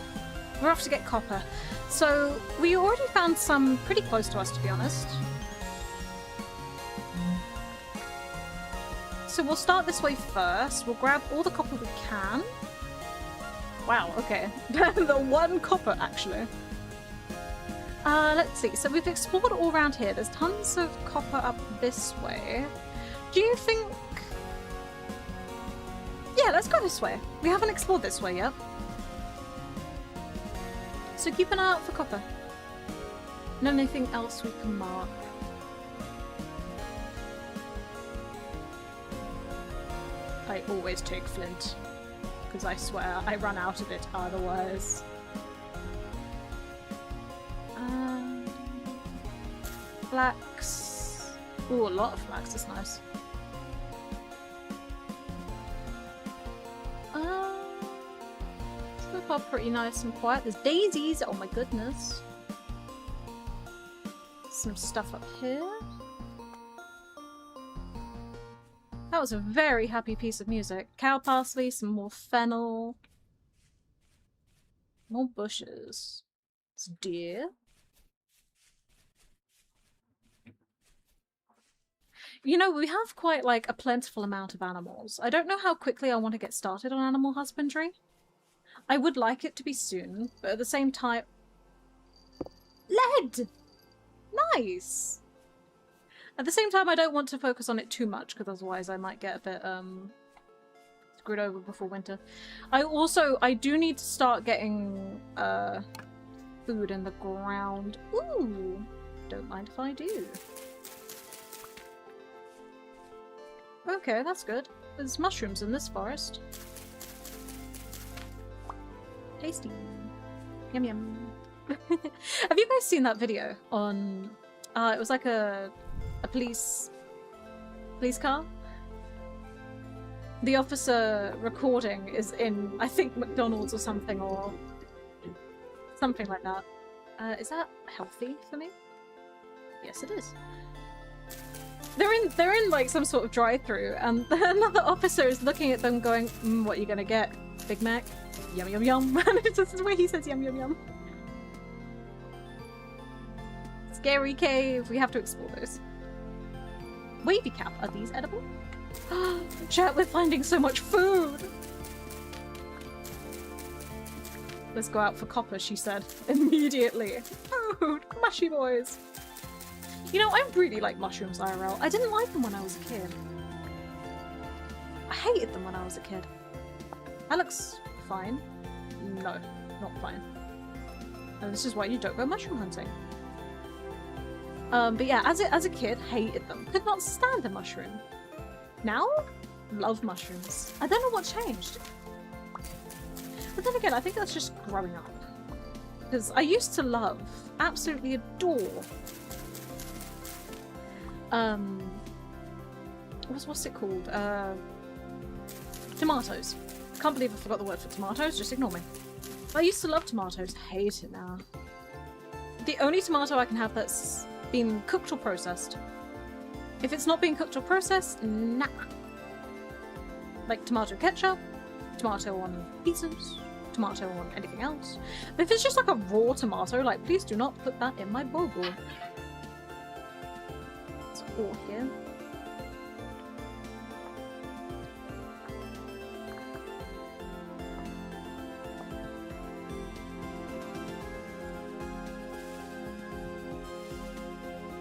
We're off to get copper. So, we already found some pretty close to us, to be honest. So we'll start this way first. We'll grab all the copper we can. Wow, okay. The one copper, actually. Let's see. So we've explored all around here. There's tons of copper up this way. Do you think... Yeah, let's go this way. We haven't explored this way yet. So keep an eye out for copper. And anything else we can mark. I always take flint. Because I swear I run out of it otherwise. Flax. Ooh, a lot of flax is nice. So far pretty nice and quiet. There's daisies, oh my goodness. Some stuff up here. That was a very happy piece of music. Cow parsley, some more fennel. More bushes. It's deer. You know, we have quite, like, a plentiful amount of animals. I don't know how quickly I want to get started on animal husbandry. I would like it to be soon, but at the same time... Lead! Nice! At the same time, I don't want to focus on it too much, because otherwise I might get a bit, screwed over before winter. I do need to start getting, food in the ground. Ooh! Don't mind if I do. Okay, that's good. There's mushrooms in this forest. Tasty. Yum yum. Have you guys seen that video on... it was like a police car? The officer recording is in, I think, McDonald's or something like that. Is that healthy for me? Yes, it is. They're in like some sort of drive-through, and another officer is looking at them going, what are you gonna get? Big Mac? Yum yum yum. And it's just the way he says yum yum yum. Scary cave. We have to explore those. Wavy cap. Are these edible? Chat, we're finding so much food! Let's go out for copper, she said. Immediately. Food! Mushy boys! You know, I really like mushrooms IRL. I didn't like them when I was a kid. I hated them when I was a kid. That looks fine. No, not fine. And this is why you don't go mushroom hunting. But yeah, as a kid, hated them. Could not stand a mushroom. Now, love mushrooms. I don't know what changed. But then again, I think that's just growing up. Because I used to love, absolutely adore, what's it called? Tomatoes. Can't believe I forgot the word for tomatoes, just ignore me. I used to love tomatoes, hate it now. The only tomato I can have that's been cooked or processed. If it's not being cooked or processed, nah. Like tomato ketchup, tomato on pizzas, tomato on anything else. But if it's just like a raw tomato, like please do not put that in my bogle. It's all here.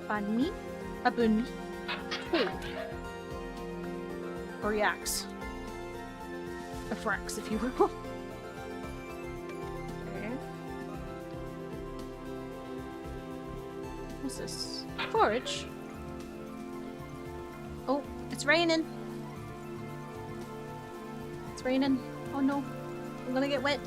Bunny? A bunny? Oh. Or yaks. A frax, if you will. Okay. What's this? Forage? Oh, it's raining. It's raining. Oh no. I'm gonna get wet.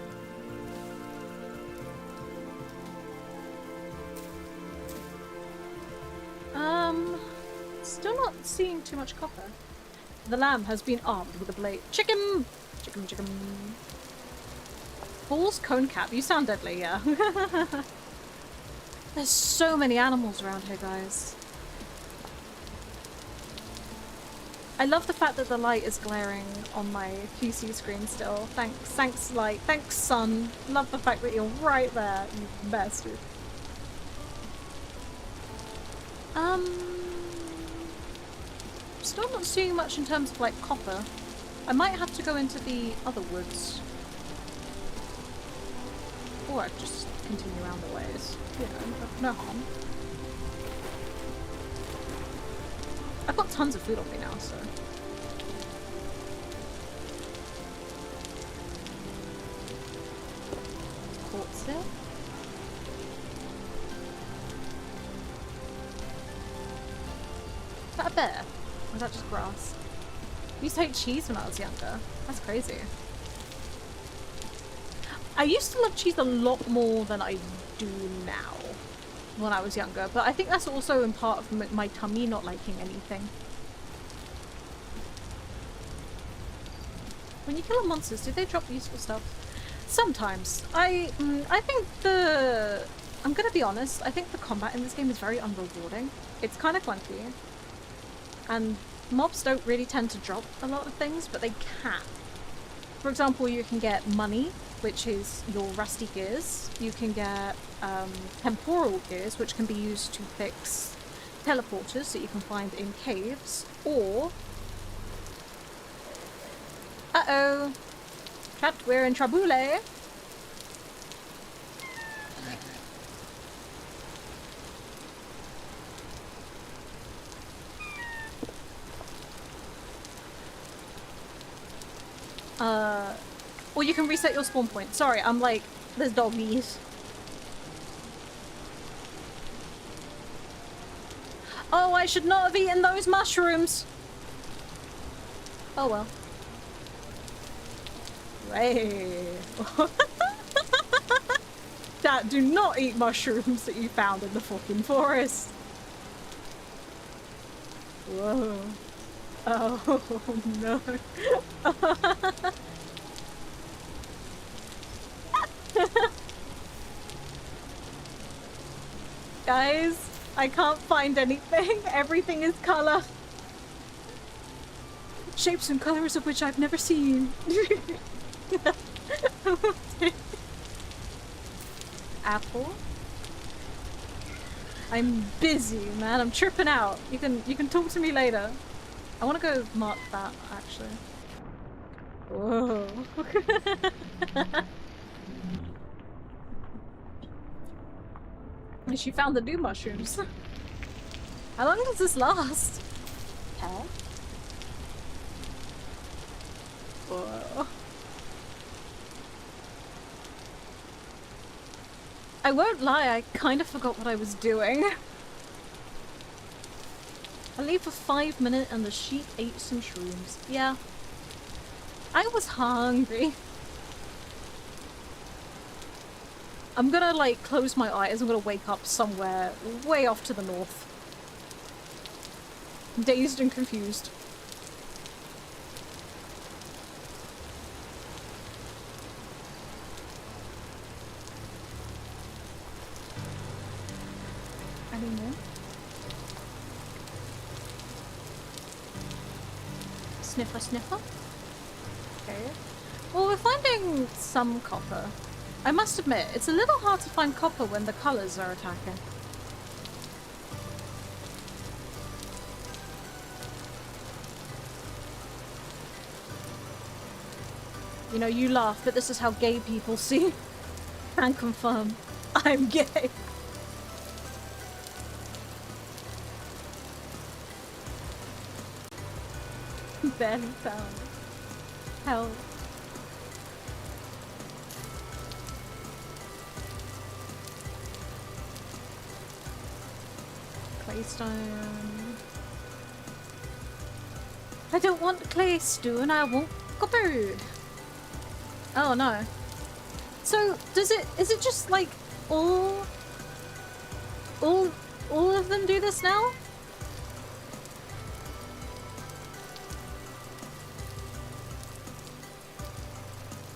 Still not seeing too much copper. The lamb has been armed with a blade. Chicken! Chicken, chicken. Balls cone cap. You sound deadly, yeah. There's so many animals around here, guys. I love the fact that the light is glaring on my PC screen still. Thanks light. Thanks sun. Love the fact that you're right there, you bastard. Still not seeing much in terms of like copper. I might have to go into the other woods. Or I could just continue around the ways. You know, no harm. I've got tons of food on me now, so. Quartz there. Is that a bear? Or is that just grass? I used to hate cheese when I was younger. That's crazy. I used to love cheese a lot more than I do now when I was younger, but I think that's also in part of my tummy not liking anything. When you kill monsters, do they drop useful stuff? Sometimes. I think I'm gonna be honest, I think the combat in this game is very unrewarding. It's kind of clunky. And mobs don't really tend to drop a lot of things, but they can. For example, you can get money, which is your rusty gears. You can get temporal gears, which can be used to fix teleporters that you can find in caves, or... Uh-oh! Cat, we're in trouble. Or you can reset your spawn point. Sorry, I'm like, there's doggies. Oh, I should not have eaten those mushrooms. Oh well. Hey. Dad, do not eat mushrooms that you found in the fucking forest. Whoa. Oh no. Guys, I can't find anything. Everything is color. Shapes and colors of which I've never seen. Apple. I'm busy, man. I'm tripping out. You can talk to me later. I want to go mark that, actually. Whoa. She found the new mushrooms. How long does this last? Okay. Whoa. I won't lie, I kind of forgot what I was doing. I leave for 5 minutes and the sheep ate some shrooms. Yeah. I was hungry. I'm gonna like close my eyes. I'm gonna wake up somewhere way off to the north. Dazed and confused. Any more? Sniffer, sniffer. Okay. Well, we're finding some copper. I must admit, it's a little hard to find copper when the colours are attacking. You know, you laugh, but this is how gay people see and confirm I'm gay. Barely found. Hell. Claystone. I don't want claystone, I want copper. Oh no. So is it just like all of them do this now?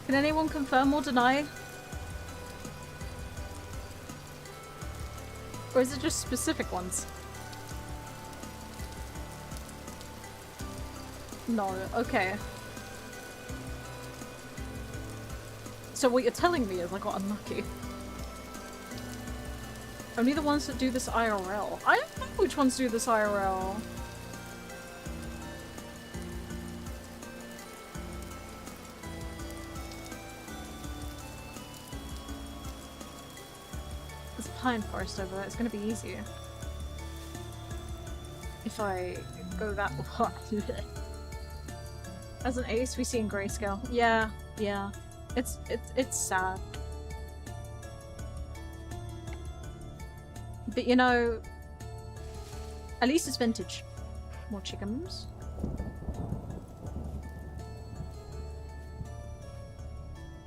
Can anyone confirm or deny? Or is it just specific ones? No, okay. So what you're telling me is I got unlucky. Only the ones that do this IRL. I don't know which ones do this IRL. There's a pine forest over there. It's gonna be easier. If I go that way. As an ace, we see in grayscale. Yeah, yeah. It's sad. But you know, at least it's vintage. More chickens.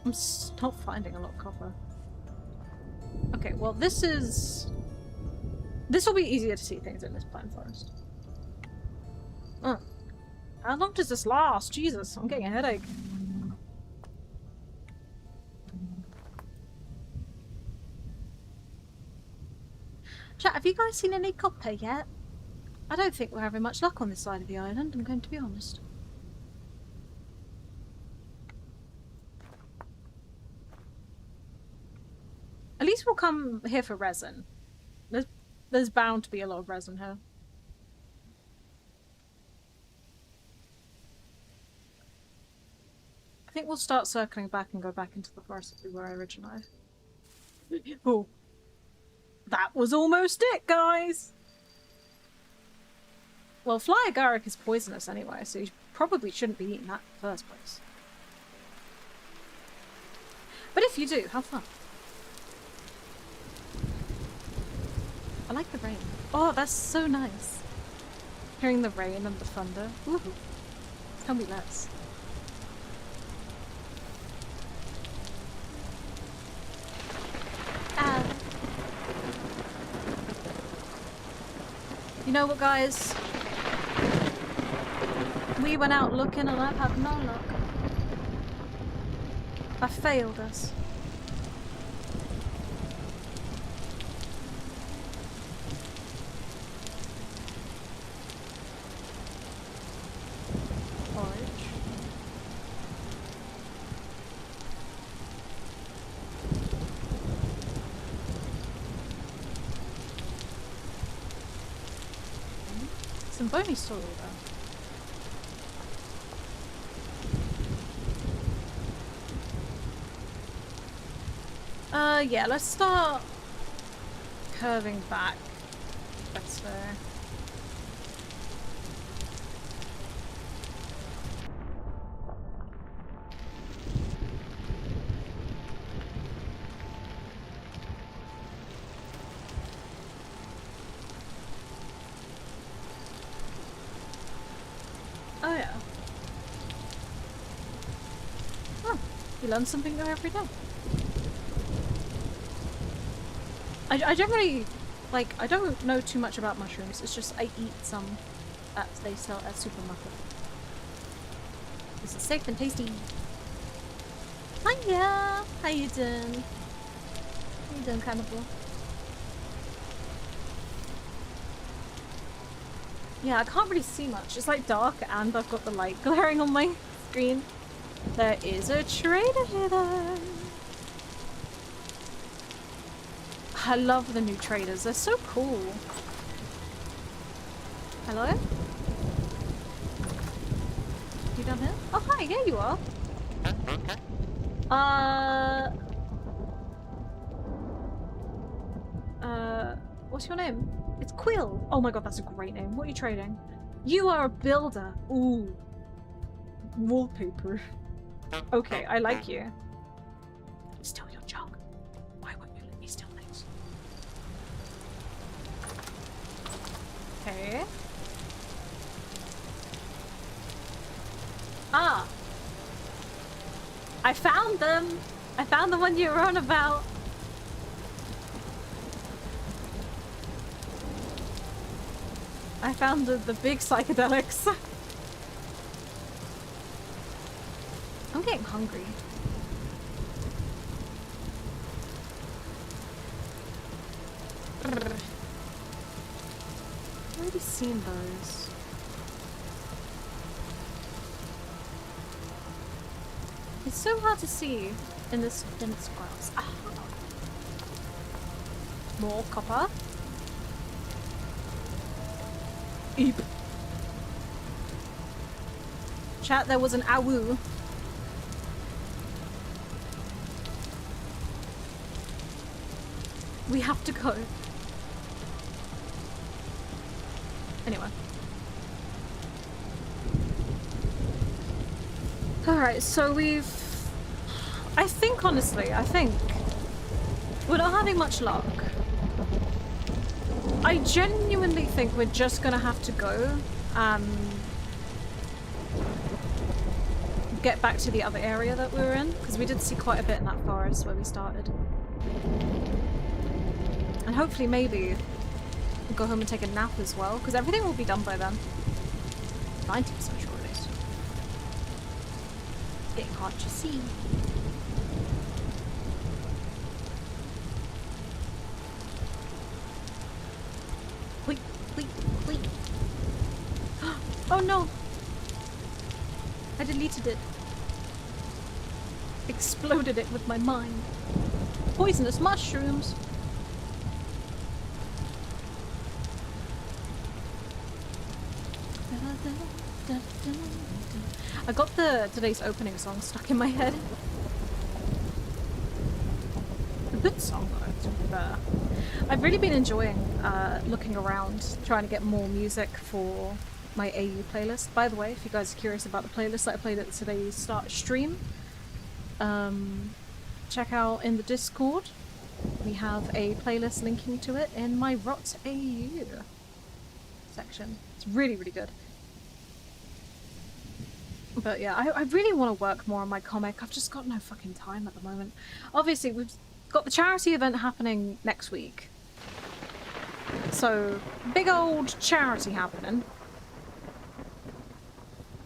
I'm not finding a lot of copper. Okay, well this will be easier to see things in this pine forest. How long does this last? Jesus, I'm getting a headache. Chat, have you guys seen any copper yet? I don't think we're having much luck on this side of the island, I'm going to be honest. At least we'll come here for resin. There's bound to be a lot of resin here. I think we'll start circling back and go back into the forest that we were originally. Oh. That was almost it, guys! Well, fly agaric is poisonous anyway, so you probably shouldn't be eating that in the first place. But if you do, have fun. I like the rain. Oh, that's so nice. Hearing the rain and the thunder. Ooh. Tell me less. You know what, guys? We went out looking and I've had no luck. I failed us. Some bony soil though. Yeah, let's start curving back. That's fair. Oh yeah. Oh, you learn something new every day. I generally, like, I don't know too much about mushrooms. It's just I eat some that they sell at supermarket. This is safe and tasty. Hiya! How you doing? How you doing, cannibal? Yeah, I can't really see much. It's like dark and I've got the light glaring on my screen. There is a trader here though. I love the new traders. They're so cool. Hello? You down here? Oh hi, yeah you are. What's your name? It's Quill. Oh my god, that's a great name. What are you trading? You are a builder. Ooh. Wallpaper. Okay, I like you. Steal your junk. Why won't you let me steal things? Okay. Ah. I found them. I found the one you were on about. I found the big psychedelics. I'm getting hungry. I've already seen those. It's so hard to see in this dense grass. Ah. More copper. Eep. Chat, there was an awoo. We have to go. Anyway. Alright, so we've... I think, honestly, we're not having much luck. I genuinely think we're just gonna have to go and get back to the other area that we were in, because we did see quite a bit in that forest where we started. And hopefully maybe we'll go home and take a nap as well, because everything will be done by then. 90% sure it is. Getting hard to see. Wait, wait, wait. Oh no! I deleted it. Exploded it with my mind. Poisonous mushrooms! I got today's opening song stuck in my head. A good song though, to be fair. I've really been enjoying looking around, trying to get more music for my AU playlist. By the way, if you guys are curious about the playlist that I played at today's start stream, check out in the Discord. We have a playlist linking to it in my Rot AU section. It's really, really good. But yeah, I really want to work more on my comic. I've just got no fucking time at the moment. Obviously, we've got the charity event happening next week. So, big old charity happening.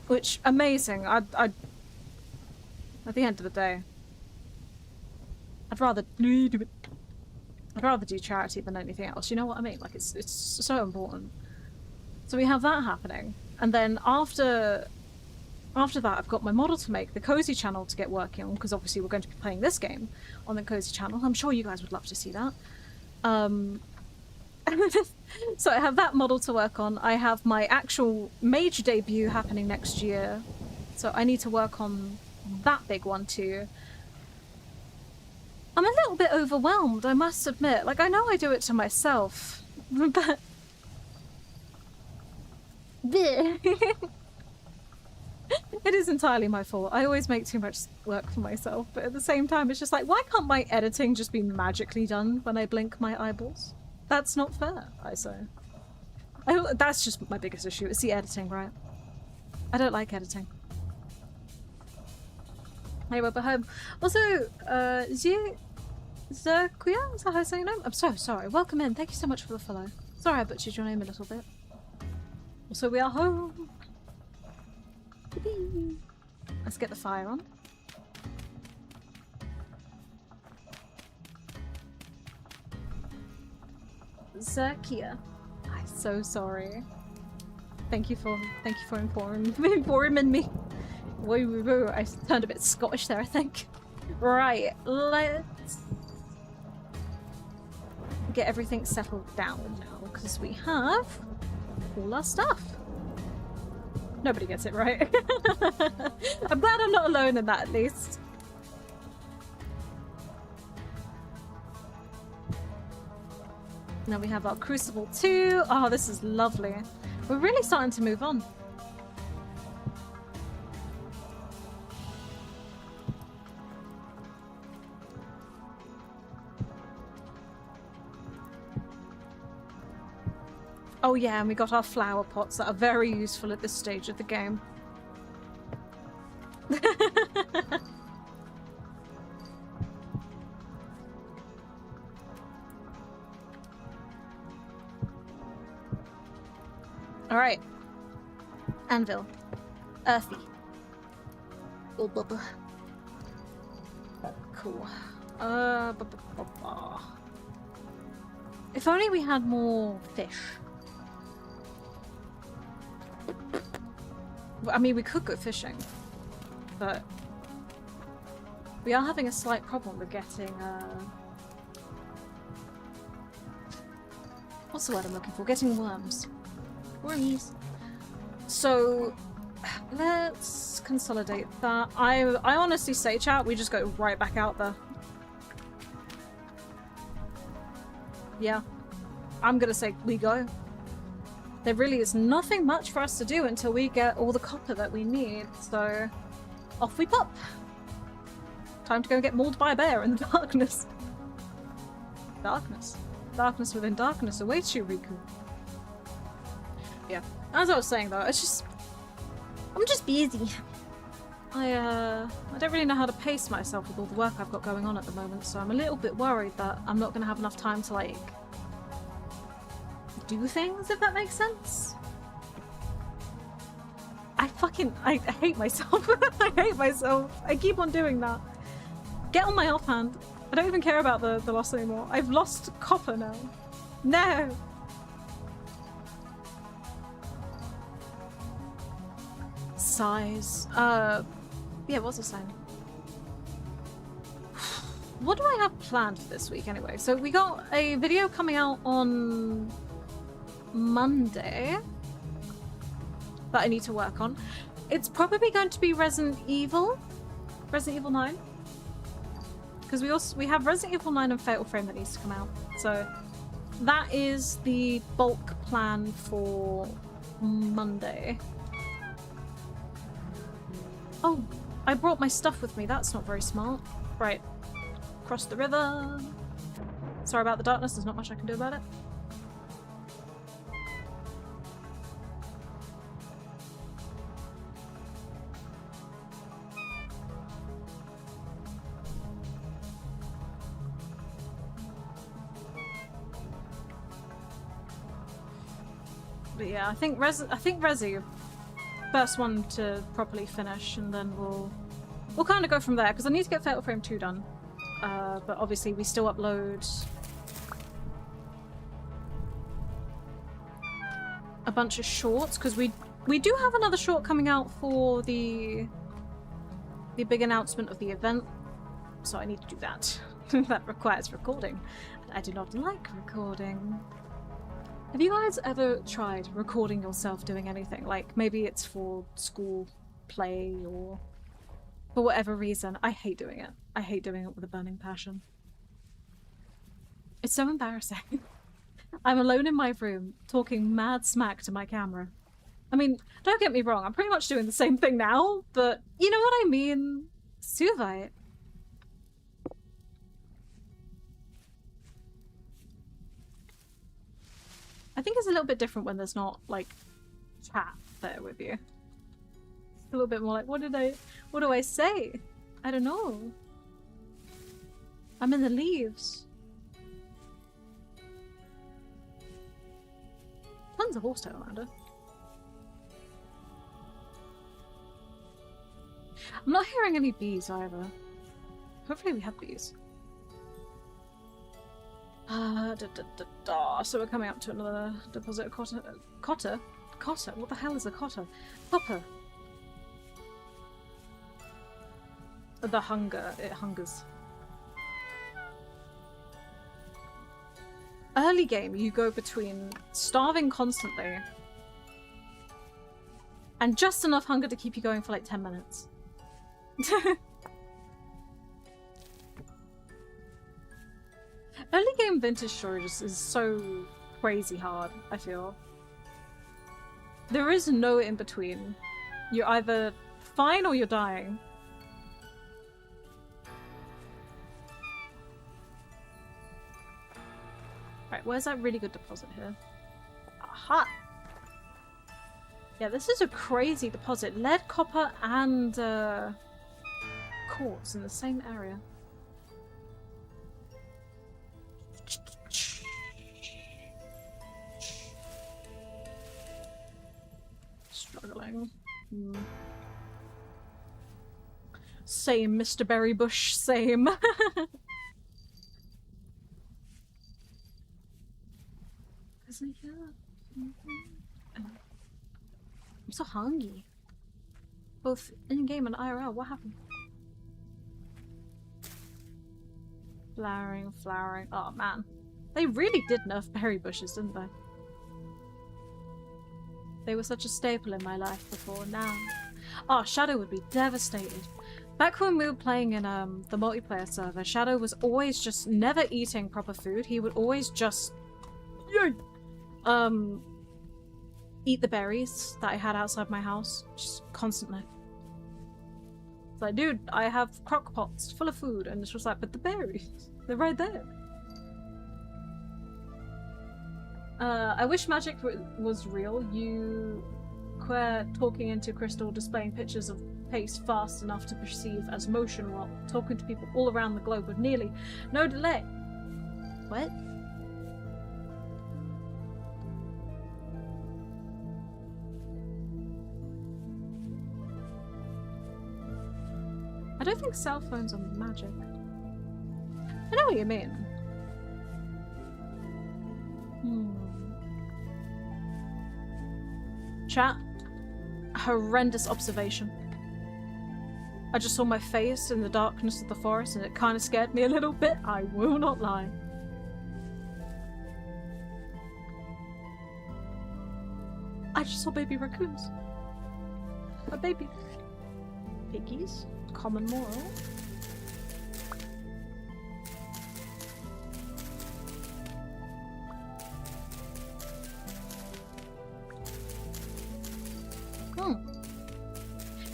Which, amazing. At the end of the day, I'd rather do charity than anything else. You know what I mean? Like, it's so important. So we have that happening. And then after that, I've got my model to make, the Cozy channel to get working on, because obviously we're going to be playing this game on the Cozy channel. I'm sure you guys would love to see that. So I have that model to work on. I have my actual major debut happening next year, so I need to work on that big one too. I'm a little bit overwhelmed, I must admit. Like, I know I do it to myself, but... It is entirely my fault. I always make too much work for myself, but at the same time it's just like, why can't my editing just be magically done when I blink my eyeballs? That's not fair, I say. That's just my biggest issue. It's the editing, right? I don't like editing. Anyway, but home. Also, Zerkuya? Is that how I say your name? I'm so sorry. Welcome in. Thank you so much for the follow. Sorry I butchered your name a little bit. Also, we are home. Yippee. Let's get the fire on. Zerkia. I'm so sorry. Thank you for informing me. Whoa, I turned a bit Scottish there, I think. Right, let's get everything settled down now, because we have all our stuff. Nobody gets it right. I'm glad I'm not alone in that, at least. Now we have our Crucible 2. Oh, this is lovely. We're really starting to move on. Oh yeah, and we got our flower pots that are very useful at this stage of the game. Alright. Anvil. Earthy. Cool. If only we had more fish. I mean, we could go fishing, but we are having a slight problem with getting, what's the word I'm looking for? Getting worms. Wormies. So, let's consolidate that. I honestly say, chat, we just go right back out there. Yeah. I'm gonna say we go. There really is nothing much for us to do until we get all the copper that we need, so off we pop. Time to go get mauled by a bear in the darkness. Darkness. Darkness within darkness awaits you, Riku. Yeah. As I was saying though, it's just... I'm just busy. I don't really know how to pace myself with all the work I've got going on at the moment, so I'm a little bit worried that I'm not going to have enough time to, like, do things, if that makes sense. I hate myself. I hate myself. I keep on doing that. Get on my offhand. I don't even care about the loss anymore. I've lost copper now. No! Size. Yeah, what's the sign? What do I have planned for this week anyway? So we got a video coming out on Monday that I need to work on. It's probably going to be Resident Evil 9, because we have Resident Evil 9 and Fatal Frame that needs to come out. So that is the bulk plan for Monday. Oh, I brought my stuff with me. That's not very smart. Right, cross the river. Sorry about the darkness. There's not much I can do about it. But yeah, I think Resi, first one to properly finish, and then we'll kind of go from there, because I need to get Fatal Frame 2 done. But obviously we still upload a bunch of shorts, because we do have another short coming out for the big announcement of the event, so I need to do that. That requires recording. I do not like recording. Have you guys ever tried recording yourself doing anything? Like, maybe it's for school play or for whatever reason. I hate doing it. I hate doing it with a burning passion. It's so embarrassing. I'm alone in my room, talking mad smack to my camera. I mean, don't get me wrong, I'm pretty much doing the same thing now, but you know what I mean? Suvite. I think it's a little bit different when there's not, like, chat there with you. A little bit more like, what do I say? I don't know. I'm in the leaves. Tons of horsetail, Amanda. I'm not hearing any bees either. Hopefully we have bees. So we're coming up to another deposit of cotter. Cotter? Cotter? What the hell is a cotter? Copper. The hunger. It hungers. Early game, you go between starving constantly and just enough hunger to keep you going for like 10 minutes. Early game vintage storage is so crazy hard, I feel. There is no in between. You're either fine or you're dying. Right, where's that really good deposit here? Aha! Yeah, this is a crazy deposit. Lead, copper, and quartz in the same area. Struggling. Same, Mr. Berrybush, same. Isn't he here? I'm so hungry. Both in-game and IRL, what happened? Flowering, flowering. Oh man. They really did nerf berry bushes, didn't they? They were such a staple in my life before. Now, oh, Shadow would be devastated. Back when we were playing in the multiplayer server, Shadow was always just never eating proper food. He would always just eat the berries that I had outside my house, just constantly. It's like, dude, I have crock pots full of food, and it's just like, but the berries, they're right there. I wish magic was real. You were talking into Crystal, displaying pictures of pace fast enough to perceive as motion while talking to people all around the globe with nearly no delay. What? I don't think cell phones are magic. I know what you mean. Chat. Horrendous observation. I just saw my face in the darkness of the forest and it kind of scared me a little bit, I will not lie. I just saw baby raccoons. A baby. Piggies. Common moral.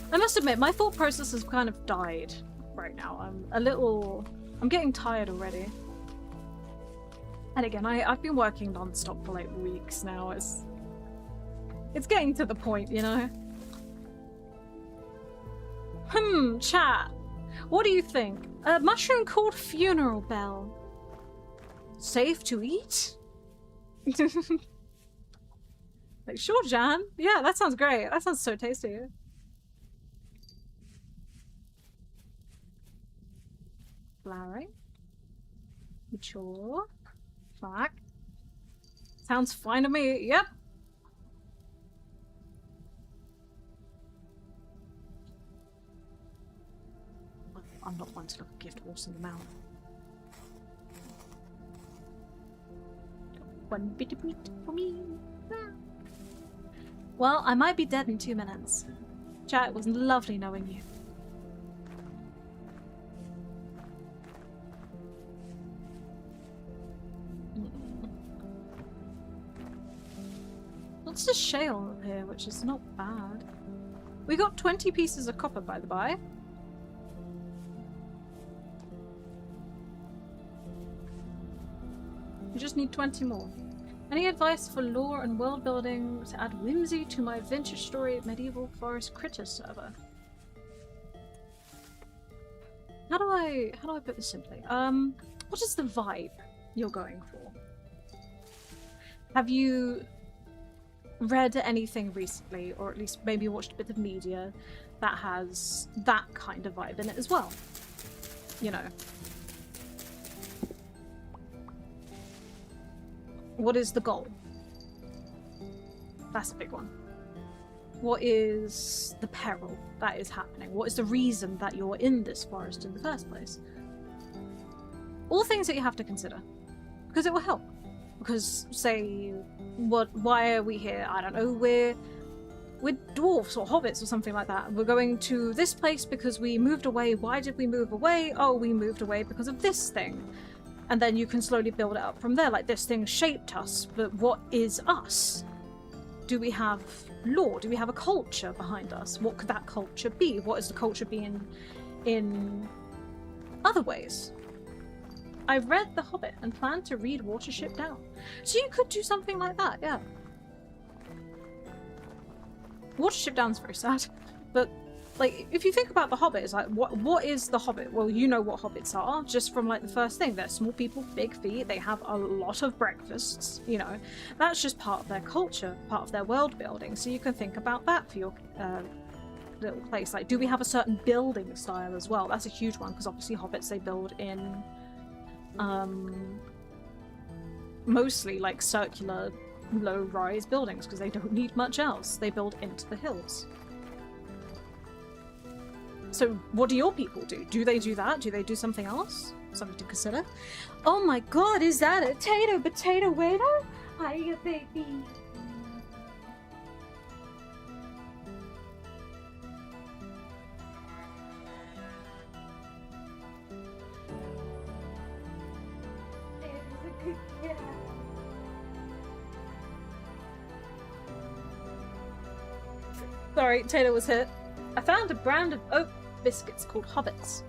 I must admit, my thought process has kind of died right now. I'm getting tired already. And again, I've been working non-stop for like weeks now. It's getting to the point, you know? Chat. What do you think? A mushroom called Funeral Bell. Safe to eat? Like, sure, Jan. Yeah, that sounds great. That sounds so tasty. Flowering. Mature. Fuck. Sounds fine to me. Yep. I'm not one to look a gift horse in the mouth. One bit of meat for me. Well, I might be dead in 2 minutes. Chat, it was lovely knowing you. Lots of shale here, which is not bad. We got 20 pieces of copper, by the by. We just need 20 more. Any advice for lore and world building to add whimsy to my vintage story medieval forest critter server? How do I put this simply? What is the vibe you're going for? Have you read anything recently, or at least maybe watched a bit of media that has that kind of vibe in it as well? You know. What is the goal? That's a big one. What is the peril that is happening? What is the reason that you're in this forest in the first place? All things that you have to consider. Because it will help. Because, say, why are we here? I don't know, we're dwarves or hobbits or something like that. We're going to this place because we moved away. Why did we move away? Oh, we moved away because of this thing. And then you can slowly build it up from there. Like, this thing shaped us, but what is us? Do we have lore? Do we have a culture behind us? What could that culture be? What is the culture be in other ways? I read The Hobbit and plan to read Watership Down. So you could do something like that, yeah. Watership Down's very sad, but like, if you think about The Hobbit, it's like, what is The Hobbit? Well, you know what hobbits are, just from like the first thing. They're small people, big feet, they have a lot of breakfasts, you know. That's just part of their culture, part of their world building, so you can think about that for your little place. Like, do we have a certain building style as well? That's a huge one, because obviously hobbits, they build in mostly like circular, low-rise buildings, because they don't need much else. They build into the hills. So what do your people do? Do they do that? Do they do something else? Something to consider? Oh my god, is that a potato waiter? Hiya, baby. Sorry, Tato was hit. I found a brand of oat biscuits called Hobbits.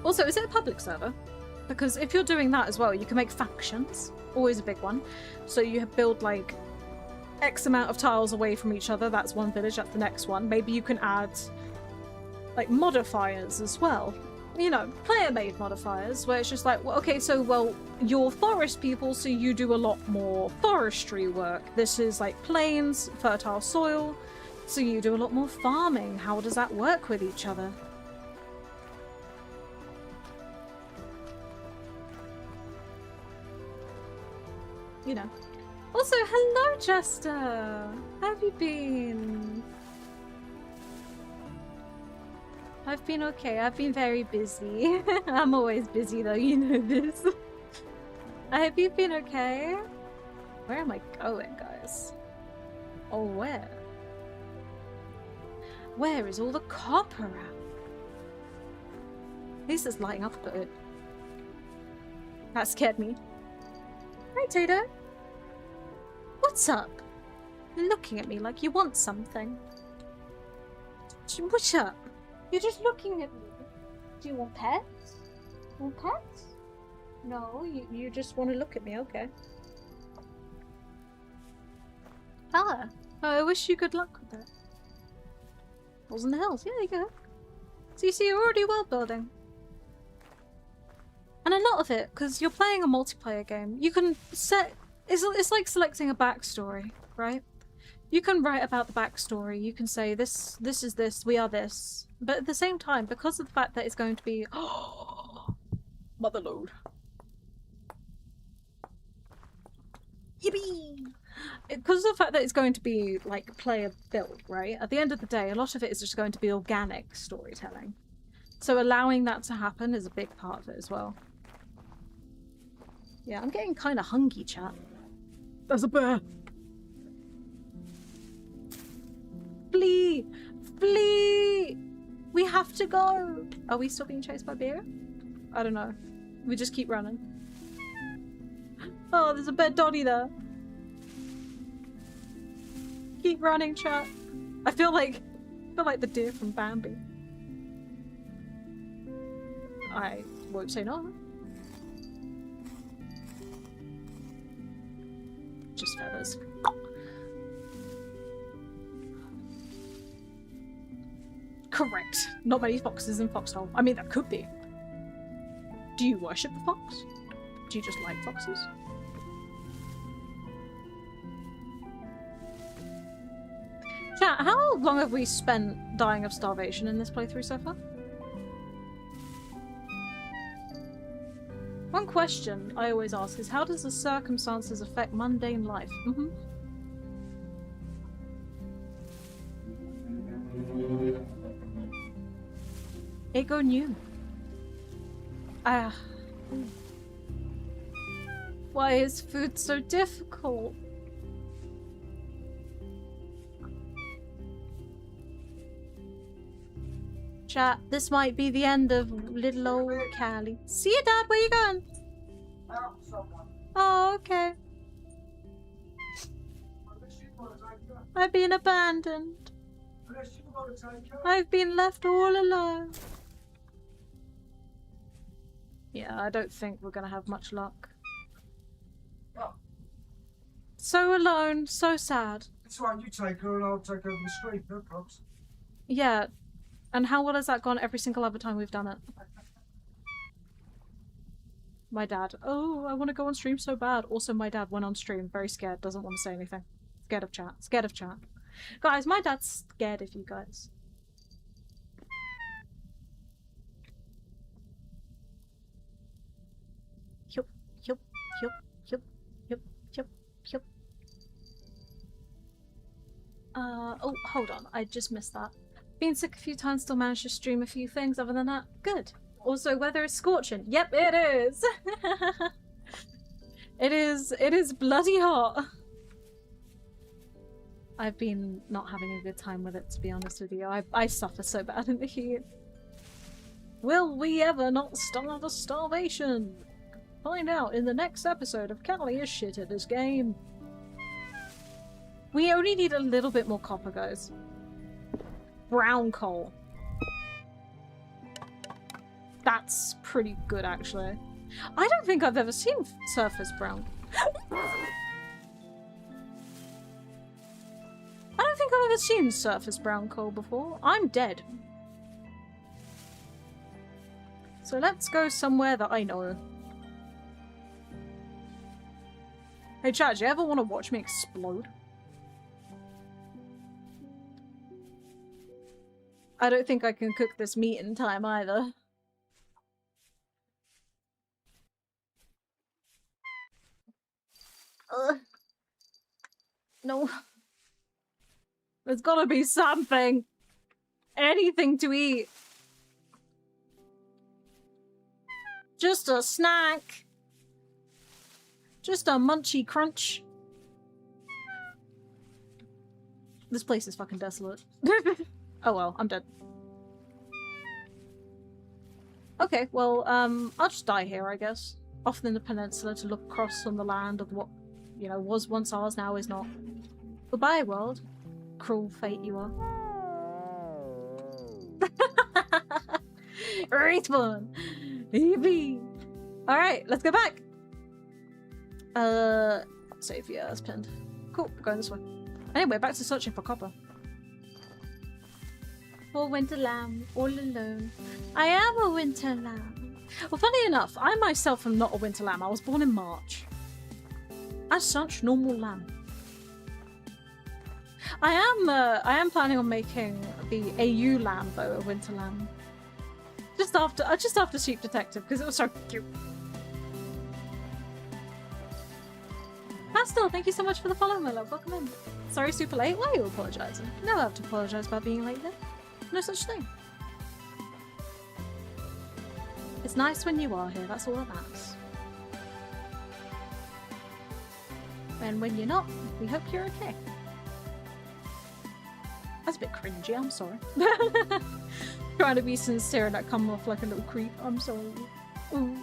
Also, is it a public server? Because if you're doing that as well, you can make factions. Always a big one. So you build like X amount of tiles away from each other. That's one village, that's the next one. Maybe you can add like modifiers as well. You know, player-made modifiers, where it's just like, well, okay, so, well, you're forest people, so you do a lot more forestry work. This is like plains, fertile soil, so you do a lot more farming. How does that work with each other? You know. Also, hello, Jester! How have you been? I've been okay. I've been very busy. I'm always busy though, you know this. I hope you've been okay. Where am I going, guys? Oh, where? Where is all the copper at? At least it's lighting up good. That scared me. Hi, Tato. What's up? You're looking at me like you want something. What's up? You're just looking at me. Do you want pets? Want pets? No, you just want to look at me, okay. Ah, I wish you good luck with it. Hills in the hills, yeah, there you go. So you see, you're already world building. And a lot of it, because you're playing a multiplayer game, you can set... It's like selecting a backstory, right? You can write about the backstory, you can say this is this, we are this. But at the same time, because of the fact that it's going to be... Motherload. Yippee! Because of the fact that it's going to be, like, player built, right? At the end of the day, a lot of it is just going to be organic storytelling. So allowing that to happen is a big part of it as well. Yeah, I'm getting kind of hungry, chat. There's a bear! Flee! Flee! We have to go! Are we still being chased by bear? I don't know. We just keep running. Oh, there's a bed Dottie there. Keep running, chat. I feel like the deer from Bambi. I won't say no. Just feathers. Correct. Not many foxes in Foxhole. I mean, that could be. Do you worship the fox? Do you just like foxes? Chat, how long have we spent dying of starvation in this playthrough so far? One question I always ask is, how does the circumstances affect mundane life? Ego new. Why is food so difficult? Chat, this might be the end of little old Callie. See you, Dad. Where you going? Oh, okay. I've been abandoned. I've been left all alone. Yeah, I don't think we're gonna have much luck. So alone, so sad. It's right, you take her and I'll take over the street, no problems. Yeah, and how well has that gone every single other time we've done it? My dad. Oh, I want to go on stream so bad. Also, my dad went on stream, very scared, doesn't want to say anything. Scared of chat. Scared of chat. Guys, my dad's scared of you guys. Yup, yup, yup, yup, yup, yup, yup. Oh, hold on. I just missed that. Been sick a few times, still managed to stream a few things. Other than that, good. Also, weather is scorching. Yep, it is. It is bloody hot. I've been not having a good time with it, to be honest with you. I suffer so bad in the heat. Will we ever not starve of starvation? Find out in the next episode of Callie is shit at this game. We only need a little bit more copper, guys. Brown coal. That's pretty good, actually. I don't think I've ever seen surface brown. I don't think I've ever seen surface brown coal before. I'm dead. So let's go somewhere that I know. Hey chat, do you ever want to watch me explode? I don't think I can cook this meat in time either. No. There's gotta be something. Anything to eat. Just a snack. Just a munchy crunch. This place is fucking desolate. Oh well, I'm dead. Okay, well, I'll just die here, I guess. Off in the peninsula to look across on the land of what, you know, was once ours, now is not. Goodbye, world. Cruel fate you are. Respawn! Eevee! Alright, let's go back! Save, yeah, that's pinned. Cool, we're going this way. Anyway, back to searching for copper. Poor winter lamb, all alone. I am a winter lamb. Well, funny enough, I myself am not a winter lamb. I was born in March. As such, normal lamb. I am planning on making the AU lamb though a winter lamb. Just after Sheep Detective because it was so cute. Pastel, thank you so much for the follow, my love. Welcome in. Sorry, super late. Why are you apologising? Never have to apologise about being late then. No such thing. It's nice when you are here, that's all that matters. And when you're not, we hope you're okay. That's a bit cringy, I'm sorry. Trying to be sincere and not come off like a little creep, I'm sorry. Ooh.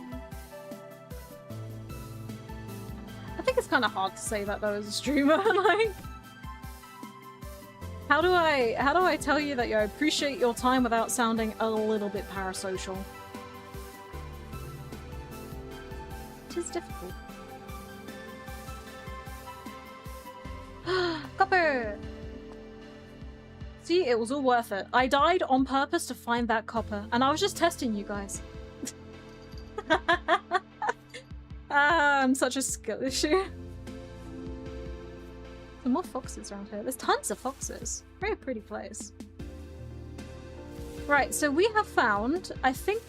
I think it's kind of hard to say that though as a streamer, like... How do I tell you that I appreciate your time without sounding a little bit parasocial? 'tis difficult. Copper! See, it was all worth it. I died on purpose to find that copper, and I was just testing you guys. I'm such a skill issue. Some more foxes around here. There's tons of foxes. Very pretty place. Right, so we have found, I think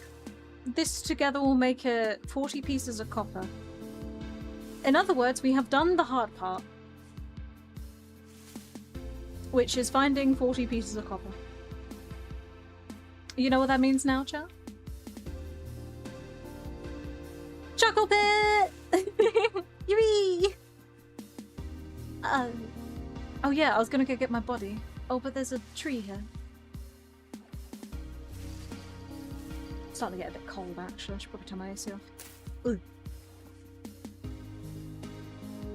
this together will make it 40 pieces of copper. In other words, we have done the hard part, which is finding 40 pieces of copper. You know what that means now, chat? Chuckle pit! Yee! Oh yeah, I was gonna go get my body. Oh, but there's a tree here. It's starting to get a bit cold, actually. I should probably turn my AC off. Ooh.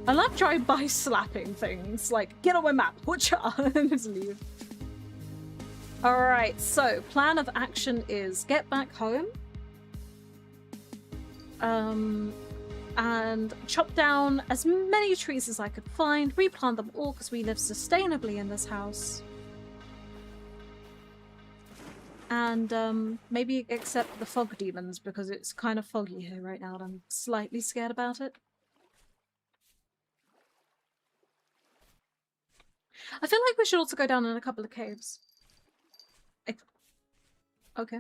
I love drive-by slapping things. Like, get on my map, whatcha, and just leave. Alright, so plan of action is get back home. And chop down as many trees as I could find, replant them all because we live sustainably in this house. And maybe accept the fog demons because it's kind of foggy here right now and I'm slightly scared about it. I feel like we should also go down in a couple of caves. Okay.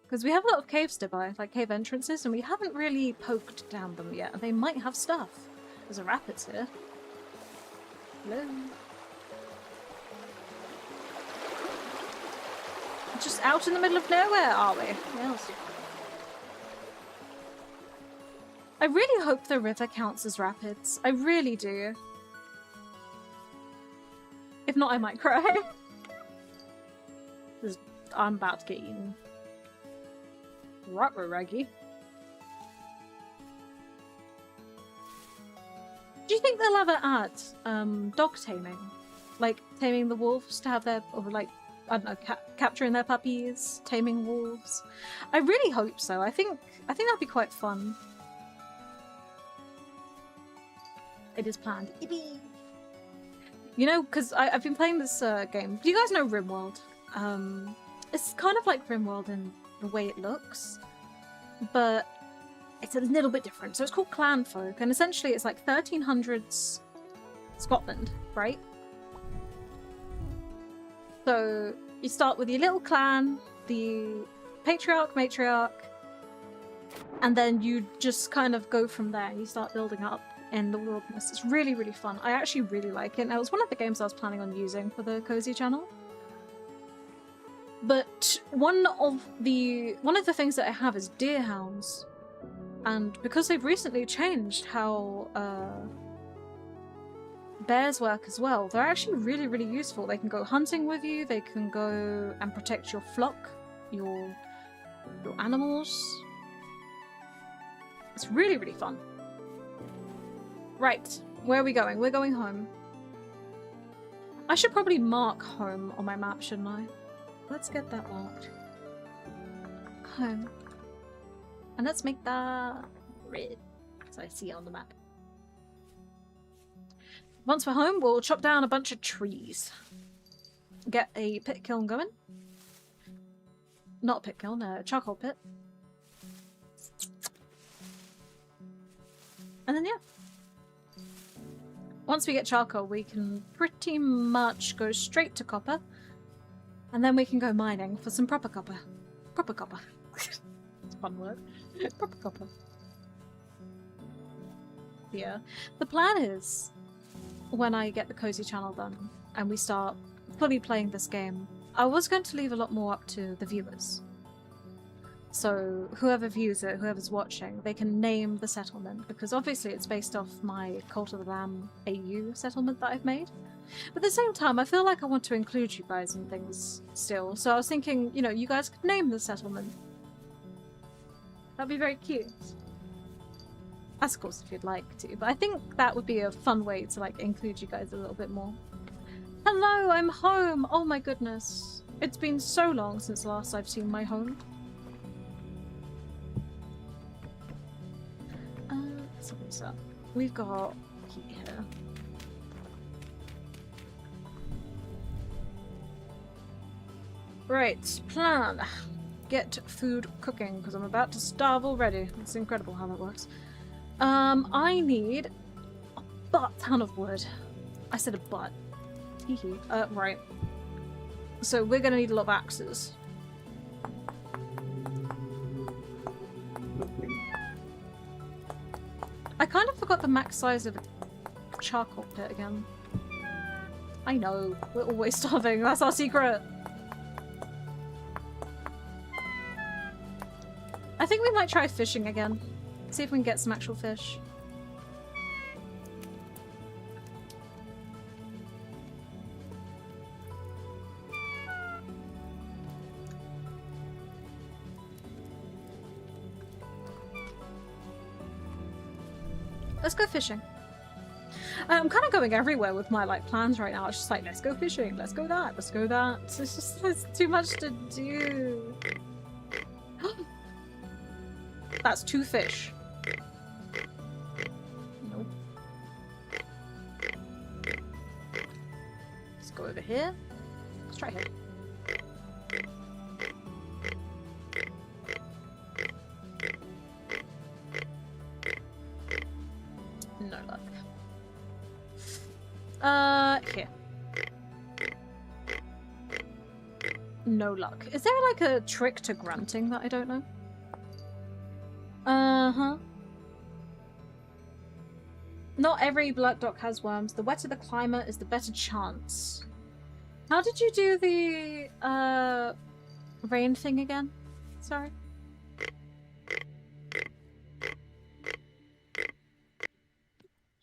Because we have a lot of caves nearby, like cave entrances, and we haven't really poked down them yet. And they might have stuff. There's a rapids here. Hello. Just out in the middle of nowhere, are we? Yes. I really hope the river counts as rapids. I really do. If not, I might cry. I'm about to get eaten. Raggy. Do you think they'll ever add dog taming? Like taming the wolves to have their, or like, I don't know, capturing their puppies, taming wolves? I really hope so. I think that'd be quite fun. It is planned. Yippee! You know, because I've been playing this game. Do you guys know RimWorld? It's kind of like RimWorld in the way it looks, but it's a little bit different. So it's called Clanfolk, and essentially it's like 1300s Scotland, right? So you start with your little clan, the patriarch, matriarch, and then you just kind of go from there. You start building up in the wilderness. It's really, really fun. I actually really like it. Now, it was one of the games I was planning on using for the Cozy channel. But one of the things that I have is deerhounds. And because they've recently changed how bears work as well, they're actually really, really useful. They can go hunting with you, they can go and protect your flock, your animals. It's really, really fun. Right, where are we going? We're going home. I should probably mark home on my map, shouldn't I? Let's get that marked. Home. And let's make that red, so I see it on the map. Once we're home, we'll chop down a bunch of trees. Get a pit kiln going. Not a pit kiln, a charcoal pit. And then, yeah. Once we get charcoal, we can pretty much go straight to copper. And then we can go mining for some proper copper. Proper copper. It's a fun word. Proper copper. Yeah. The plan is, when I get the Cozy channel done, and we start fully playing this game, I was going to leave a lot more up to the viewers. So whoever views it, whoever's watching, they can name the settlement, because obviously it's based off my Cult of the Lamb AU settlement that I've made. But at the same time, I feel like I want to include you guys in things still. So I was thinking, you know, you guys could name the settlement. That'd be very cute. As of course, if you'd like to. But I think that would be a fun way to, like, include you guys a little bit more. Hello, I'm home! Oh my goodness. It's been so long since last I've seen my home. So we've got heat here. Right, plan. Get food cooking, because I'm about to starve already. It's incredible how that works. I need a butt ton of wood. I said a butt. Hee hee. Right. So we're gonna need a lot of axes. I kind of forgot the max size of a charcoal pit again. I know, we're always starving, that's our secret! I think we might try fishing again. See if we can get some actual fish. Let's go fishing. I'm kind of going everywhere with my like plans right now. It's just like, let's go fishing, let's go that, let's go that. It's just, there's too much to do. That's 2 fish. Nope. Let's go over here. Let's try here. No luck. Here. No luck. Is there like a trick to grunting that I don't know? Uh-huh. Not every black dock has worms. The wetter the climate is the better chance. How did you do the, rain thing again? Sorry.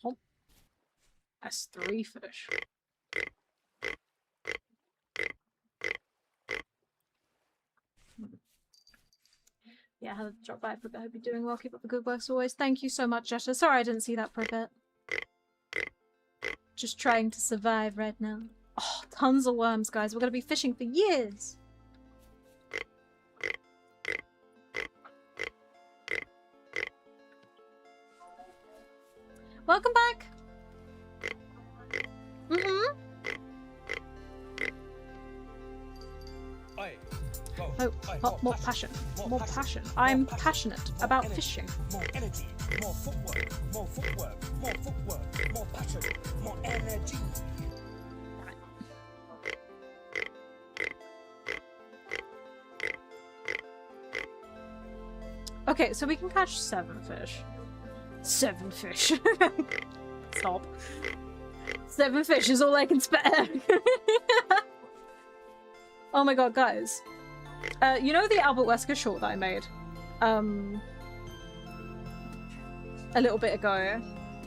Oh. That's 3 fish. Yeah, I had to drop by, but I hope you're doing well. Keep up the good work as always. Thank you so much, Jetta. Sorry I didn't see that for a bit. Just trying to survive right now. Oh, tons of worms, guys. We're gonna be fishing for years. Welcome back. Mm-hmm. More passion. More passion. I'm passionate about fishing. More energy, more footwork, more passion, more energy. Okay, so we can catch 7 fish. 7 fish. Stop. 7 fish is all I can spare. Oh my god, guys. You know the Albert Wesker short that I made? A little bit ago.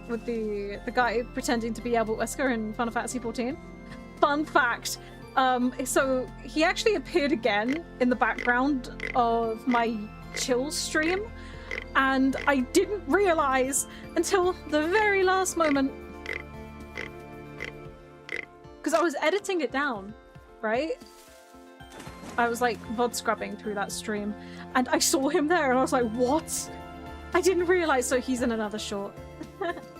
With the guy pretending to be Albert Wesker in Final Fantasy XIV? Fun fact. So he actually appeared again in the background of my chill stream. And I didn't realize until the very last moment. Because I was editing it down, right? I was like VOD scrubbing through that stream and I saw him there and I was like, what? I didn't realize, so he's in another short.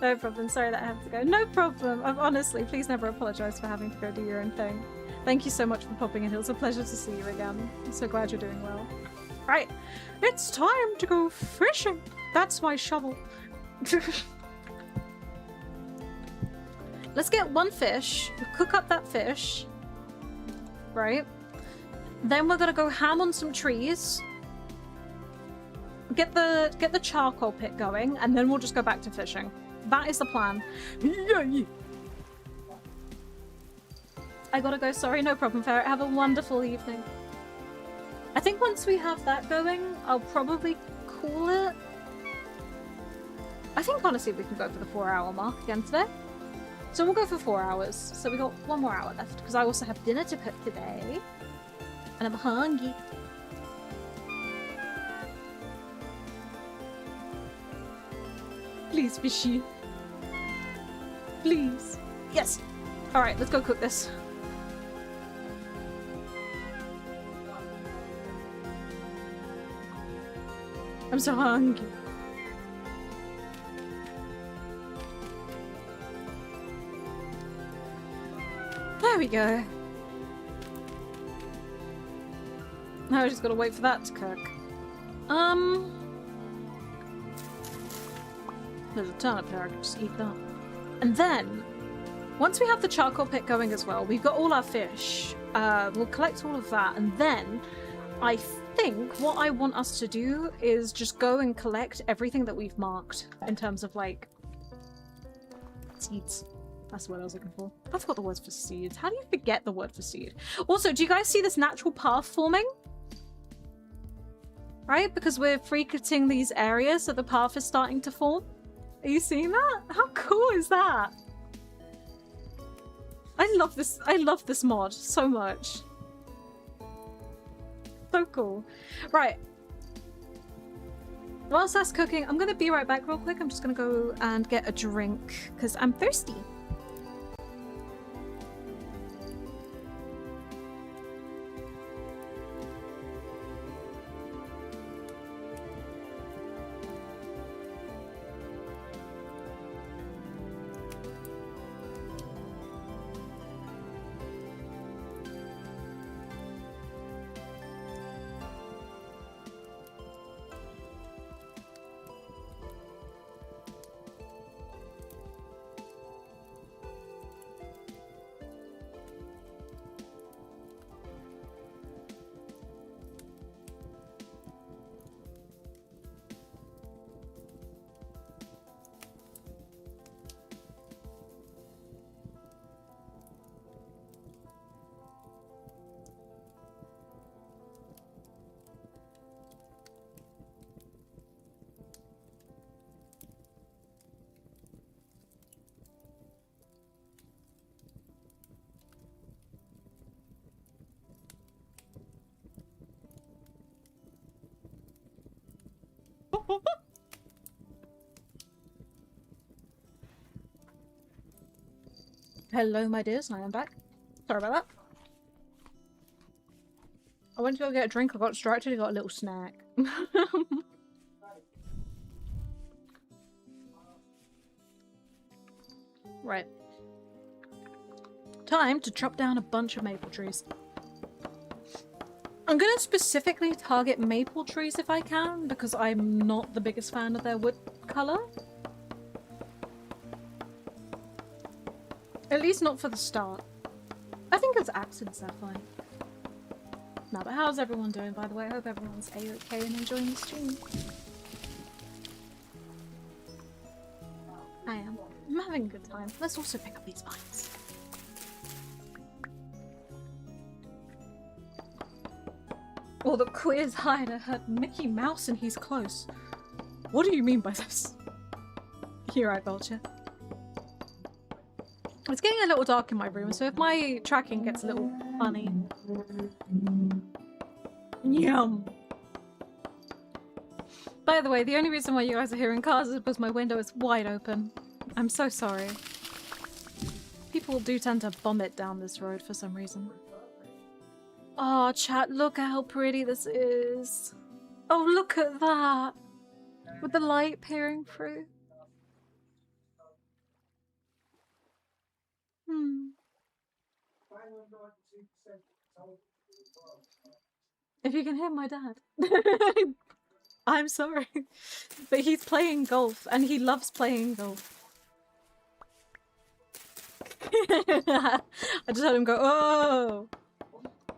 No problem, sorry that I have to go. No problem, honestly, please never apologize for having to go do your own thing. Thank you so much for popping in, it was a pleasure to see you again. I'm so glad you're doing well. Right, it's time to go fishing. That's my shovel. Let's get 1 fish, cook up that fish, right? Then we're gonna go ham on some trees. Get the charcoal pit going, and then we'll just go back to fishing. That is the plan. Yay! I gotta go, sorry, no problem, Ferret. Have a wonderful evening. I think once we have that going, I'll probably call it. I think honestly we can go for the 4-hour mark again today. So we'll go for 4 hours. So we got 1 more hour left, because I also have dinner to cook today. And I'm hungry. Please, fishy. Please. Yes. Alright, let's go cook this. I'm so hungry. we go. Now we just gotta wait for that to cook. There's a turnip here, I can just eat that. And then, once we have the charcoal pit going as well, we've got all our fish. We'll collect all of that, and then I think what I want us to do is just go and collect everything that we've marked in terms of, like, seeds. That's what I was looking for. I forgot the words for seeds. How do you forget the word for seed? Also, do you guys see this natural path forming? Right? Because we're frequenting these areas, so the path is starting to form. Are you seeing that? How cool is that? I love this mod so much. So cool. Right. Whilst that's cooking, I'm gonna be right back real quick. I'm just gonna go and get a drink because I'm thirsty. Hello, my dears, I am back. Sorry about that. I went to go get a drink, I got distracted, I got a little snack. Right. Time to chop down a bunch of maple trees. I'm gonna specifically target maple trees if I can, because I'm not the biggest fan of their wood color. At least not for the start. I think as accents they're fine. No, but how's everyone doing, by the way? I hope everyone's a-okay and enjoying the stream. I am. I'm having a good time. Let's also pick up these vines. Oh, the quiz hider heard Mickey Mouse and he's close. What do you mean by this? You're right, Vulture. It's getting a little dark in my room, so if my tracking gets a little funny. Yum! By the way, the only reason why you guys are hearing cars is because my window is wide open. I'm so sorry. People do tend to vomit down this road for some reason. Oh, chat, look at how pretty this is. Oh, look at that! With the light peering through. If you can hear my dad. I'm sorry. But he's playing golf and he loves playing golf. I just heard him go, oh!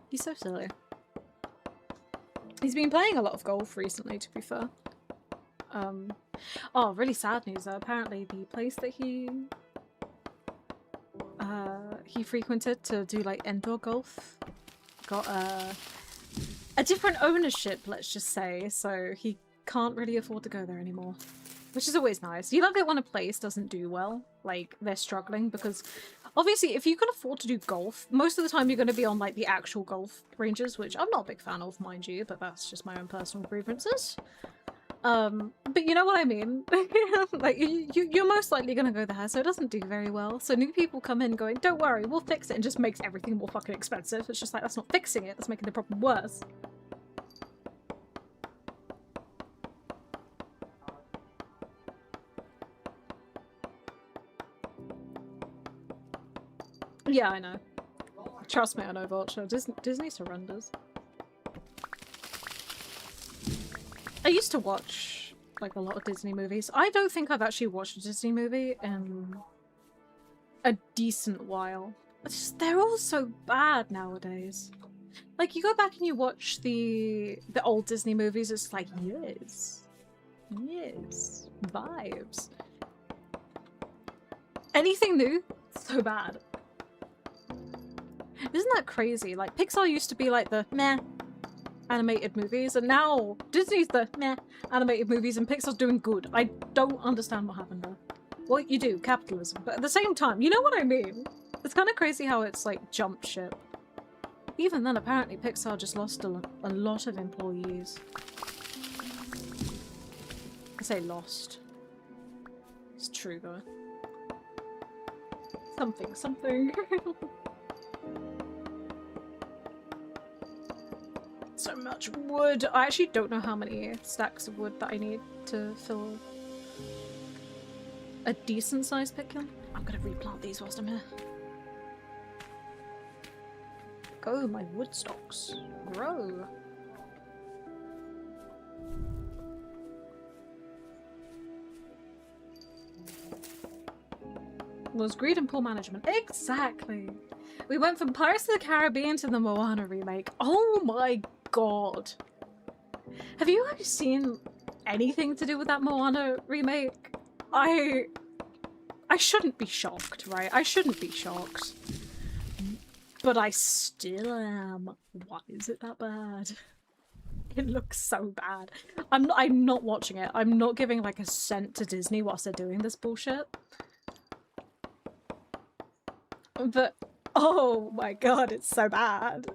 He's so silly. He's been playing a lot of golf recently, to be fair. Oh, really sad news though. Apparently the place that he frequented to do like indoor golf got a different ownership, let's just say, so he can't really afford to go there anymore, which is always nice. You love it when a place doesn't do well, like they're struggling, because obviously if you can afford to do golf, most of the time you're going to be on like the actual golf ranges, which I'm not a big fan of, mind you, but that's just my own personal grievances. But you know what I mean? Like, you're most likely gonna go there, so it doesn't do very well. So new people come in going, don't worry, we'll fix it, and just makes everything more fucking expensive. It's just like, that's not fixing it, that's making the problem worse. Yeah, I know. Trust me, I know Vulture. Disney surrenders. I used to watch like a lot of Disney movies. I don't think I've actually watched a Disney movie in a decent while. They're all so bad nowadays. Like, you go back and you watch the old Disney movies, it's like, yes, vibes. Anything new, so bad. Isn't that crazy? Like, Pixar used to be like the meh animated movies, and now Disney's the meh animated movies, and Pixar's doing good. I don't understand what happened there. Well, you do, capitalism, but at the same time, you know what I mean? It's kind of crazy how it's like jumped ship. Even then, apparently Pixar just lost a lot of employees. I say lost. It's true though. Something. So much wood. I actually don't know how many stacks of wood that I need to fill a decent sized pit kiln. I'm gonna replant these whilst I'm here. Go, my wood stocks. Grow. Was greed and poor management. Exactly. We went from Pirates of the Caribbean to the Moana remake. Oh my god. Have you ever seen anything to do with that Moana remake? I shouldn't be shocked, right? I shouldn't be shocked. But I still am. Why is it that bad? It looks so bad. I'm not watching it. I'm not giving like a cent to Disney whilst they're doing this bullshit. But oh my god, it's so bad.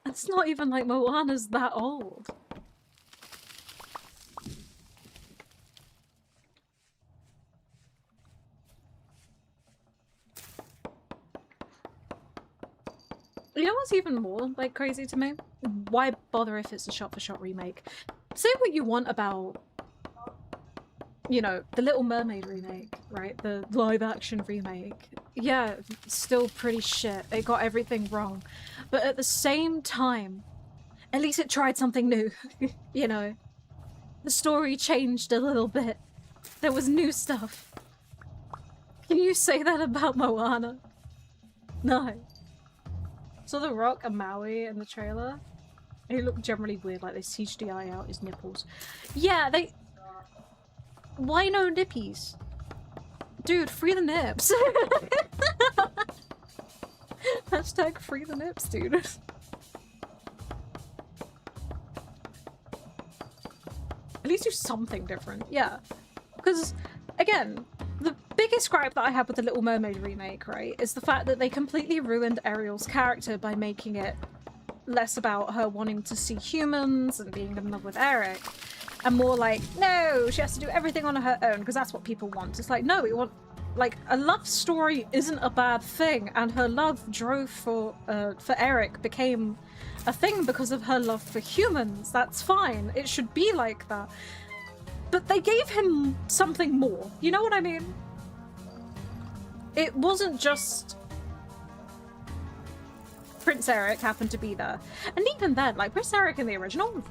It's not even like Moana's that old. You know what's even more like crazy to me? Why bother if it's a shot-for-shot remake? Say what you want about, you know, the Little Mermaid remake, right? The live-action remake. Yeah, still pretty shit. It got everything wrong. But at the same time, at least it tried something new, you know? The story changed a little bit. There was new stuff. Can you say that about Moana? No. Saw The Rock and Maui in the trailer. He looked generally weird, like they CGI out his nipples. Yeah, they... Why no nippies? Dude, free the nips. Hashtag free the nips, dude. At least do something different, yeah. Because, again, the biggest gripe that I have with the Little Mermaid remake, right, is the fact that they completely ruined Ariel's character by making it less about her wanting to see humans and being in love with Eric, and more like, no, she has to do everything on her own because that's what people want. It's like, no, we want, like, a love story isn't a bad thing, and her love drove for Eric became a thing because of her love for humans. That's fine. It should be like that. But they gave him something more. You know what I mean? It wasn't just Prince Eric happened to be there. And even then, like, Prince Eric in the original,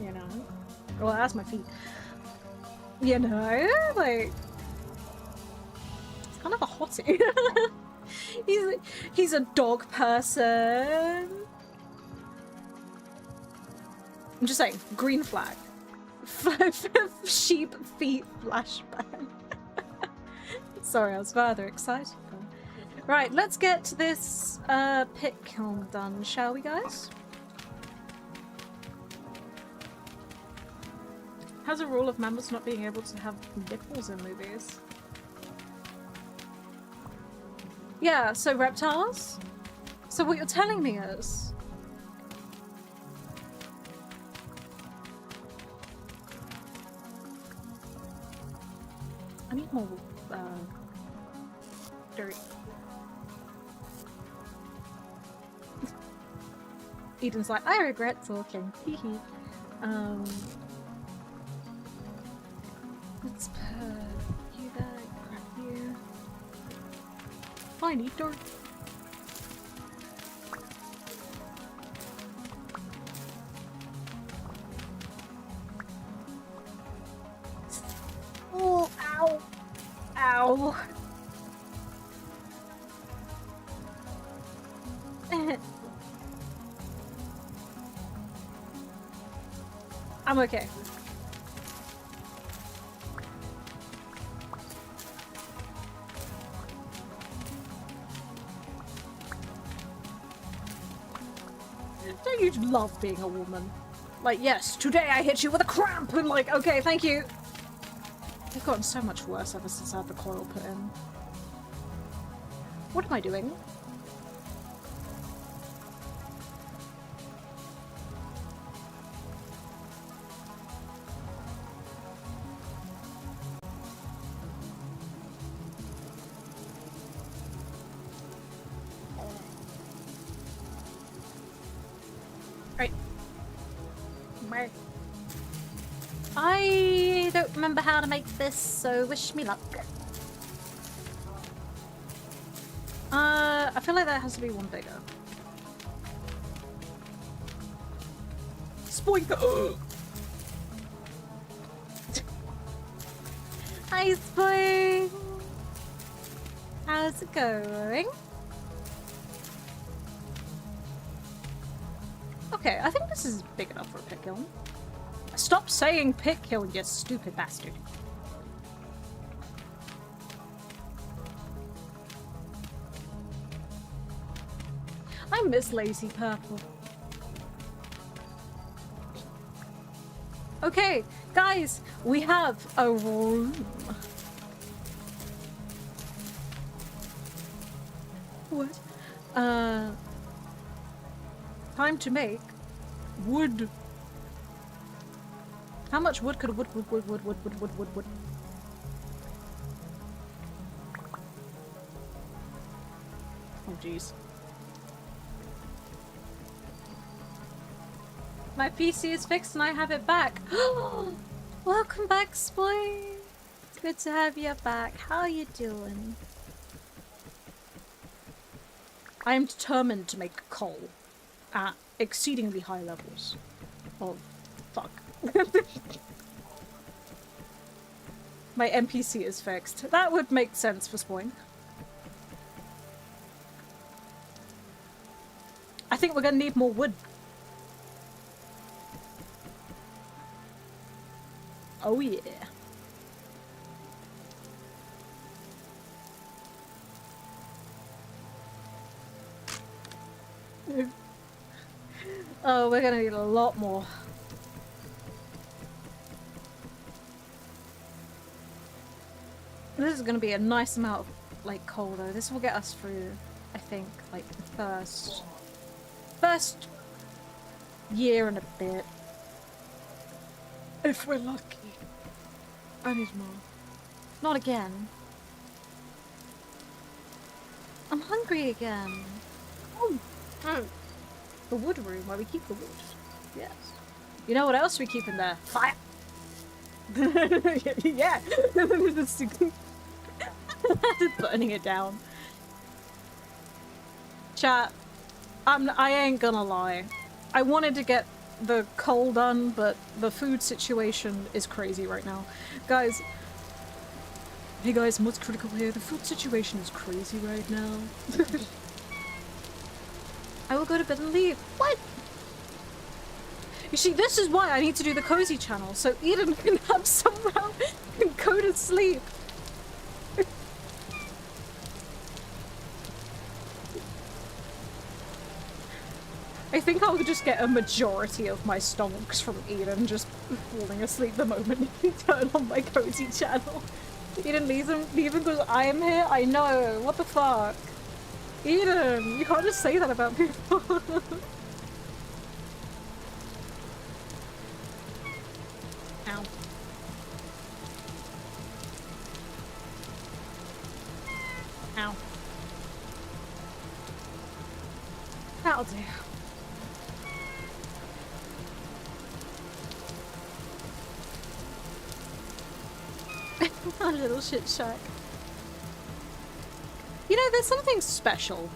you know? Well, that's my feet. You know? Like, it's kind of a hottie. He's a dog person. I'm just saying, green flag. Sheep feet flashback. Sorry, I was rather excited. Right, let's get this pit kiln done, shall we, guys? Has a rule of members not being able to have nipples in movies. Yeah, so reptiles? So what you're telling me is... I need more, dirt. Eden's like, I regret talking. Hehe. Let's put you there, grab you. Fine, eater. Oh, ow. Ow. I'm okay. Don't you love being a woman? Like, yes, today I hit you with a cramp, and like, okay, thank you. They've gotten so much worse ever since I had the coil put in. What am I doing? Right. I don't remember how to make this, so wish me luck. I feel like that has to be one bigger. Spoink! Hi, Spoink! How's it going? Okay, I think this is big enough for a pit kiln. Stop saying pit kiln, you stupid bastard. I miss lazy purple. Okay, guys, we have a room. What? Time to make wood. How much wood could wood? Oh jeez. My PC is fixed and I have it back. Welcome back, Spoy. It's good to have you back. How are you doing? I am determined to make coal at exceedingly high levels. Oh, fuck. My NPC is fixed. That would make sense for Spoink. I think we're gonna need more wood. Oh yeah. Oh, we're gonna need a lot more. This is gonna be a nice amount of, like, coal though. This will get us through, I think, like, the first year and a bit. If we're lucky. I need more. Not again. I'm hungry again. Oh. The wood room where we keep the wood. Yes. You know what else we keep in there? Fire! Yeah! Just burning it down. Chat, I ain't gonna lie. I wanted to get the coal done, but the food situation is crazy right now. Guys, hey guys, what's critical here? The food situation is crazy right now. I will go to bed and leave. What? You see, this is why I need to do the cozy channel, so Eden can have somehow and go to sleep. I think I'll just get a majority of my stonks from Eden just falling asleep the moment you turn on my cozy channel. Eden, leave him because I am here? I know, what the fuck? Eden, you can't just say that about people. Ow. Ow. That'll do. A little shit shack. You know, there's something special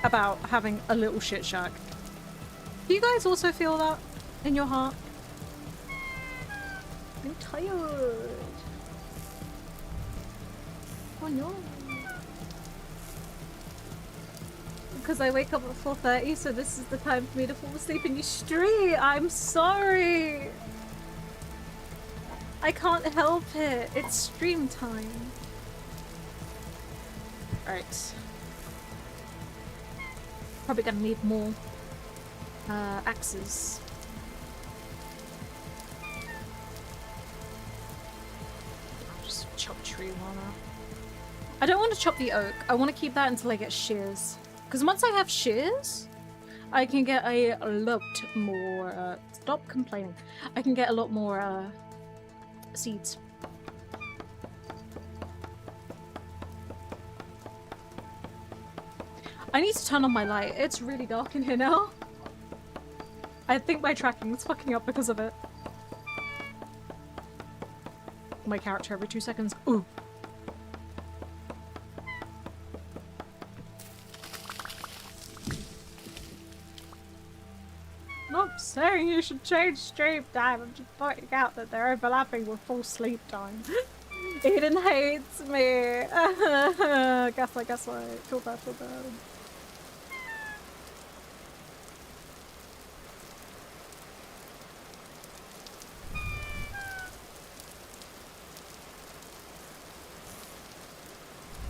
about having a little shit shack. Do you guys also feel that in your heart? I'm tired. Oh no. Because I wake up at 4:30, so this is the time for me to fall asleep in your street. I'm sorry. I can't help it. It's stream time. Alright. Probably gonna need more axes. I'll just chop tree one up. I don't want to chop the oak. I want to keep that until I get shears. Because once I have shears, I can get a lot more, stop complaining. I can get a lot more, seeds. I need to turn on my light. It's really dark in here now. I think my tracking is fucking up because of it. My character every 2 seconds. Ooh. Not saying you should change stream time. I'm just pointing out that they're overlapping with full sleep time. Eden hates me. Gaslight. Feel bad.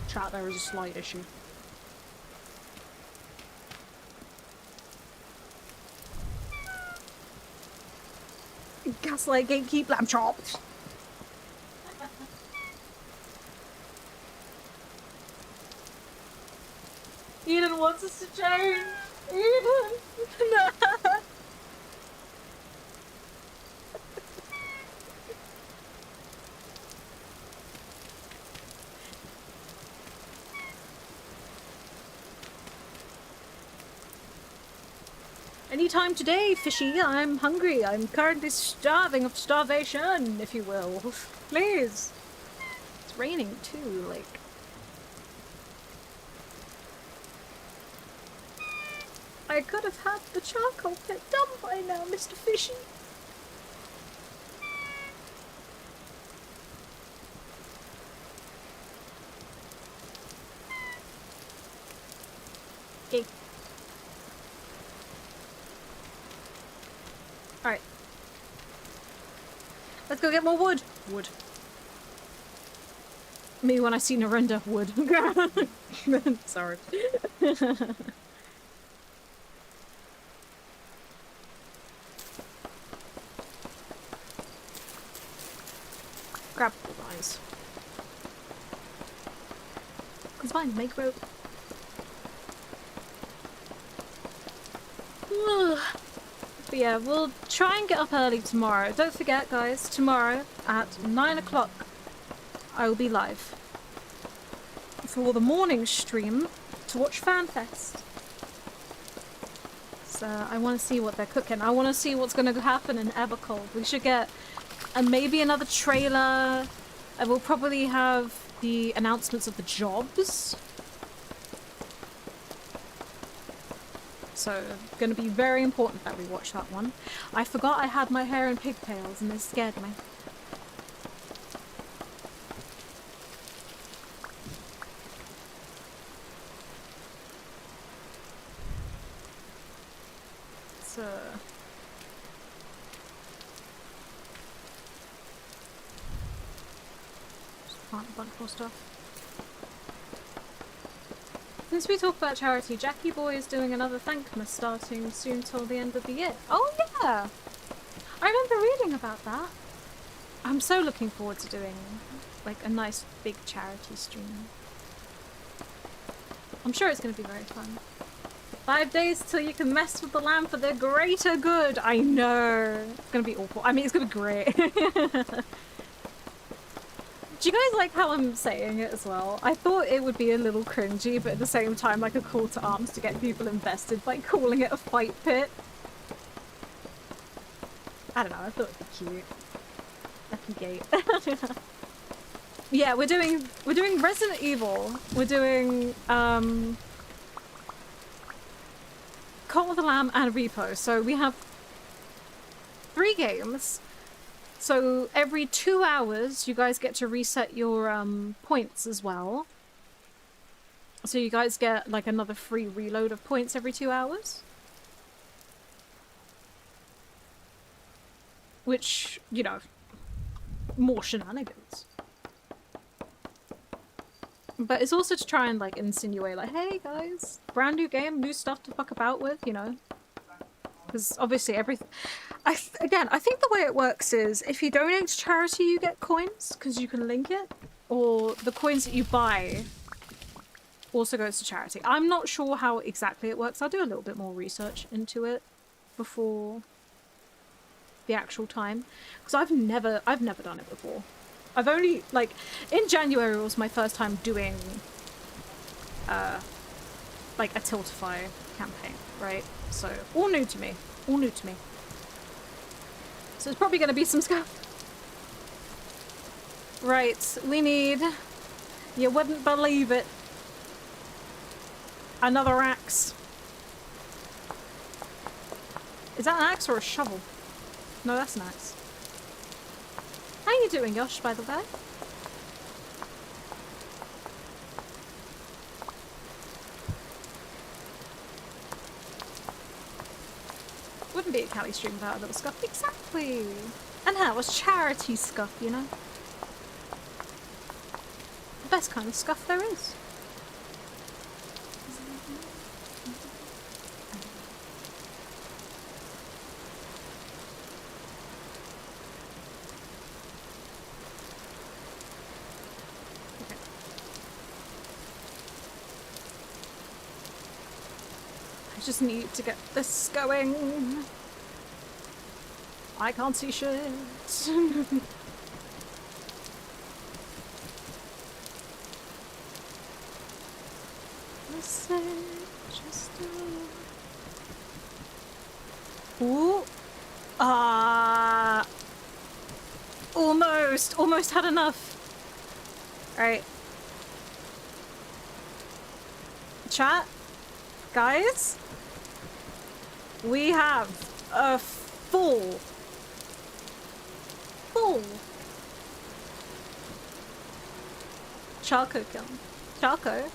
Chat, there is a slight issue. Gaslight gatekeep lamb chopped. Eden wants us to change. Eden. No. Anytime today, fishy. I'm hungry. I'm currently starving of starvation, if you will. Please. It's raining too, like. I could have had the charcoal pit done by now, Mr. Fishy. Okay. Alright. Let's go get more wood. Wood. Me when I see Narendra, wood. Sorry. Grab the vines. It's fine, make rope. But yeah, we'll try and get up early tomorrow. Don't forget, guys, tomorrow at 9 o'clock I will be live for the morning stream to watch FanFest. So I want to see what they're cooking. I want to see what's going to happen in Evercold. We should get maybe another trailer, and we'll probably have the announcements of the jobs. So, gonna be very important that we watch that one. I forgot I had my hair in pigtails and it scared me. So... just plant a bunch more stuff. Since we talk about charity, Jackie Boy is doing another Thankmas starting soon till the end of the year. Oh yeah! I remember reading about that. I'm so looking forward to doing like a nice big charity stream. I'm sure it's going to be very fun. 5 days till you can mess with the lamb for the greater good. I know. It's going to be awful. I mean, it's going to be great. Do you guys like how I'm saying it as well? I thought it would be a little cringy, but at the same time like a call to arms to get people invested by calling it a fight pit. I don't know, I thought it'd be cute. Lucky gate. Yeah, we're doing Resident Evil. We're doing Cult of the Lamb and Repo. So we have 3 games. So every 2 hours, you guys get to reset your points as well. So you guys get like another free reload of points every 2 hours. Which, you know, more shenanigans. But it's also to try and like insinuate like, hey guys, brand new game, new stuff to fuck about with, you know. Because obviously everything... Again, I think the way it works is if you donate to charity, you get coins because you can link it. Or the coins that you buy also goes to charity. I'm not sure how exactly it works. I'll do a little bit more research into it before the actual time. Because I've never done it before. I've only, like, in January was my first time doing, like, a Tiltify campaign, right? So, all new to me. All new to me. So, it's probably going to be some stuff. Right, we need... You wouldn't believe it. Another axe. Is that an axe or a shovel? No, that's an axe. How you doing, Yosh, by the way? Wouldn't be a Cali stream without a little scuff. Exactly! And how was charity scuff, you know? The best kind of scuff there is. I just need to get this going. I can't see shit. Ooh. Almost had enough. Alright. Chat. Guys. We have a full Charco kiln. Charco?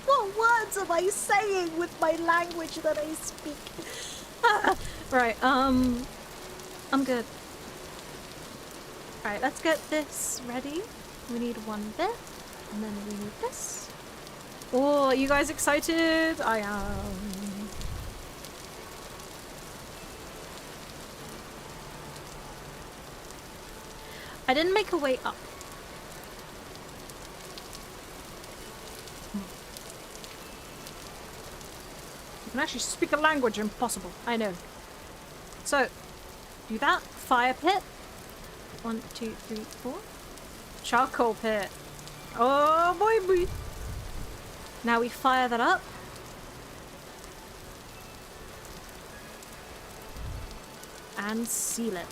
What words am I saying with my language that I speak? Right, I'm good. Alright, let's get this ready. We need one bit, and then we need this. Oh, are you guys excited? I am. I didn't make a way up. You can actually speak a language impossible. I know. So, do that. Fire pit. 1, 2, 3, 4. Charcoal pit. Oh boy. Now we fire that up. And seal it.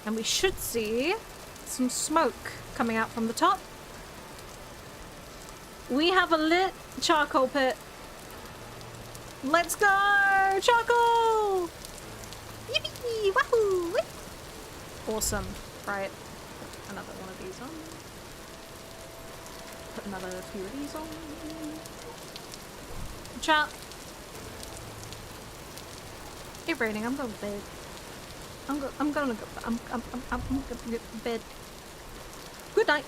And we should see some smoke coming out from the top. We have a lit charcoal pit. Let's go! Charcoal! Yippee! Wahoo! Awesome. Right. Put another one of these on. Put another few of these on. Chat. It's raining. I'm going to bed. I'm gonna go. I'm gonna get to bed. Good night.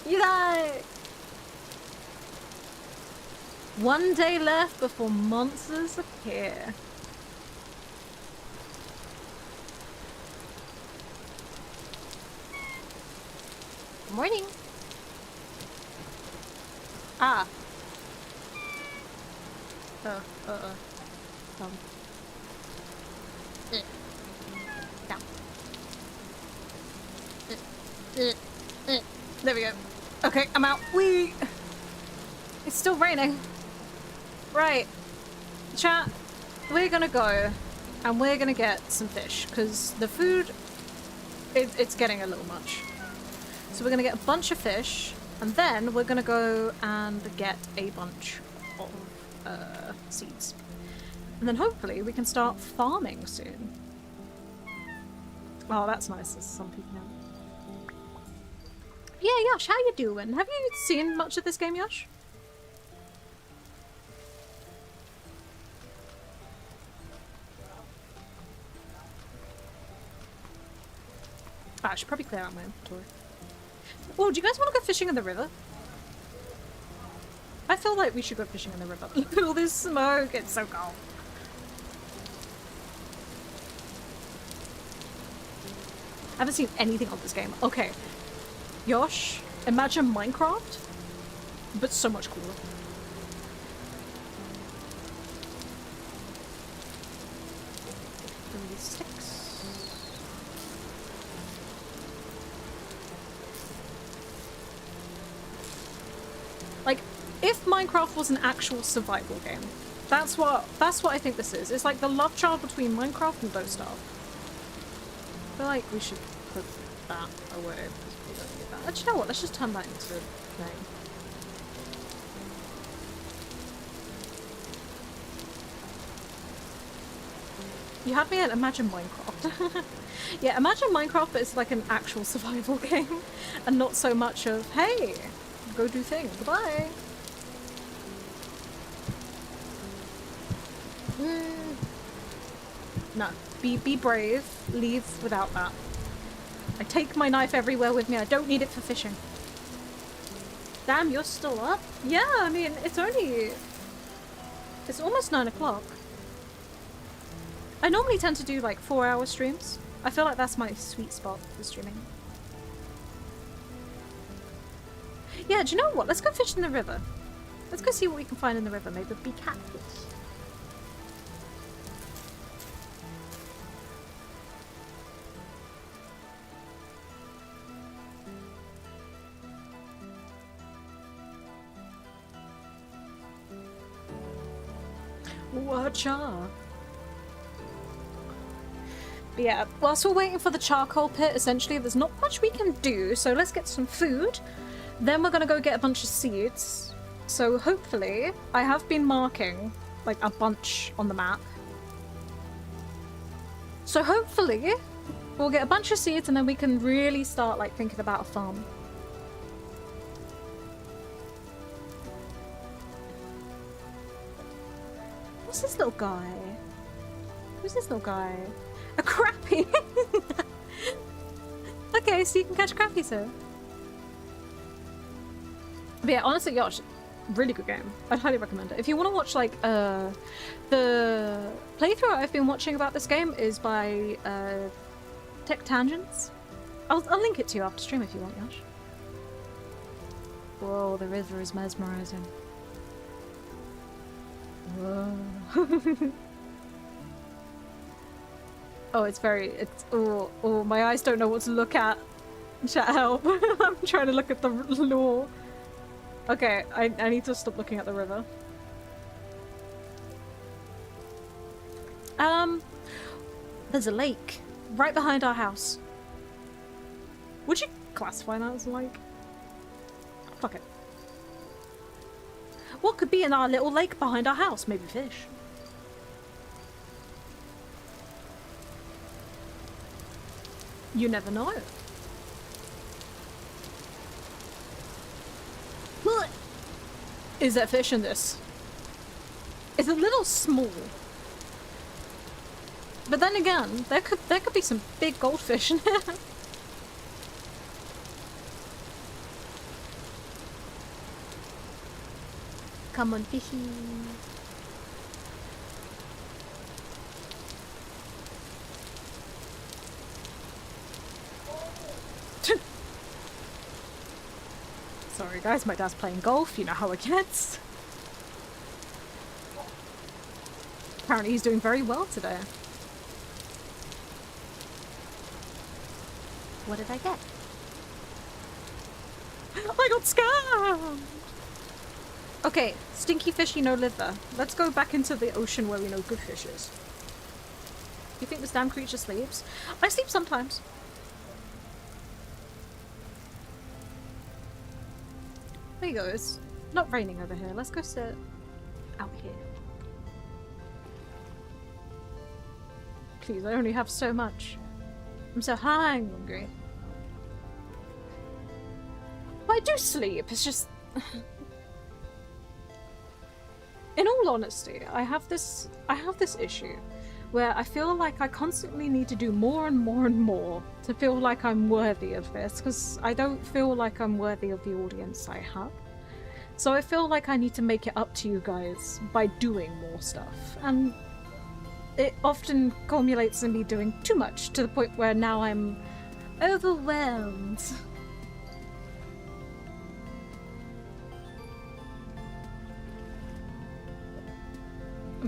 You guys. One day left before monsters appear. Morning. Ah. Down. Down. There we go. Okay, I'm out. Whee! It's still raining. Right. Chat, we're gonna go and we're gonna get some fish because the food It's getting a little much. So we're gonna get a bunch of fish, and then we're gonna go and get a bunch of seeds. And then hopefully we can start farming soon. Oh, that's nice. There's some people now. Yeah, Yash, how you doing? Have you seen much of this game, Yash? I should probably clear out my inventory. Oh, do you guys want to go fishing in the river? I feel like we should go fishing in the river. Look at all this smoke. It's so cold. I haven't seen anything of this game. Okay. Yosh, imagine Minecraft, but so much cooler. 3 sticks. Like, if Minecraft was an actual survival game, that's what I think this is. It's like the love child between Minecraft and Don't Starve. I feel like we should put that away because we don't need that. Actually, you know what? Let's just turn that into a thing. You had me at imagine Minecraft. Yeah, imagine Minecraft, but it's like an actual survival game, and not so much of hey, go do things. Goodbye. No, be brave. Leave without that. I take my knife everywhere with me. I don't need it for fishing. Damn, you're still up? Yeah, I mean, it's almost 9 o'clock. I normally tend to do like 4-hour streams. I feel like that's my sweet spot for streaming. Yeah, do you know what? Let's go fish in the river. Let's go see what we can find in the river. Maybe be catfish. Watcha. But yeah, whilst we're waiting for the charcoal pit, essentially there's not much we can do, so let's get some food. Then we're gonna go get a bunch of seeds. So hopefully, I have been marking like a bunch on the map. So hopefully, we'll get a bunch of seeds and then we can really start like thinking about a farm. What's this little guy? Who's this little guy? A crappie! Okay, so you can catch crappie, sir. But yeah, honestly, gosh, really good game. I'd highly recommend it. If you want to watch, like, the playthrough I've been watching about this game is by, Tech Tangents. I'll link it to you after stream if you want, Yash. Whoa, the river is mesmerizing. Whoa. Oh, oh, my eyes don't know what to look at. Chat, help. I'm trying to look at the lore. Okay, I need to stop looking at the river. There's a lake right behind our house. Would you classify that as a lake? Fuck it. What could be in our little lake behind our house? Maybe fish. You never know. Is there fish in this? It's a little small. But then again, there could be some big goldfish in here. Come on, fishy. Sorry guys, my dad's playing golf, you know how it gets. Apparently he's doing very well today. What did I get? I got scammed! Okay, stinky fishy, no liver. Let's go back into the ocean where we know good fish is. You think this damn creature sleeps? I sleep sometimes. There you go. It's not raining over here. Let's go sit out here. Please, I only have so much. I'm so hungry. I do sleep. It's just... In all honesty, I have this issue where I feel like I constantly need to do more and more and more to feel like I'm worthy of this, because I don't feel like I'm worthy of the audience I have. So I feel like I need to make it up to you guys by doing more stuff, and it often culminates in me doing too much to the point where now I'm overwhelmed.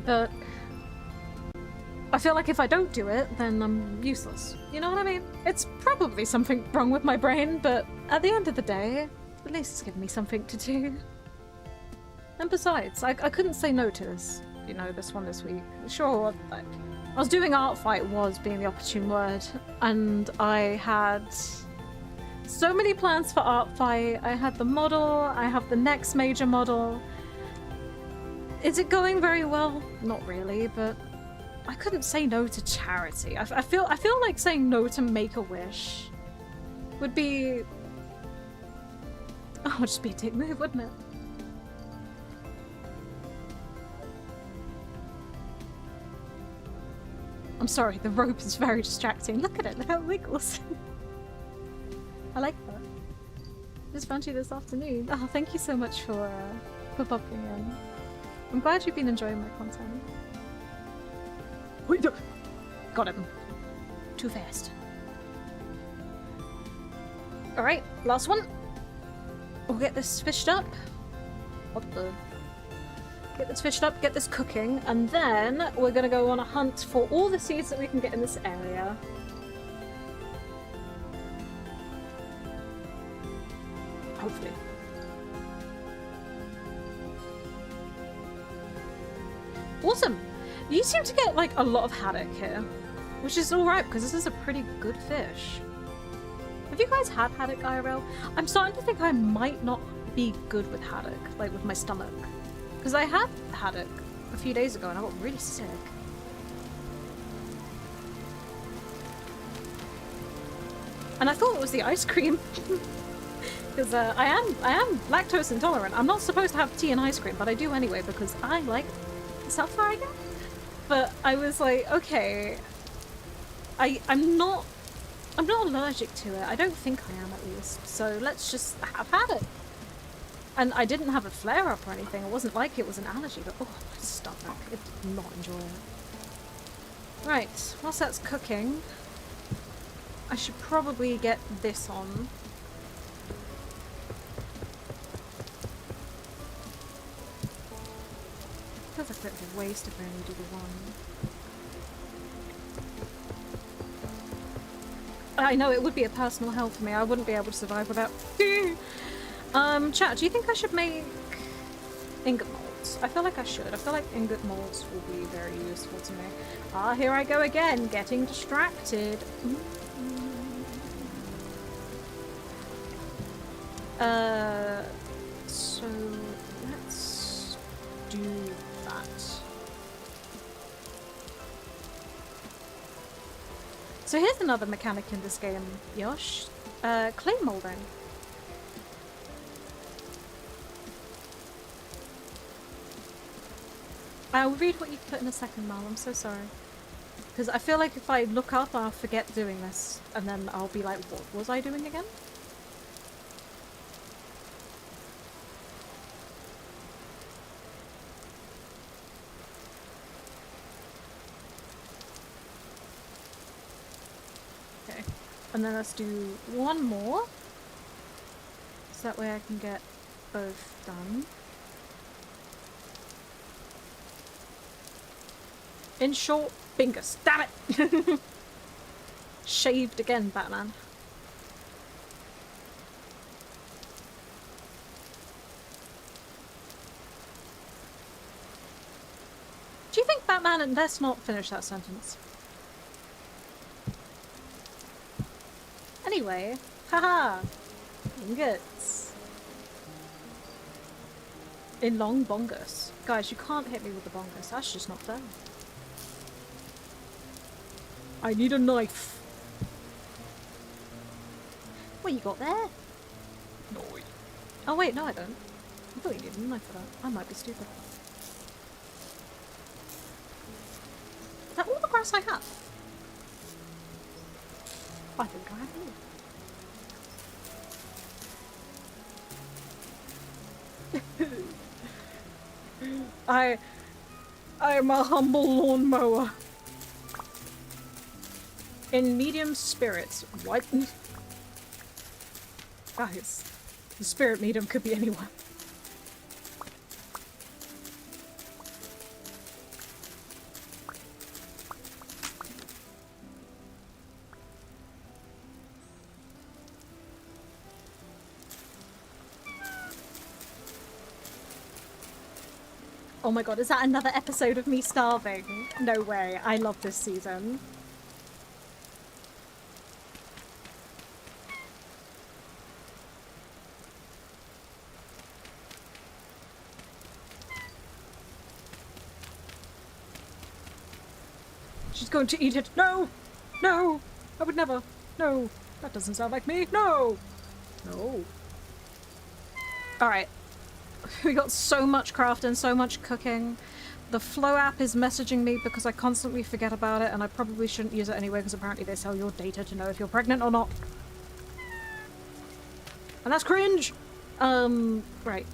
But I feel like if I don't do it, then I'm useless. You know what I mean? It's probably something wrong with my brain, but at the end of the day, at least it's given me something to do. And besides, I couldn't say no to this, you know, this one this week. Sure, I was doing art fight, was being the opportune word, and I had so many plans for art fight. I had the model, I have the next major model. Is it going very well? Not really, but I couldn't say no to charity. I feel like saying no to Make-A-Wish would be... Oh, it'd just be a dick move, wouldn't it? I'm sorry, the rope is very distracting. Look at it, look how it wiggles. I like that. Just found you this afternoon. Oh, thank you so much for popping in. I'm glad you've been enjoying my content. Got him. Too fast. Alright, last one. We'll get this fished up. What the? Get this fished up, get this cooking, and then we're gonna go on a hunt for all the seeds that we can get in this area. Hopefully. Awesome! You seem to get like a lot of haddock here, which is alright because this is a pretty good fish. Have you guys had haddock IRL? I'm starting to think I might not be good with haddock, like with my stomach. Because I had haddock a few days ago and I got really sick. And I thought it was the ice cream. Because I am lactose intolerant. I'm not supposed to have tea and ice cream, but I do anyway because I like it. Is that far again? But I was like, okay, I'm not allergic to it. I don't think I am, at least. So let's just have haddock. And I didn't have a flare-up or anything. It wasn't like it was an allergy, but oh, my stomach. It did not enjoy it. Right, whilst that's cooking, I should probably get this on. Feels like a bit of a waste if I only do the one. I know, it would be a personal hell for me. I wouldn't be able to survive without food. Chat, do you think I should make ingot molds? I feel like I should. I feel like ingot molds will be very useful to me. Ah, here I go again, getting distracted. So let's do that. So here's another mechanic in this game, Yosh. Clay molding. I'll read what you put in a second, Mal. I'm so sorry. Because I feel like if I look up, I'll forget doing this. And then I'll be like, what was I doing again? Okay. And then let's do one more. So that way I can get both done. In short, fingers. Damn it! Shaved again, Batman. Do you think Batman... and let's not finish that sentence. Anyway, haha! Ingots. In long bongus. Guys, you can't hit me with the bongus. That's just not fair. I need a knife. What you got there? No. Oh wait, no I don't. I thought you needed a knife for that. I might be stupid. Is that all the grass I have? I think I have more. I'm a humble lawnmower. In medium spirits. What? Guys, the spirit medium could be anyone. Oh my god, is that another episode of me starving? No way, I love this season. She's going to eat it. No! No! I would never. No! That doesn't sound like me. No! No. Alright. We got so much crafting, so much cooking. The Flow app is messaging me because I constantly forget about it, and I probably shouldn't use it anyway because apparently they sell your data to know if you're pregnant or not. And that's cringe! Right.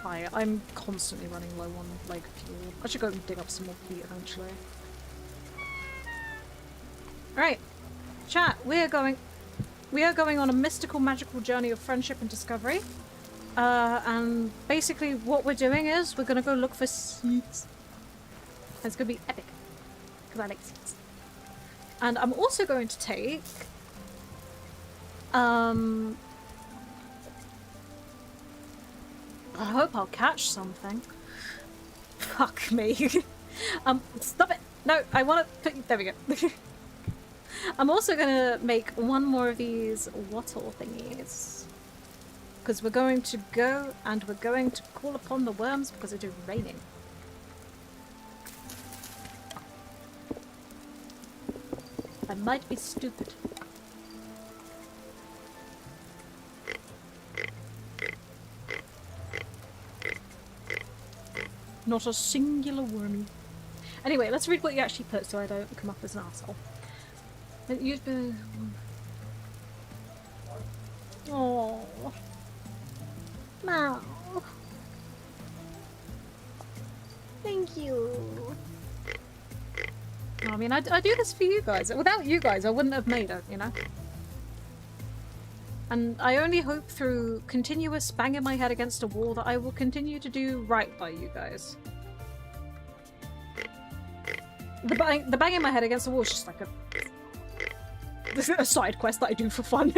Hi, I'm constantly running low on, like, fuel. I should go and dig up some more peat eventually. Alright. Chat, we are going on a mystical, magical journey of friendship and discovery. And basically what we're doing is we're gonna go look for seeds. And it's gonna be epic. Because I like seeds. And I'm also going to take... I hope I'll catch something. Fuck me. Stop it! No, I want to put... There we go. I'm also gonna make one more of these wattle thingies. Because we're going to go and we're going to call upon the worms because it is raining. I might be stupid. Not a singular wormy. Anyway, let's read what you actually put so I don't come up as an asshole. You've been... Oh. No. Thank you. I mean, I do this for you guys. Without you guys, I wouldn't have made it, you know? And I only hope through continuous banging my head against a wall that I will continue to do right by you guys. The banging my head against the wall is just like a side quest that I do for fun.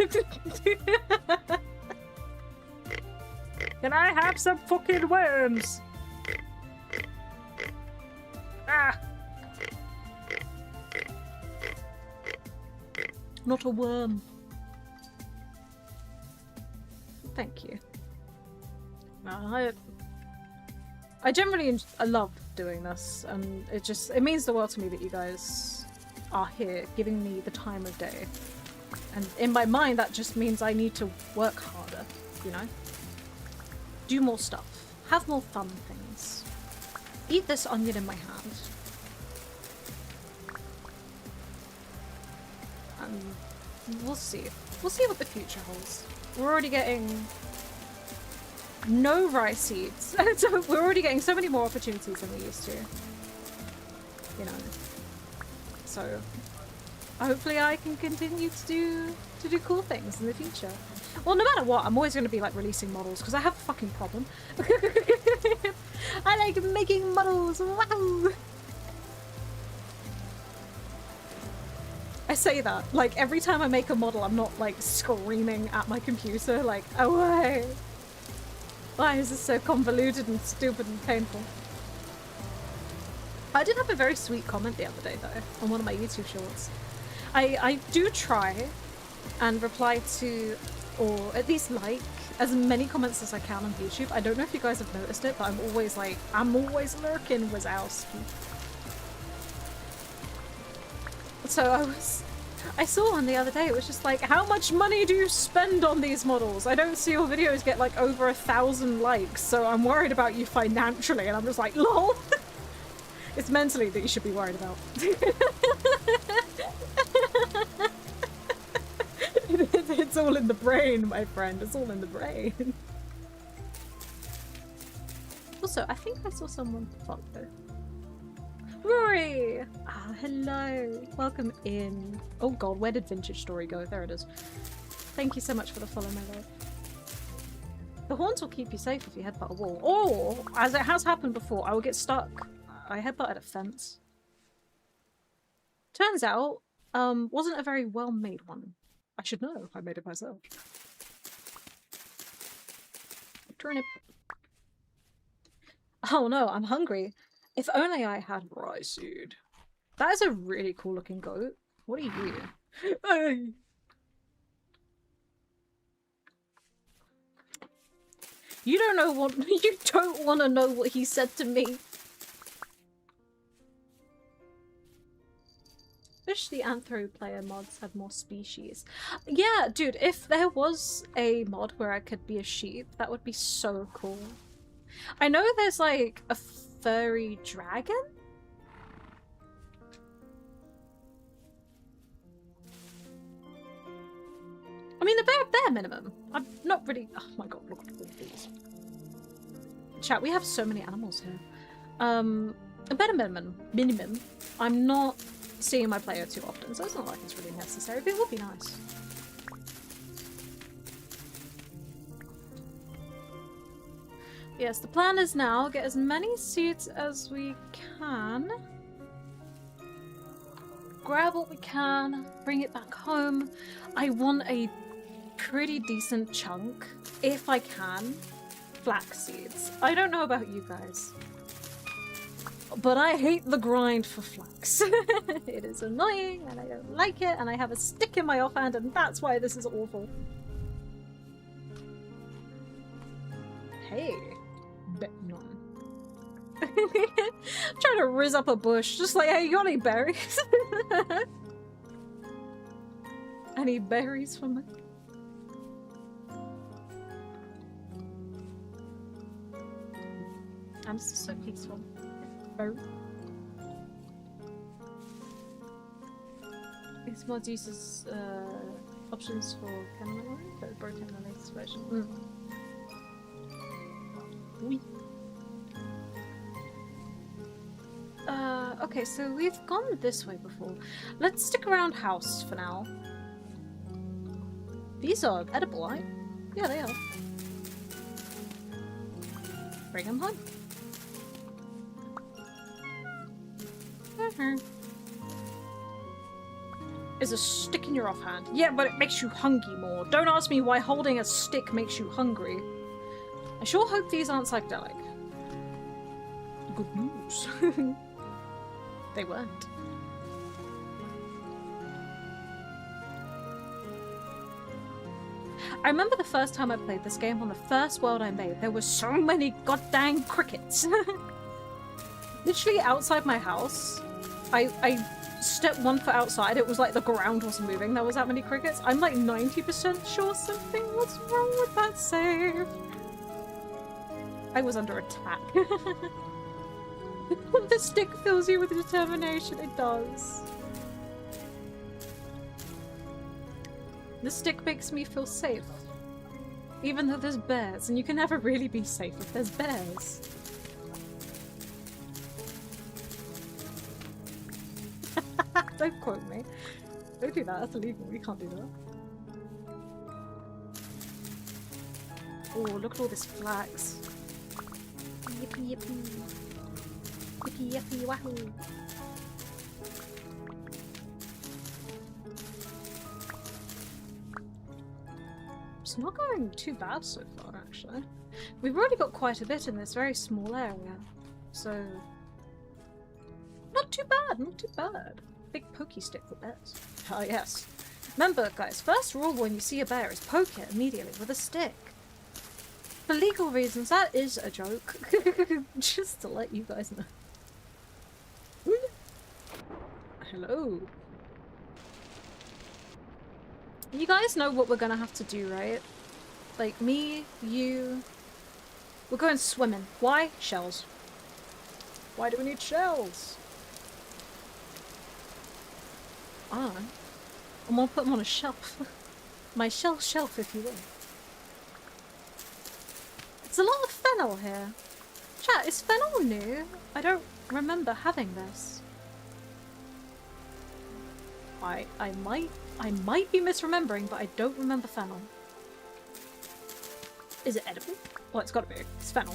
Can I have some fucking worms? Ah! Not a worm. Thank you. I generally I love doing this, and it means the world to me that you guys are here giving me the time of day. And in my mind that just means I need to work harder, you know? Do more stuff. Have more fun things. Eat this onion in my hand. And we'll see. We'll see what the future holds. We're already getting no rice seeds. So we're already getting so many more opportunities than we used to. You know. So hopefully I can continue to do cool things in the future. Well, no matter what, I'm always going to be like releasing models because I have a fucking problem. I like making models. Wow. I say that like every time I make a model, I'm not like screaming at my computer like, oh why is this so convoluted and stupid and painful? I did have a very sweet comment the other day though on one of my YouTube shorts. I do try and reply to, or at least like, as many comments as I can on YouTube. I don't know if you guys have noticed it, but I'm always lurking Wazowski. So I saw one the other day. It was just like, how much money do you spend on these models? I don't see your videos get like over 1,000 likes, so I'm worried about you financially. And I'm just like, lol. It's mentally that you should be worried about. It's all in the brain, my friend. It's all in the brain. Also, I think I saw someone follow. Rory! Ah, hello. Welcome in. Oh god, where did Vintage Story go? There it is. Thank you so much for the follow, my love. The horns will keep you safe if you headbutt a wall. Or, as it has happened before, I will get stuck. I headbutted a fence. Turns out, wasn't a very well-made one. I should know. I made it myself. Turnip. Oh no, I'm hungry. If only I had FRI-SAT. That is a really cool looking goat. What are you? Hey. You don't know what- you don't want to know what he said to me. Wish the Anthro player mods had more species. Yeah, dude, if there was a mod where I could be a sheep, that would be so cool. I know there's like a furry dragon? I mean, the bare minimum. I'm not really- oh my god, look at all these. Chat, we have so many animals here. A bare minimum. I'm not seeing my player too often, so it's not like it's really necessary, but it would be nice. Yes, the plan is now get as many seeds as we can. Grab what we can, bring it back home. I want a pretty decent chunk, if I can, flax seeds. I don't know about you guys, but I hate the grind for flax. It is annoying and I don't like it, and I have a stick in my offhand, and that's why this is awful. Hey. Bet none. I'm trying to rizz up a bush, just like, hey, you got any berries? Any berries for me? I'm so peaceful. Oh. This mod uses options for camera, but broken in the latest version. Oui. Okay, so we've gone this way before. Let's stick around house for now. These are edible, right? Yeah, they are. Bring them home. Is a stick in your offhand? Yeah, but it makes you hungry more. Don't ask me why holding a stick makes you hungry. I sure hope these aren't psychedelic. Good news. They weren't. I remember the first time I played this game on the first world I made, there were so many goddamn crickets. Literally outside my house, I stepped 1 foot outside, it was like the ground wasn't moving, there was that many crickets. I'm like 90% sure something was wrong with that save. I was under attack. The stick fills you with determination, it does. The stick makes me feel safe. Even though there's bears, and you can never really be safe if there's bears. Don't quote me. Don't do that, that's illegal, you can't do that. Oh, look at all this flax. Yippee yippee. Yippee yippee wahoo. It's not going too bad so far, actually. We've already got quite a bit in this very small area, so... Not too bad, not too bad. Big pokey stick for bears. Oh yes. Remember, guys, first rule when you see a bear is poke it immediately with a stick. For legal reasons, that is a joke. Just to let you guys know. Hello. You guys know what we're gonna have to do, right? Like, me, you... We're going swimming. Why? Shells. Why do we need shells? I don't know. I'm gonna put them on a shelf. My shelf, if you will. It's a lot of fennel here. Chat, is fennel new? I don't remember having this. I might be misremembering, but I don't remember fennel. Is it edible? Well, it's gotta be. It's fennel.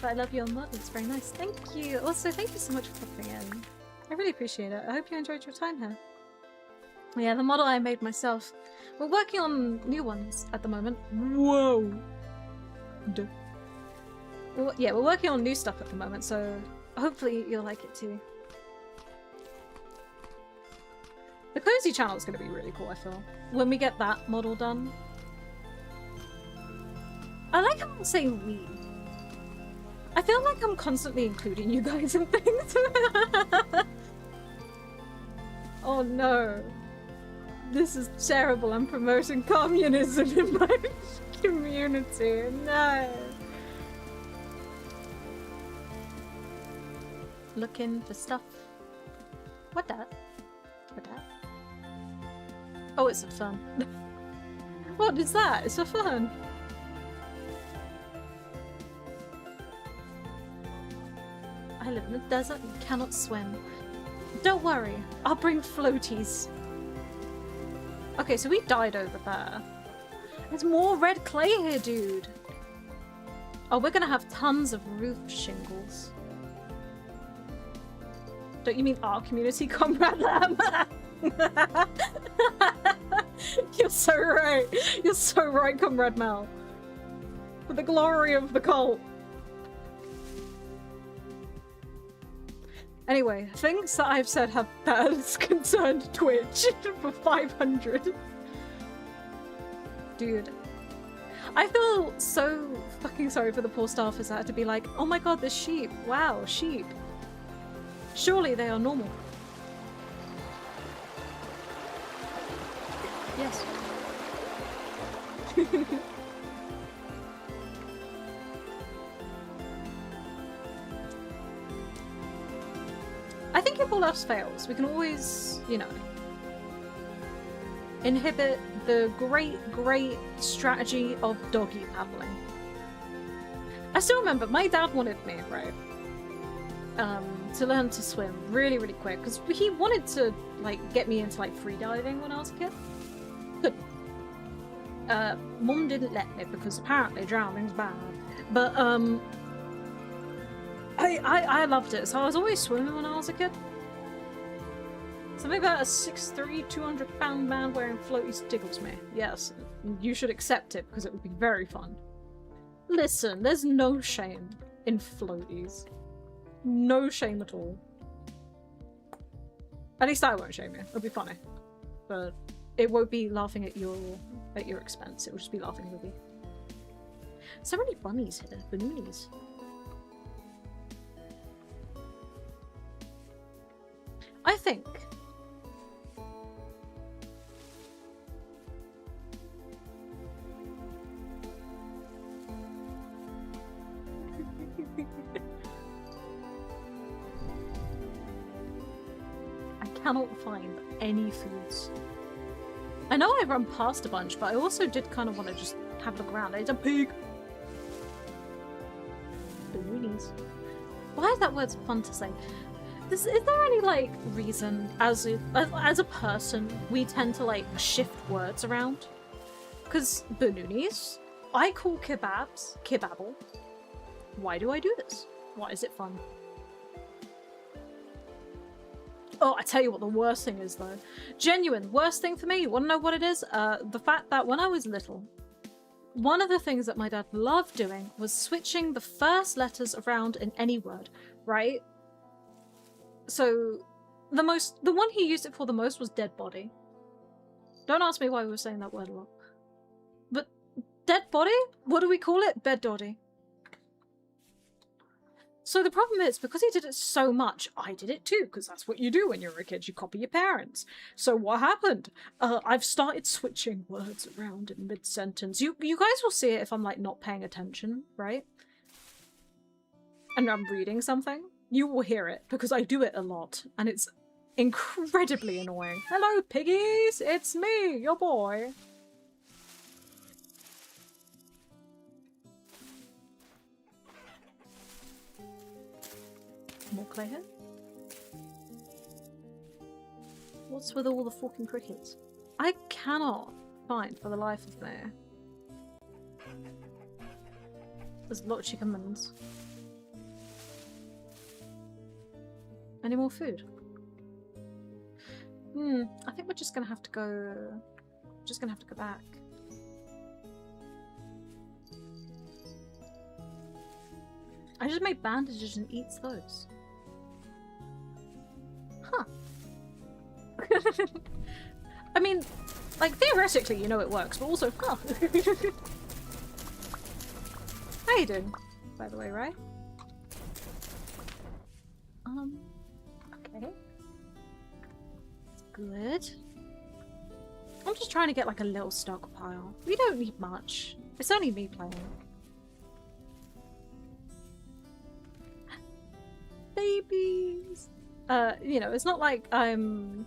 But I love your mod, it's very nice. Thank you! Also, thank you so much for popping in. I really appreciate it. I hope you enjoyed your time here. Yeah, the model I made myself. We're working on new ones at the moment. Whoa! Duh. Well, yeah, we're working on new stuff at the moment, so hopefully you'll like it too. The cozy channel is going to be really cool, I feel. When we get that model done. I like how I say we. I feel like I'm constantly including you guys in things. Oh no. This is terrible. I'm promoting communism in my community. No. Looking for stuff. What that? What that? Oh, it's for fun. What is that? It's for fun. I live in the desert and cannot swim. Don't worry, I'll bring floaties. Okay, so we died over there. There's more red clay here, dude. Oh, we're gonna have tons of roof shingles. Don't you mean our community, Comrade Lamb? You're so right. You're so right, Comrade Mal. For the glory of the cult. Anyway, things that I've said that has concerned Twitch for 500. Dude. I feel so fucking sorry for the poor staffers that had to be like, oh my god, there's sheep. Wow, sheep. Surely they are normal. Yes. I think if all else fails, we can always, you know, inhibit the great strategy of doggy paddling. I still remember my dad wanted me, right, to learn to swim really quick because he wanted to like get me into like free diving when I was a kid. Couldn't. Mum didn't let me because apparently drowning's bad. But I loved it, so I was always swimming when I was a kid. Something about a 6'3", 200-pound man wearing floaties tickles me. Yes, you should accept it because it would be very fun. Listen, there's no shame in floaties. No shame at all. At least I won't shame you. It'll be funny. But it won't be laughing at your expense. It will just be laughing with you. So many bunnies here. Bunnies. I think I cannot find any foods. I know I run past a bunch, but I also did kind of want to just have a look around. It's a pig! Balloonies. Why is that word fun to say? Is there any, like, reason, as a person, we tend to, like, shift words around? Because banoonies, I call kebabs kebabble. Why do I do this? Why is it fun? Oh, I tell you what the worst thing is, though. Genuine, worst thing for me, you want to know what it is? The fact that when I was little, one of the things that my dad loved doing was switching the first letters around in any word, right? So, the one he used it for the most was dead body. Don't ask me why we were saying that word a lot. But Dead body? What do we call it? Bed doddy. So the problem is, because he did it so much, I did it too, because that's what you do when you're a kid, you copy your parents. So what happened? I've started switching words around in mid-sentence. You guys will see it if I'm, like, not paying attention, right? And I'm reading something. You will hear it, because I do it a lot, and it's incredibly annoying. Hello, piggies! It's me, your boy! More clay here? What's with all the fucking crickets? I cannot find for the life of me. There's a lot of chicken mince. Any more food? I think we're just gonna have to go... back. I just made bandages and eats those. Huh. I mean, like, theoretically, you know it works, but also, huh. How you doing, by the way, right? Okay. Good. I'm just trying to get, like, a little stockpile. We don't need much. It's only me playing. Babies! You know, it's not like I'm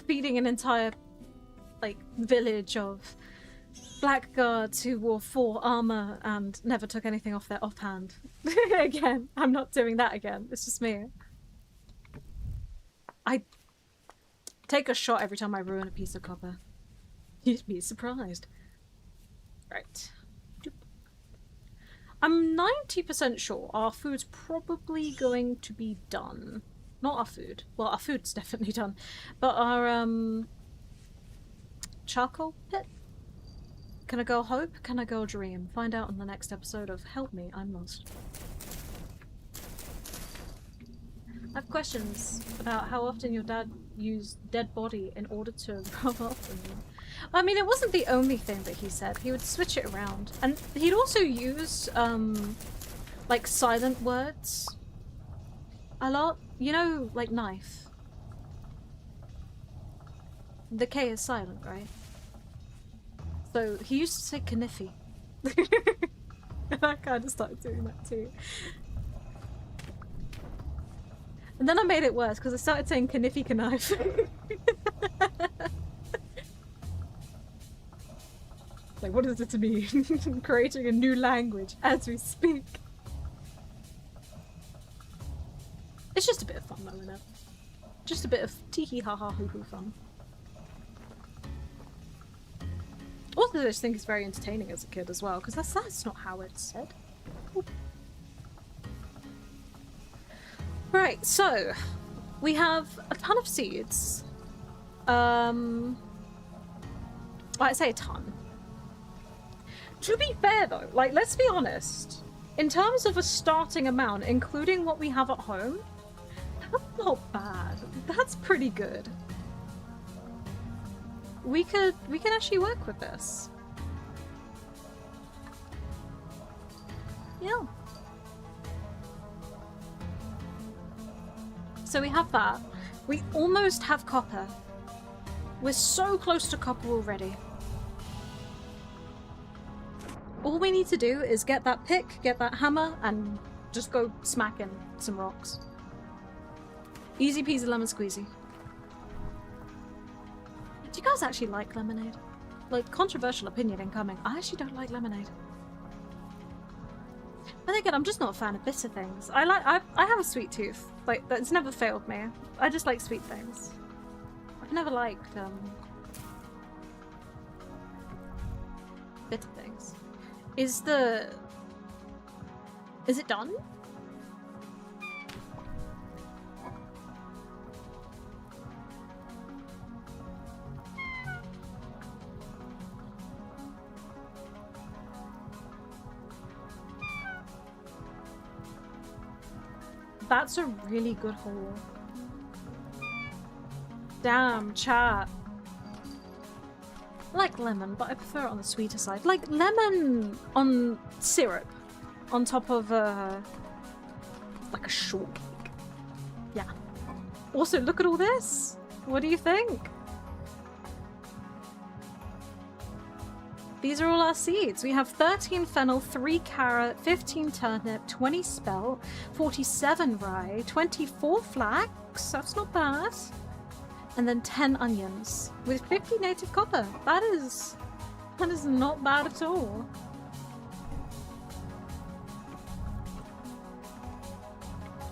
feeding an entire, like, village of blackguards who wore 4 armor and never took anything off their offhand. Again, I'm not doing that again. It's just me. I take a shot every time I ruin a piece of copper. You'd be surprised. Right. I'm 90% sure our food's probably going to be done. Not our food. Well, our food's definitely done. But our, charcoal pit? Can a girl hope? Can a girl dream? Find out in the next episode of Help Me, I'm Lost. I have questions about how often your dad used dead body in order to rub off on you. I mean, it wasn't the only thing that he said. He would switch it around. And he'd also use, like, silent words a lot. You know, like knife. The K is silent, right? So he used to say kniffy. And I kind of started doing that too. And then I made it worse because I started saying kniffy knife. Like, what does it mean? Creating a new language as we speak. It's just a bit of fun though, isn't it? Just a bit of tee ha ha hoo hoo fun. Also, I just think it's very entertaining as a kid as well, because that's not how it's said. Ooh. Right, so we have a ton of seeds. Well, I say a ton. To be fair though, like, let's be honest. In terms of a starting amount, including what we have at home, that's not bad. That's pretty good. We can actually work with this. Yeah. So we have that. We almost have copper. We're so close to copper already. All we need to do is get that pick, get that hammer, and just go smacking some rocks. Easy peasy lemon squeezy. Do you guys actually like lemonade? Like, controversial opinion incoming. I actually don't like lemonade. But again, I'm just not a fan of bitter things. I have a sweet tooth. Like, that's never failed me. I just like sweet things. I've never liked, bitter things. Is it done? That's a really good haul. Damn, chat. I like lemon, but I prefer it on the sweeter side. Like lemon on syrup on top of like a shortcake. Yeah. Also, look at all this. What do you think? These are all our seeds. We have 13 fennel, 3 carrot, 15 turnip, 20 spelt, 47 rye, 24 flax. That's not bad. And then 10 onions with 50 native copper. That is not bad at all.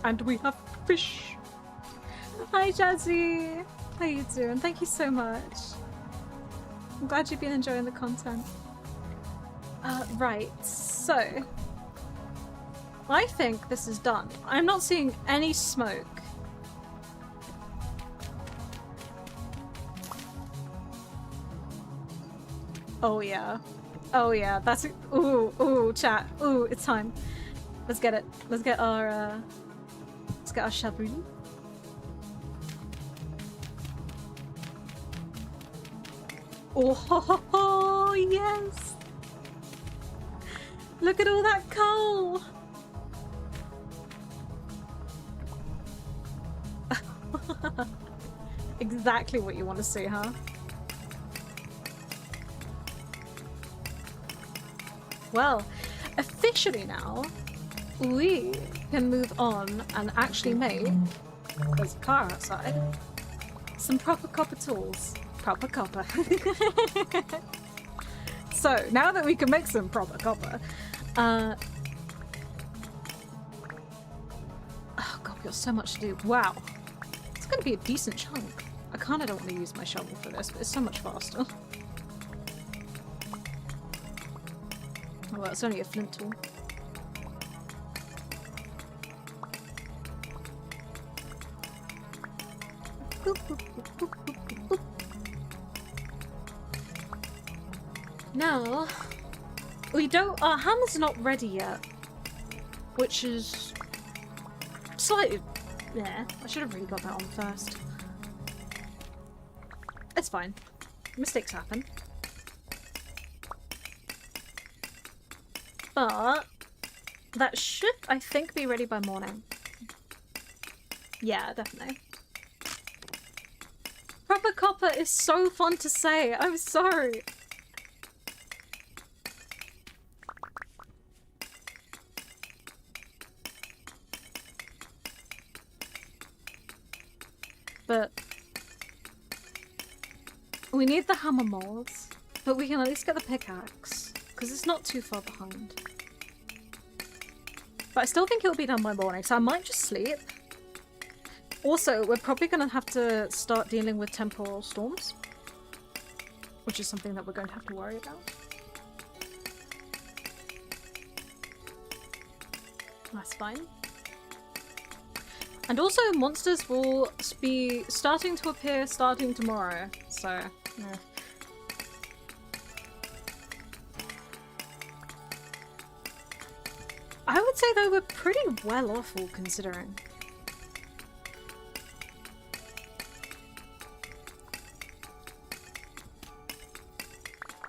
And we have fish. Hi Jazzy. How you doing? Thank you so much. I'm glad you've been enjoying the content. Right, so I think this is done. I'm not seeing any smoke. Oh yeah. Oh yeah, that's it. Ooh, chat. Ooh, it's time. Let's get it. Let's get our chablis. Oh, yes! Look at all that coal! Exactly what you want to see, huh? Well, officially now, we can move on and actually make, there's a car outside, some proper copper tools. Proper copper. So, now that we can make some proper copper, oh god, we got so much to do. Wow. It's gonna be a decent chunk. I kinda don't want to use my shovel for this, but it's so much faster. Oh well, it's only a flint tool. Now, we don't. Our hammer's not ready yet, which is slightly. Yeah, I should have really got that on first. It's fine. Mistakes happen. But that should, I think, be ready by morning. Yeah, definitely. Proper copper is so fun to say. I'm sorry. But we need the hammer molds, but we can at least get the pickaxe because it's not too far behind. But I still think it'll be done by morning, so I might just sleep. Also, we're probably going to have to start dealing with temporal storms, which is something that we're going to have to worry about. That's fine. And also, monsters will be starting to appear starting tomorrow, so yeah. I would say though we're pretty well off all considering.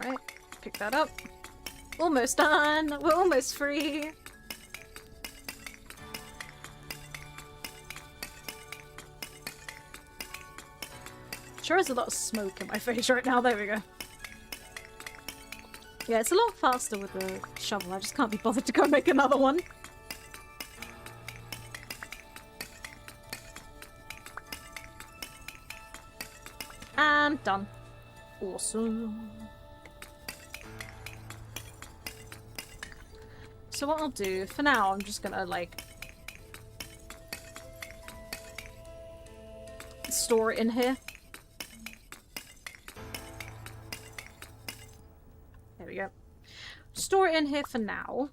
Right, pick that up. Almost done! We're almost free! Sure is a lot of smoke in my face right now. There we go. Yeah, it's a lot faster with the shovel. I just can't be bothered to go make another one. And done. Awesome. So what I'll do, for now, I'm just gonna, like, store it in here. There we go. Store it in here for now.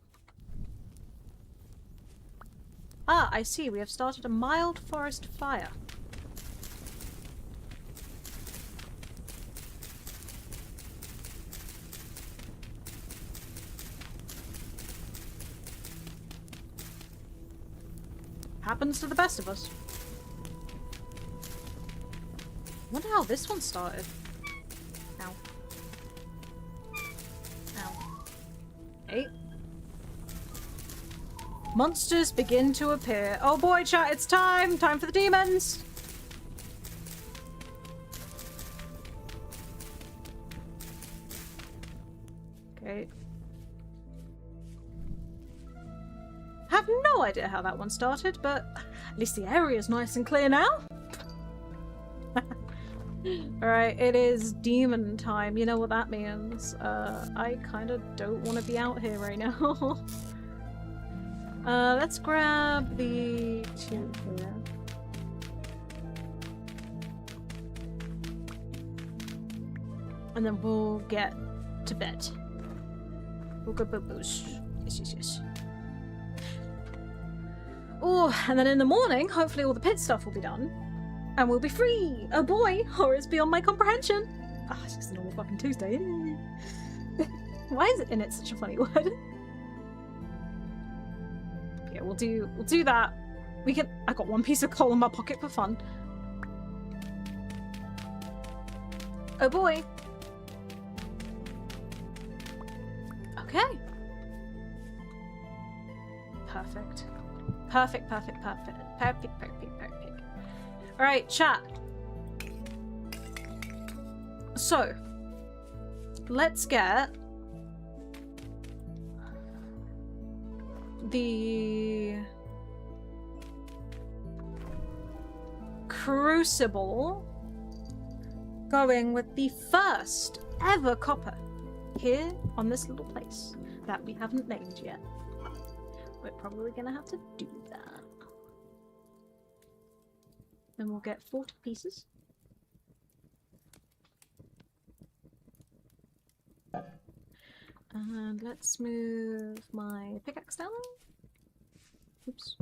Ah, I see. We have started a mild forest fire. Happens to the best of us. Wonder how this one started. Ow. Okay. Monsters begin to appear. Oh boy, chat, it's time! Time for the demons! Okay. Have no idea how that one started, but at least the area's nice and clear now. Alright, it is demon time. You know what that means. I kind of don't want to be out here right now. Let's grab the 2 here. And then we'll get to bed. We'll go boo-boos. Yes. Oh, and then in the morning, hopefully all the pit stuff will be done. And we'll be free! Oh boy, horrors beyond my comprehension! Ah, it's just a normal fucking Tuesday. Why is it in it such a funny word? Yeah, we'll do that. We can. I got 1 piece of coal in my pocket for fun. Oh boy. Okay. Perfect. Perfect. Alright, chat. So, let's get the crucible going with the first ever copper here on this little place that we haven't named yet. We're probably gonna have to do that. Then we'll get 40 pieces. And let's move my pickaxe down. Oops.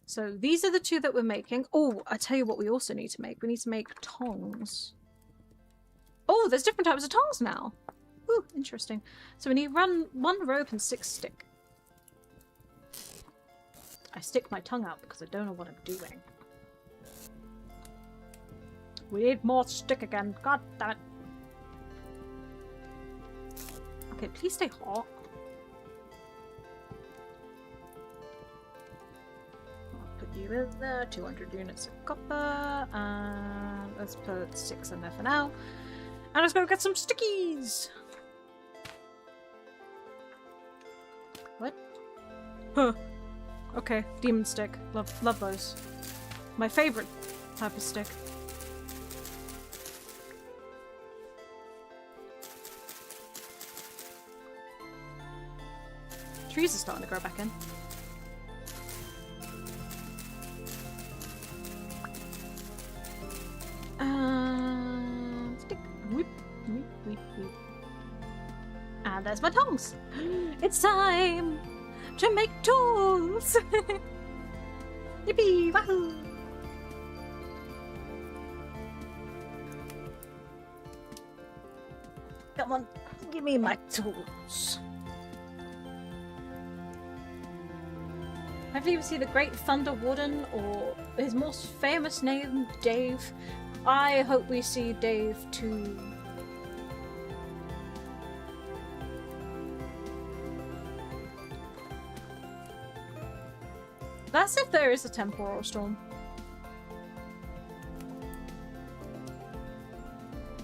So these are the 2 that we're making. Oh, I tell you what we also need to make. We need to make tongs. Oh, there's different types of tongs now. Ooh, interesting. So we need 1 rope and 6 stick. I stick my tongue out because I don't know what I'm doing. We need more stick again. God damn it. Okay, please stay hot. I'll put you in there. 200 units of copper. And let's put 6 in there for now. And let's go get some stickies. What? Huh. Okay, demon stick. Love those. My favorite type of stick. Trees are starting to grow back in. Stick. Whip. And there's my tongs. It's time to make tools. Yippee! Wahoo! Come on, give me my tools. Have you ever seen the Great Thunder Warden or his most famous name, Dave? I hope we see Dave too. That's if there is a temporal storm.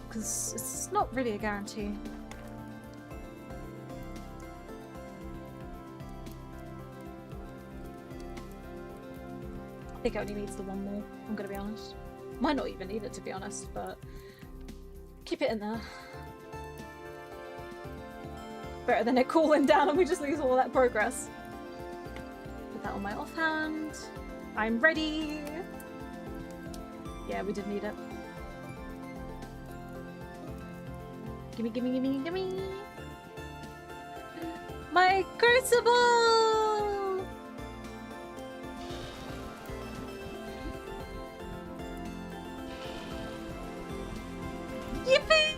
Because it's not really a guarantee. I think it only needs the 1 more, I'm gonna be honest. Might not even need it, to be honest, but keep it in there. Better than it cooling down and we just lose all that progress. Put that on my offhand. I'm ready. Yeah, we did need it. Gimme. My crucible! Yippee!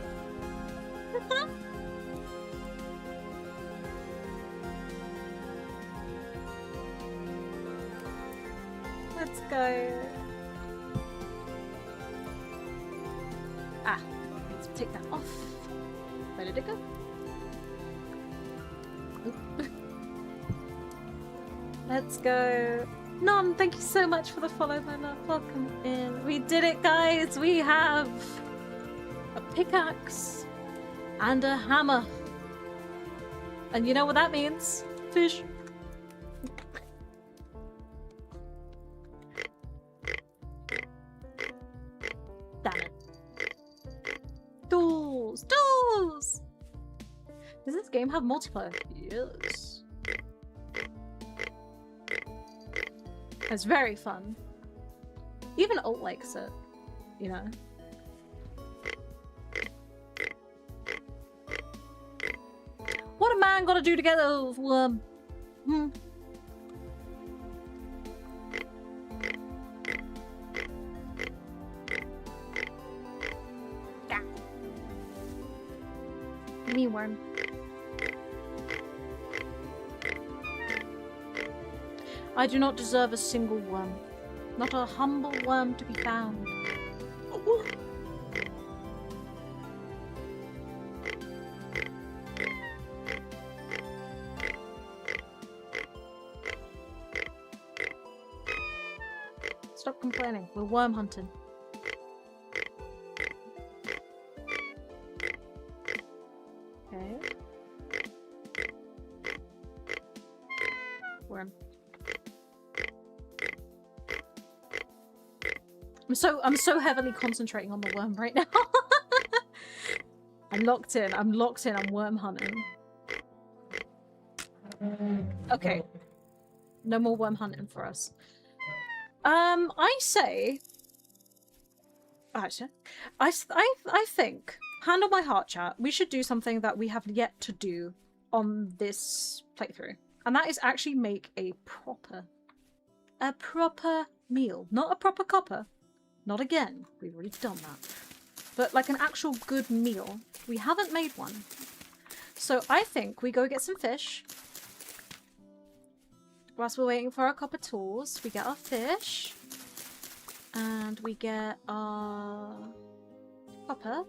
Let's go. Ah, let's take that off. Where did it go? Let's go. Non, thank you so much for the follow, my love. Welcome in. We did it, guys. We have a pickaxe and a hammer. And you know what that means? Fish. Damn it. Tools! Tools! Does this game have multiplayer? Yes. It's very fun. Even Alt likes it, you know. What a man gotta do to get a worm? Yeah. Me worm. I do not deserve a single worm. Not a humble worm to be found. Stop complaining. We're worm hunting. Okay. Worm. I'm so heavily concentrating on the worm right now. I'm locked in. I'm worm hunting. Okay. No more worm hunting for us. I say... Actually, I think, hand on my heart, chat, we should do something that we have yet to do on this playthrough. And that is actually make a proper meal. Not a proper copper. Not again. We've already done that. But like an actual good meal. We haven't made one. So I think we go get some fish. Whilst we're waiting for our copper tools, we get our fish. And we get our copper.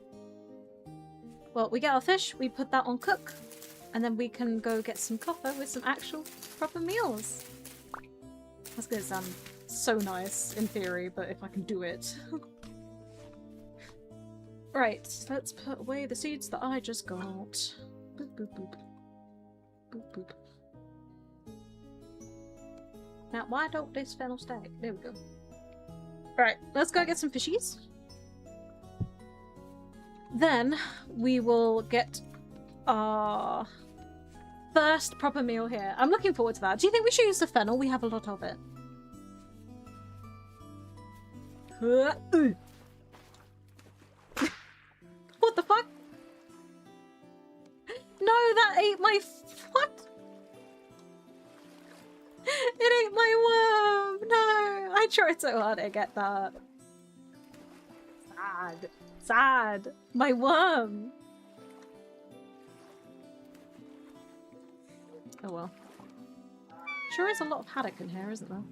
Well, we get our fish, we put that on cook. And then we can go get some copper with some actual proper meals. That's gonna sound so nice in theory, but if I can do it. Right, let's put away the seeds that I just got. Boop, boop, boop. Boop, boop. Now, why don't this fennel stay? There we go. Right, let's go get some fishies. Then we will get our first proper meal here. I'm looking forward to that. Do you think we should use the fennel? We have a lot of it. What the fuck? No, that ate my... What? It ate my worm! No! I tried so hard to get that. Sad. Sad. My worm. Oh well. Sure is a lot of haddock in here, isn't there?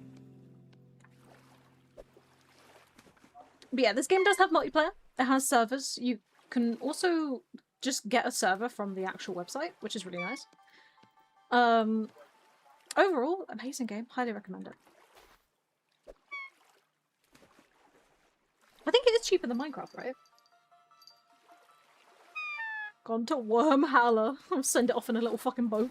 But yeah, this game does have multiplayer. It has servers. You can also just get a server from the actual website, which is really nice. Overall, amazing game. Highly recommend it. I think it is cheaper than Minecraft, right? Gone to Wormhalla. I'll send it off in a little fucking boat.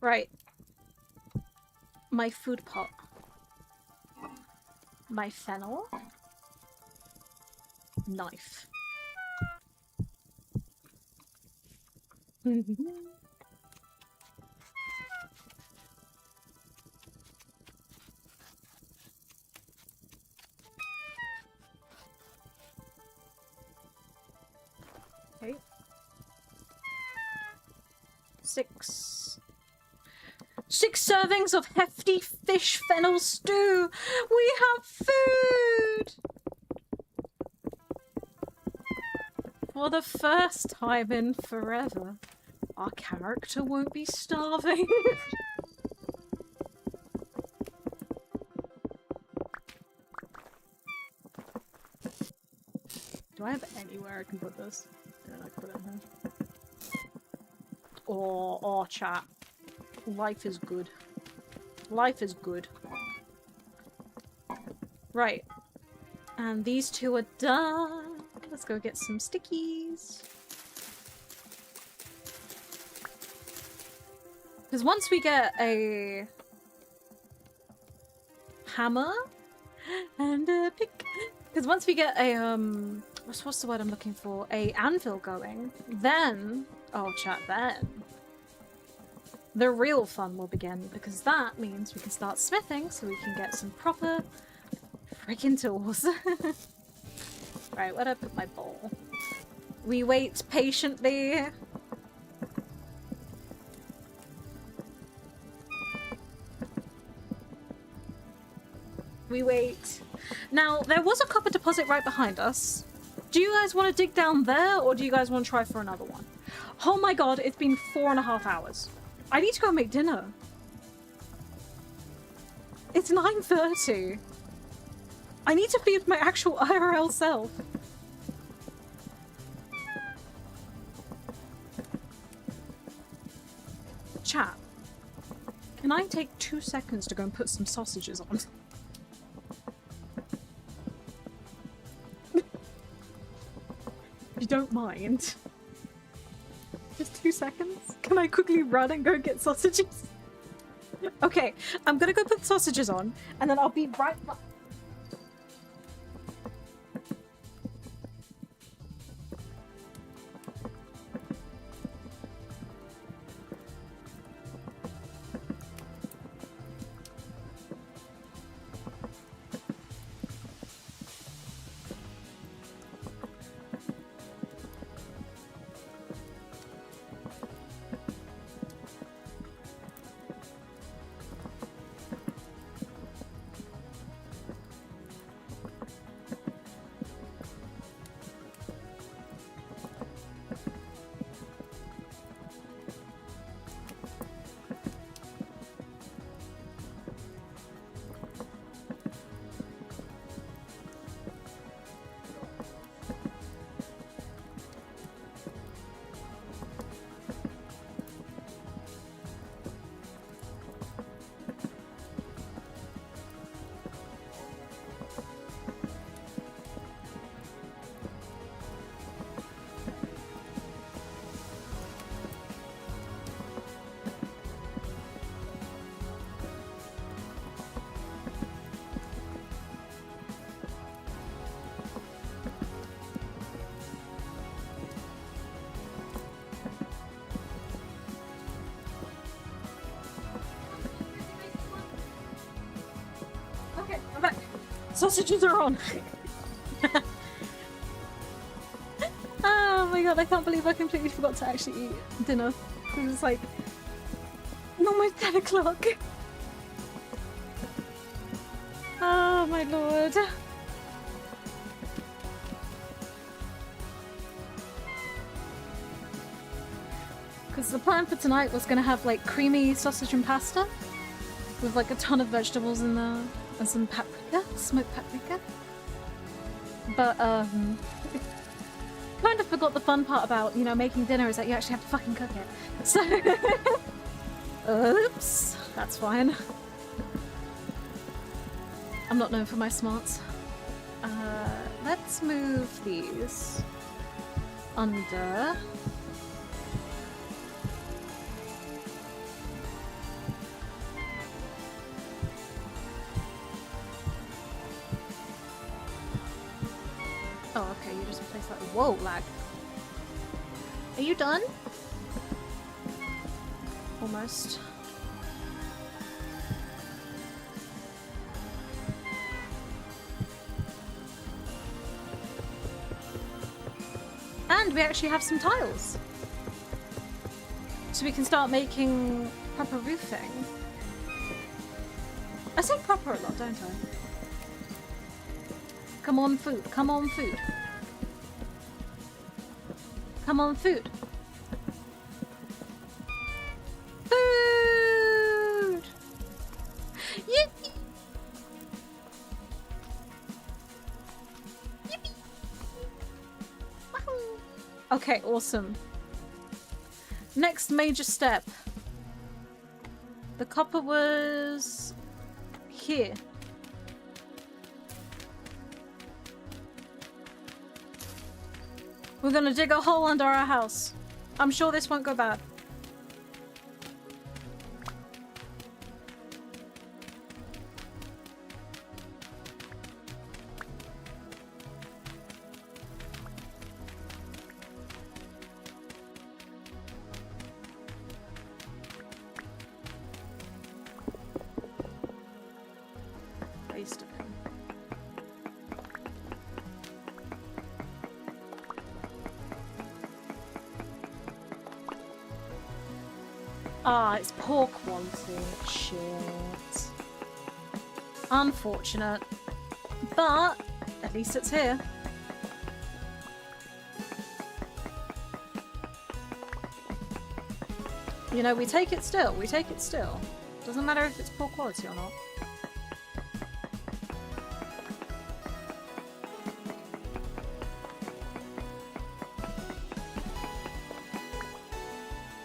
Right. My food pot. My fennel. Knife. Okay. 6 servings of hefty fish fennel stew! We have food! For the first time in forever. our character won't be starving. Do I have anywhere I can put this? Yeah, I can put it in here. Oh, chat. Life is good. Life is good. Right. And these two are done. Let's go get some stickies. Because once we get a hammer and a pick, because once we get a what's the word I'm looking for? A anvil going, then then the real fun will begin, because that means we can start smithing, so we can get some proper freaking tools. Right, where'd I put my bowl? We wait patiently. We wait. Now, there was a copper deposit right behind us. Do you guys want to dig down there, or do you guys want to try for another one? Oh my god, it's been 4.5 hours. I need to go make dinner. It's 9:30. I need to feed my actual IRL self. Chat. Can I take 2 seconds to go and put some sausages on? If you don't mind. Just 2 seconds? Can I quickly run and go get sausages? Okay, I'm gonna go put sausages on, and then I'll be right back. Sausages are on! Oh my god, I can't believe I completely forgot to actually eat dinner. It was like... almost 10 o'clock! Oh my lord. Because the plan for tonight was gonna have like creamy sausage and pasta with like a ton of vegetables in there and some paprika, smoked paprika. But kind of forgot the fun part about, you know, making dinner is that you actually have to fucking cook it. So oops, that's fine. I'm not known for my smarts. Let's move these under. Oh, okay, you just replaced that. Whoa, lag. Are you done? Almost. And we actually have some tiles. So we can start making proper roofing. I say proper a lot, don't I? Come on, food. Come on, food. Come on, food. Okay, awesome. Next major step. The copper was here. We're gonna dig a hole under our house. I'm sure this won't go bad. Waste of him. Ah, it's poor quality. Shit. Unfortunate. But at least it's here. You know, we take it still. We take it still. Doesn't matter if it's poor quality or not.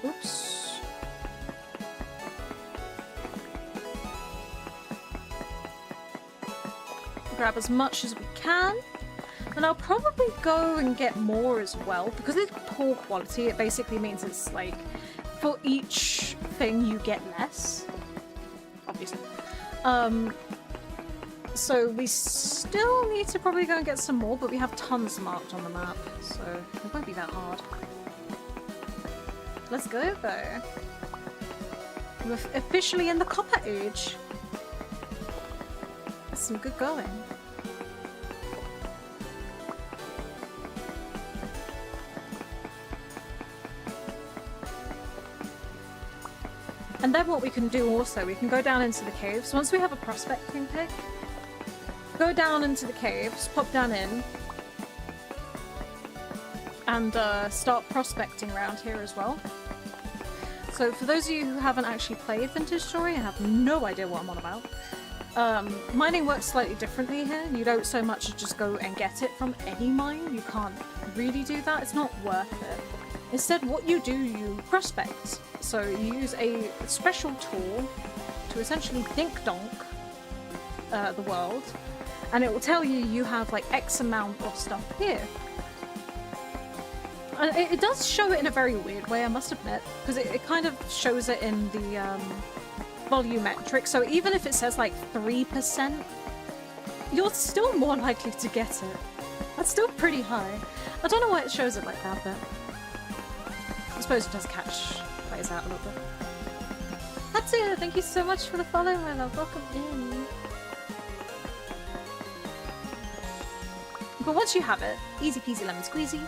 Oops. Grab as much as we can. And I'll probably go and get more as well. Because it's poor quality, it basically means it's like, for each thing you get less. Obviously. So we still need to probably go and get some more, but we have tons marked on the map, so it won't be that hard. Let's go though. We're officially in the Copper Age. That's some good going. And then what we can do also, we can go down into the caves. Once we have a prospecting pick, go down into the caves, pop down in, and start prospecting around here as well. So for those of you who haven't actually played Vintage Story and have no idea what I'm on about, mining works slightly differently here. You don't so much just go and get it from any mine. You can't really do that. It's not worth it. Instead, what you do, you prospect. So you use a special tool to essentially dink-donk the world, and it will tell you you have like X amount of stuff here. And it does show it in a very weird way, I must admit, because it kind of shows it in the volumetric. So even if it says like 3%, you're still more likely to get it. That's still pretty high. I don't know why it shows it like that, but I suppose it does catch players out a little bit. Hatsu, thank you so much for the follow, my love. Welcome in. But once you have it, easy peasy lemon squeezy.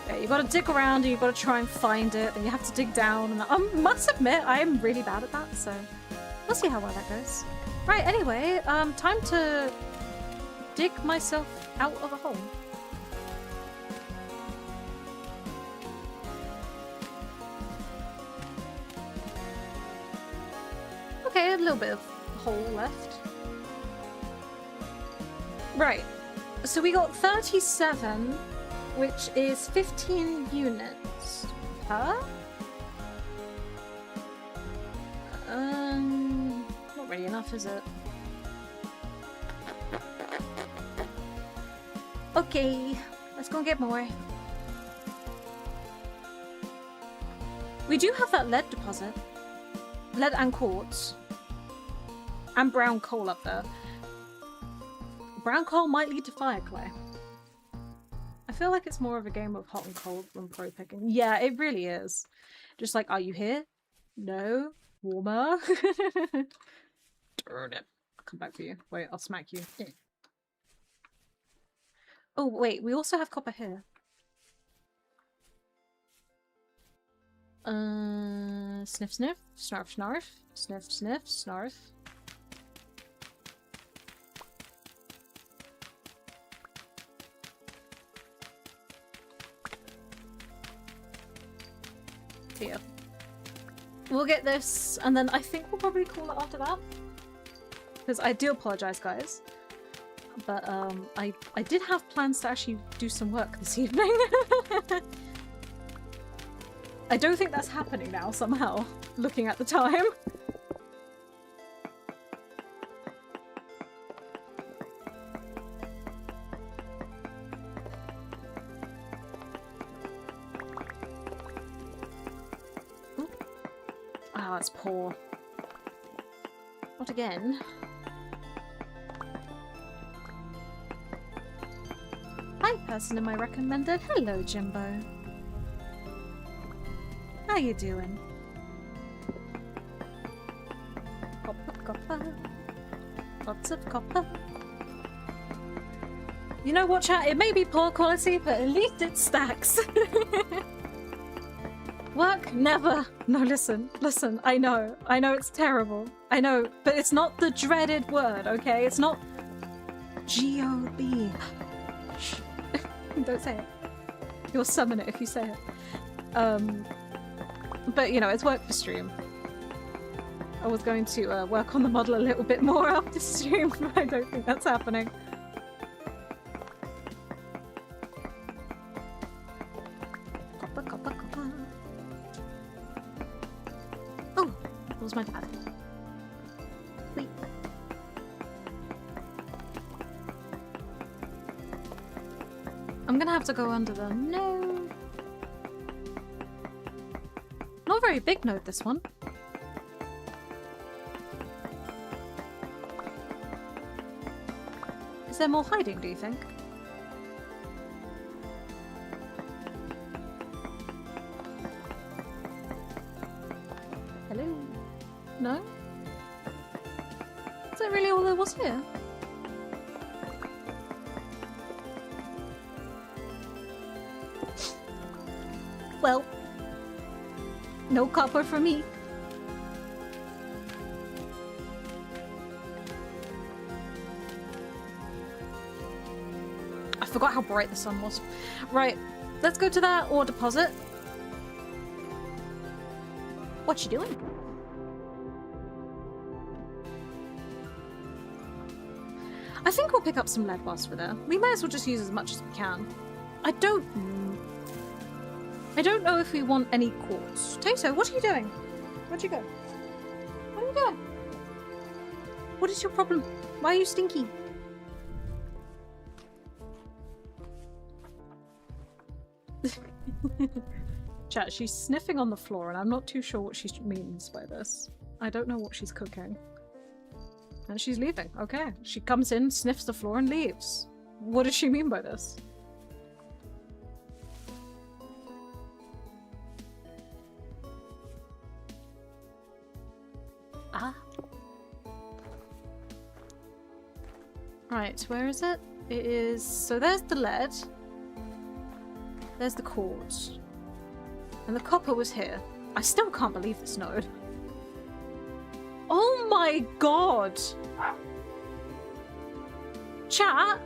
Yeah, you gotta dig around and you gotta try and find it, then you have to dig down, and I must admit, I am really bad at that, so we'll see how well that goes. Right, anyway, time to dig myself out of a hole. Okay, a little bit of hole left. Right, so we got 37, which is 15 units. Huh? Not really enough, is it? Okay, let's go and get more. We do have that lead deposit. Lead and quartz. And brown coal up there. Brown coal might lead to fire clay. I feel like it's more of a game of hot and cold than pro picking. Yeah, it really is. Just like, are you here? No. Warmer. Darn it. I'll come back for you. Wait, I'll smack you. Oh, wait, we also have copper here. Sniff, sniff. Snarf, snarf. Sniff, sniff. Snarf. Here. We'll get this, and then I think we'll probably call it after that. Because I do apologize, guys. But I did have plans to actually do some work this evening. I don't think that's happening now somehow, looking at the time. Oh, that's poor. Not again. Hi, person in my recommended. Hello, Jimbo. How you doing? Copper, copper. Lots of copper. You know what, chat? It may be poor quality, but at least it stacks. Work? Never. No, listen. Listen, I know it's terrible. I know, but it's not the dreaded word, okay? It's not G-O-B. Shh. Don't say it. You'll summon it if you say it. But, you know, it's work for stream. I was going to work on the model a little bit more after stream, but I don't think that's happening. Copper, copper, copper. Oh, that was my dad. Wait. I'm gonna have to go under the node. Not a very big node, this one. Is there more hiding, do you think? Hello? No? Is that really all there was here? Well, no copper for me. I forgot how bright the sun was. Right, let's go to that ore deposit. What you doing? I think we'll pick up some lead whilst we're there. We may as well just use as much as we can. I don't know if we want any quartz. Tato, what are you doing? Where'd you go? What are you doing? What is your problem? Why are you stinky? Chat, she's sniffing on the floor and I'm not too sure what she means by this. I don't know what she's cooking. And she's leaving. Okay. She comes in, sniffs the floor and leaves. What does she mean by this? Ah. Right, where is it? It is... So there's the lead. There's the quartz. And the copper was here. I still can't believe this node. Oh my god! Chat!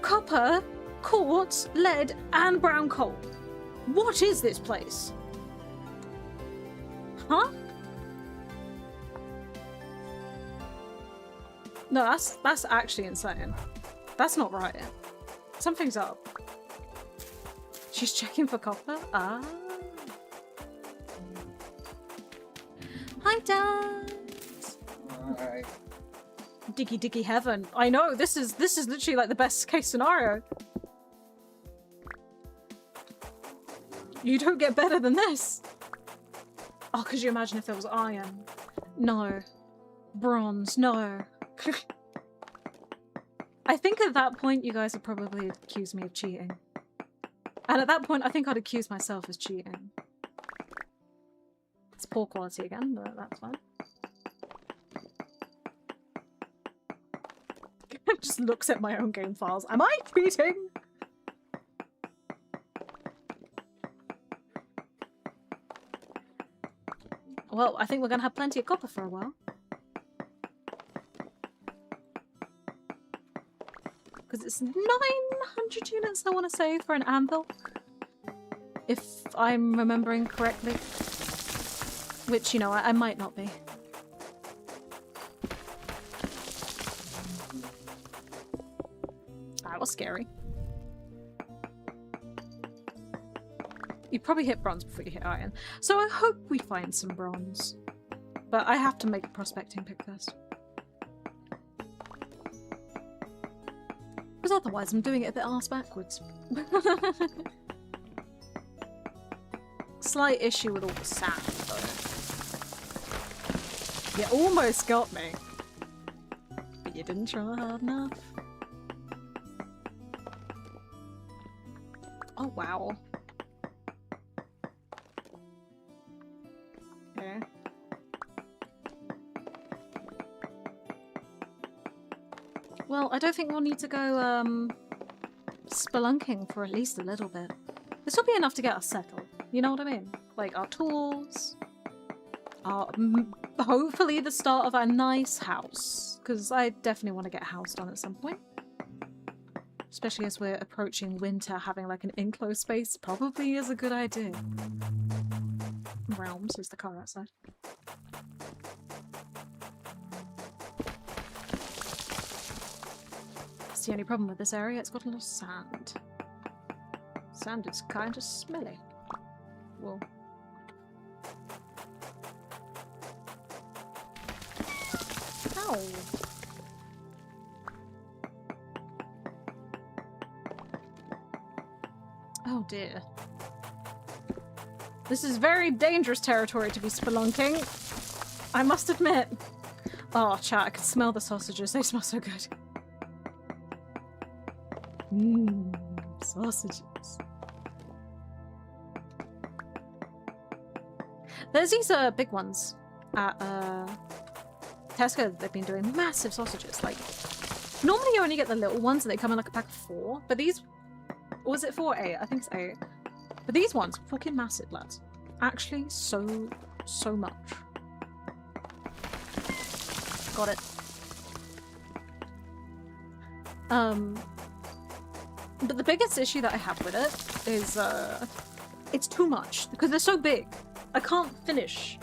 Copper, quartz, lead, and brown coal. What is this place? Huh? No, that's actually insane. That's not right. Something's up. She's checking for copper? Ah. Hi, Dad. Hi. Diggy diggy heaven. I know, this is literally like the best case scenario. You don't get better than this. Oh, could you imagine if there was iron? No. Bronze, no. I think at that point you guys would probably accuse me of cheating. And at that point I think I'd accuse myself as cheating. It's poor quality again, but that's fine. Just looks at my own game files. Am I cheating? Well, I think we're gonna have plenty of copper for a while. Because it's 900 units I want to say for an anvil. If I'm remembering correctly. Which, you know, I might not be. that was scary. You probably hit bronze before you hit iron. So I hope we find some bronze. But I have to make a prospecting pick first. Because otherwise I'm doing it a bit arse backwards. Slight issue with all the sand, though. You almost got me. But you didn't try hard enough. Oh, wow. Okay. Well, I don't think we'll need to go, spelunking for at least a little bit. This will be enough to get us settled. You know what I mean? Like, our tools, hopefully the start of our nice house. Because I definitely want to get a house done at some point. Especially as we're approaching winter, having like an enclosed space probably is a good idea. Realms is the car outside. That's the only problem with this area, it's got a lot of sand. Sand is kind of smelly. Whoa. Ow! Oh dear. This is very dangerous territory to be spelunking, I must admit. Oh, chat, I can smell the sausages. They smell so good. Mmm, sausages. There's these big ones at Tesco that they've been doing. Massive sausages. Like, normally you only get the little ones and they come in like a pack of 4. But these... Or was it 4 or 8? I think it's 8. But these ones, fucking massive, lads. Actually, so much. Got it. But the biggest issue that I have with it is, it's too much. Because they're so big. I can't finish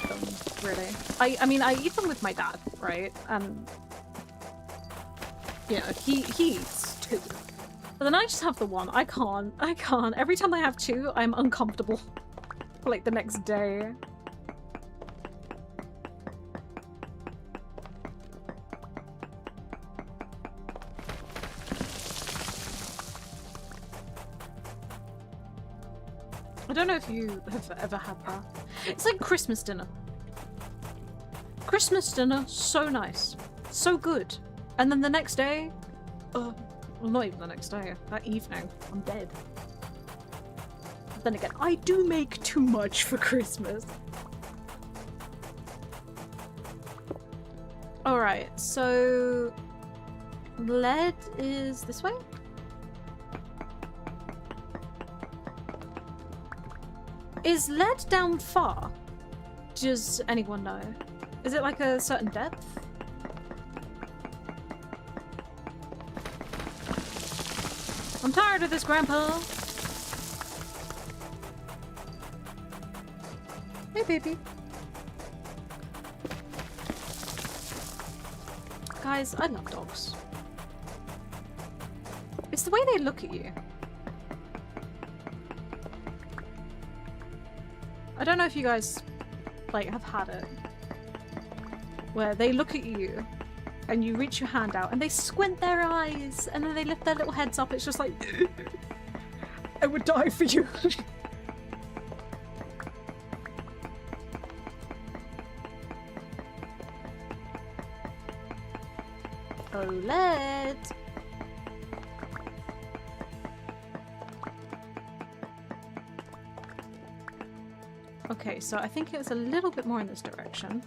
them, really. I mean, I eat them with my dad, right? And, you know, he eats 2. But then I just have the 1. I can't. Every time I have 2, I'm uncomfortable for like the next day. I don't know if you have ever had that. It's like Christmas dinner. Christmas dinner, so nice. So good. And then the next day, well, not even the next day, that evening, I'm dead. Then again, I do make too much for Christmas. Alright, so... lead is this way? Is lead down far? Does anyone know? Is it like a certain depth? I'm tired of this, Grandpa! Hey, baby. Guys, I love dogs. It's the way they look at you. I don't know if you guys, like, have had it. Where they look at you, and you reach your hand out, and they squint their eyes, and then they lift their little heads up. It's just like, I would die for you. OLED. Okay, so I think it was a little bit more in this direction.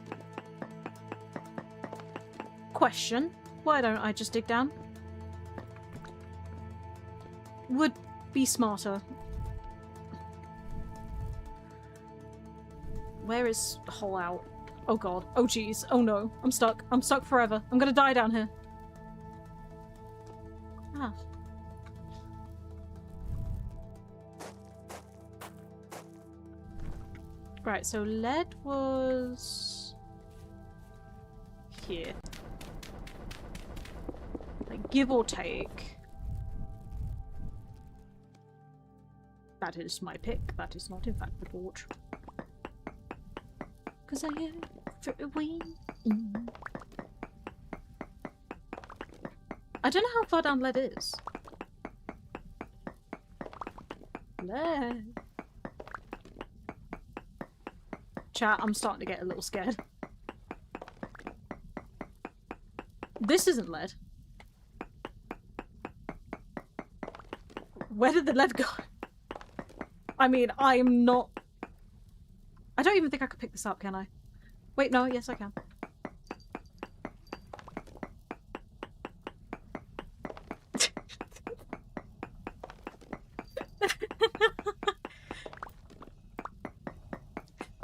Question. Why don't I just dig down? Would be smarter. Where is the hole out? Oh god. Oh jeez. Oh no. I'm stuck. I'm stuck forever. I'm gonna die down here. Ah. Right, so lead was... here. Like, give or take. That is my pick. That is not, in fact, the torch. Because I am for a win. I don't know how far down lead is. Lead. Chat, I'm starting to get a little scared. This isn't lead. Where did the lead go? I mean, I'm not... I don't even think I could pick this up, can I? Wait, no, yes I can.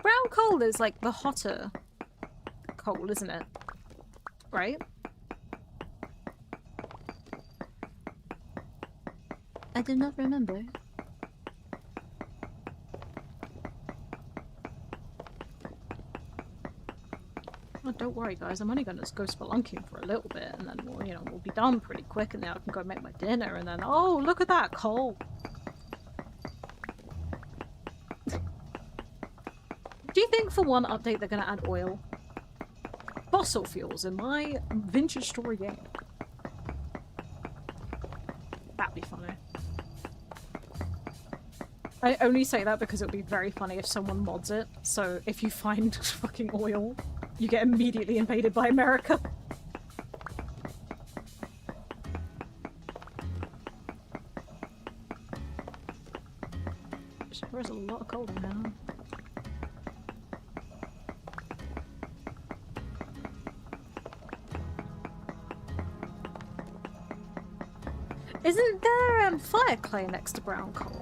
Brown coal is like the hotter coal, isn't it? Right? I do not remember. Oh, don't worry, guys. I'm only going to go spelunking for a little bit, and then we'll, we'll be done pretty quick, and then I can go make my dinner, and then, oh, look at that coal. Do you think for one update they're going to add oil? Fossil fuels in my vintage story game. That'd be funny. I only say that because it would be very funny if someone mods it, so if you find fucking oil, you get immediately invaded by America. There is a lot of coal in now. Isn't there fire clay next to brown coal?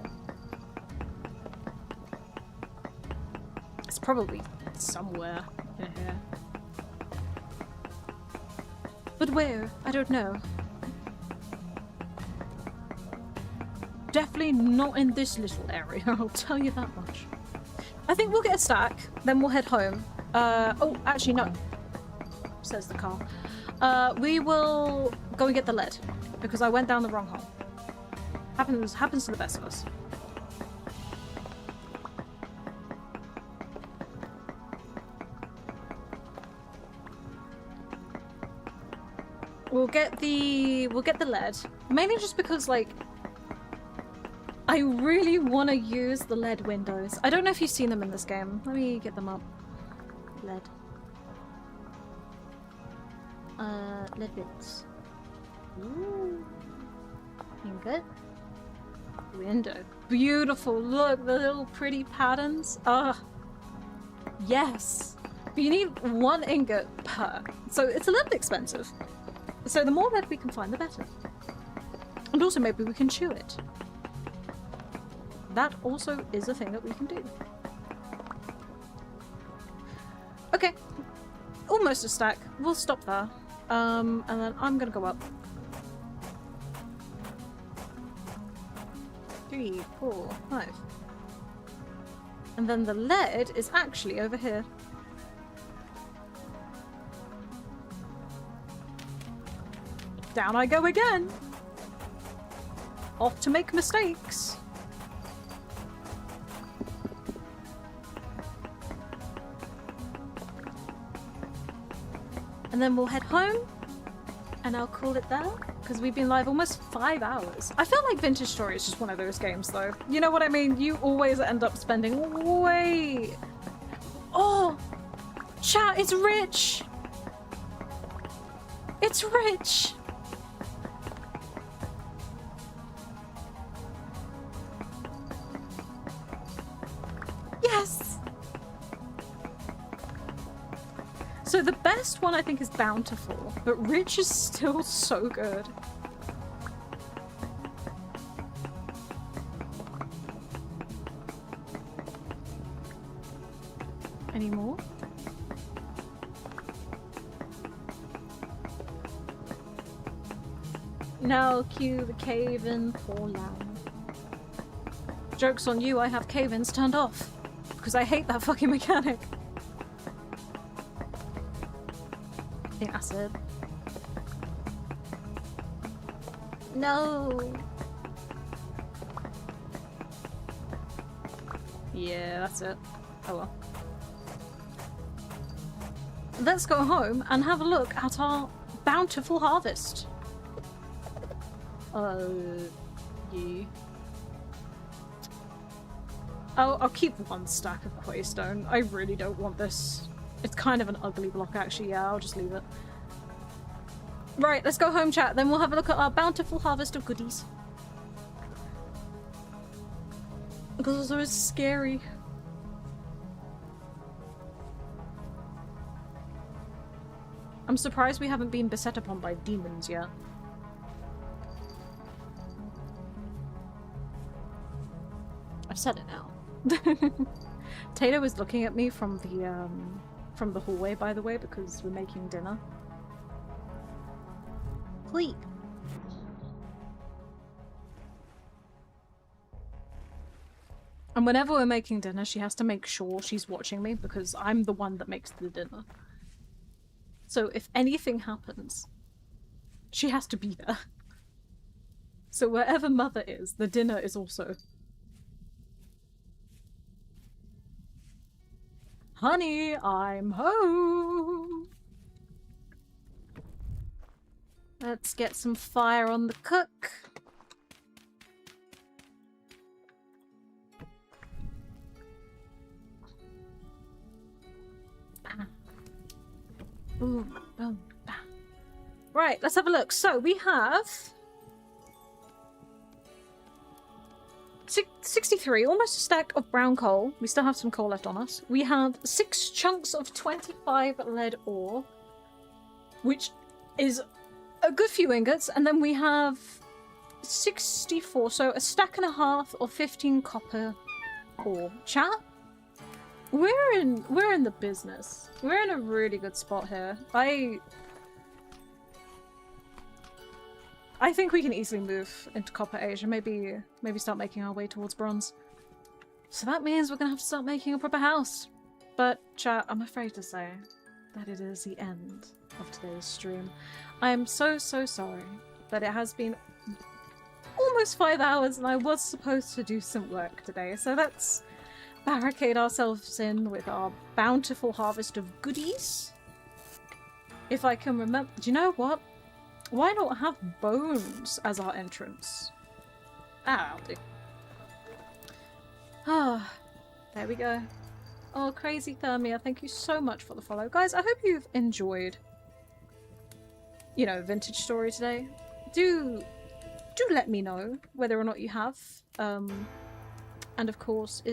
It's probably somewhere in here. But where? I don't know. Definitely not in this little area, I'll tell you that much. I think we'll get a stack, then we'll head home. Oh, actually no, says the car. We will go and get the lead, because I went down the wrong hole. Happens to the best of us. We'll get the lead. Mainly just because, like, I really want to use the lead windows. I don't know if you've seen them in this game. Let me get them up. Lead. Lead bits. Ooh. Ingot. Window. Beautiful. Look, the little pretty patterns. Ugh. Yes. But you need 1 ingot per. So it's a little bit expensive. So the more lead we can find, the better. And also maybe we can chew it. That also is a thing that we can do. Okay. Almost a stack. We'll stop there. And then I'm gonna go up. 3, 4, 5. And then the lead is actually over here. Down I go again! Off to make mistakes! And then we'll head home, and I'll call it there, because we've been live almost 5 hours. I feel like Vintage Story is just one of those games, though. You know what I mean? You always end up spending way... Oh! Chat, it's rich! It's rich! Yes! So the best one I think is Bountiful, but Rich is still so good. Any more? Now cue the cave-in for land. Joke's on you, I have cave-ins turned off. Because I hate that fucking mechanic. I think that's it. No. Yeah, that's it. Oh well. Let's go home and have a look at our bountiful harvest. Yeah. I'll keep one stack of Quaystone. I really don't want this. It's kind of an ugly block, actually. Yeah, I'll just leave it. Right, let's go home, chat. Then we'll have a look at our bountiful harvest of goodies. Because those are scary. I'm surprised we haven't been beset upon by demons yet. I've said it now. Tato was looking at me from the hallway, by the way, because we're making dinner. Please. And whenever we're making dinner, she has to make sure she's watching me because I'm the one that makes the dinner. So if anything happens, she has to be there. So wherever mother is, the dinner is also. Honey, I'm home! Let's get some fire on the cook. Boom, boom, bam. Right, let's have a look. So we have 63, almost a stack of brown coal. We still have some coal left on us. We have 6 chunks of 25 lead ore, which is a good few ingots, and then we have 64, so a stack and a half of 15 copper ore. Chat? We're in the business. We're in a really good spot here. I think we can easily move into Copper Asia. Maybe start making our way towards bronze. So that means we're gonna have to start making a proper house. But chat, I'm afraid to say that it is the end of today's stream. I am so sorry that it has been almost 5 hours and I was supposed to do some work today. So let's barricade ourselves in with our bountiful harvest of goodies. If I can remember. Do you know what? Why not have bones as our entrance? Ah, I'll do. Ah, there we go. Oh, Crazy Thermia, thank you so much for the follow. Guys, I hope you've enjoyed, you know, Vintage Story today. Do let me know whether or not you have. And of course,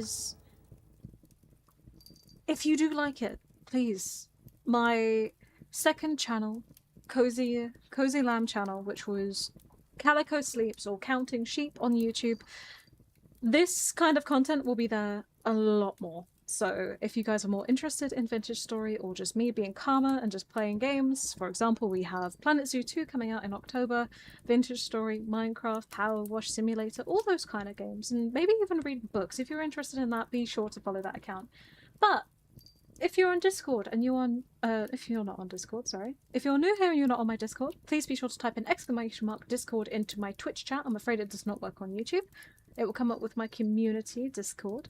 if you do like it, please, my second channel, Cozy Lamb channel, which was Calico Sleeps or Counting Sheep on YouTube, this kind of content will be there a lot more. So if you guys are more interested in Vintage Story or just me being calmer and just playing games, for example, we have Planet Zoo 2 coming out in October, Vintage Story, Minecraft, Power Wash Simulator, all those kind of games, and maybe even read books. If you're interested in that, be sure to follow that account. But if you're on Discord and you're on, if you're not on Discord, sorry. If you're new here and you're not on my Discord, please be sure to type in !Discord into my Twitch chat. I'm afraid it does not work on YouTube. It will come up with my community Discord.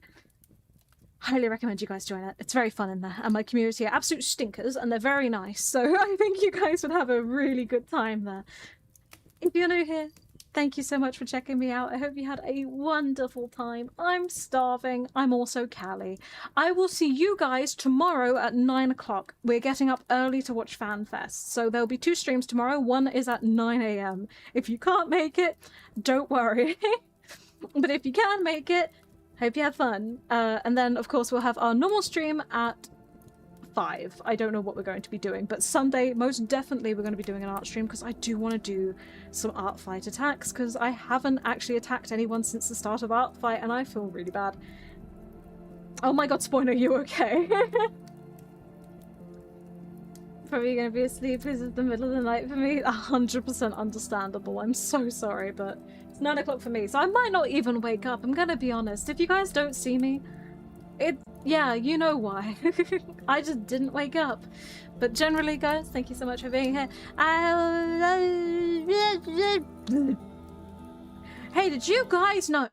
Highly recommend you guys join it. It's very fun in there. And my community are absolute stinkers and they're very nice. So I think you guys would have a really good time there. If you're new here, thank you so much for checking me out. I hope you had a wonderful time. I'm starving. I'm also Callie. I will see you guys tomorrow at 9 o'clock. We're getting up early to watch FanFest. So there'll be 2 streams tomorrow. One is at 9 AM. If you can't make it, don't worry. But if you can make it, hope you have fun. And then, of course, we'll have our normal stream at 5. I don't know what we're going to be doing, but Sunday, most definitely, we're going to be doing an art stream because I do want to do some art fight attacks because I haven't actually attacked anyone since the start of art fight and I feel really bad. Oh my god, Spoiler, you okay? Probably going to be asleep. This is the middle of the night for me. 100% understandable. I'm so sorry, but it's 9 o'clock for me, so I might not even wake up. I'm gonna be honest. If you guys don't see me, yeah, you know why. I just didn't wake up. But generally, guys, thank you so much for being here. Hey, did you guys know?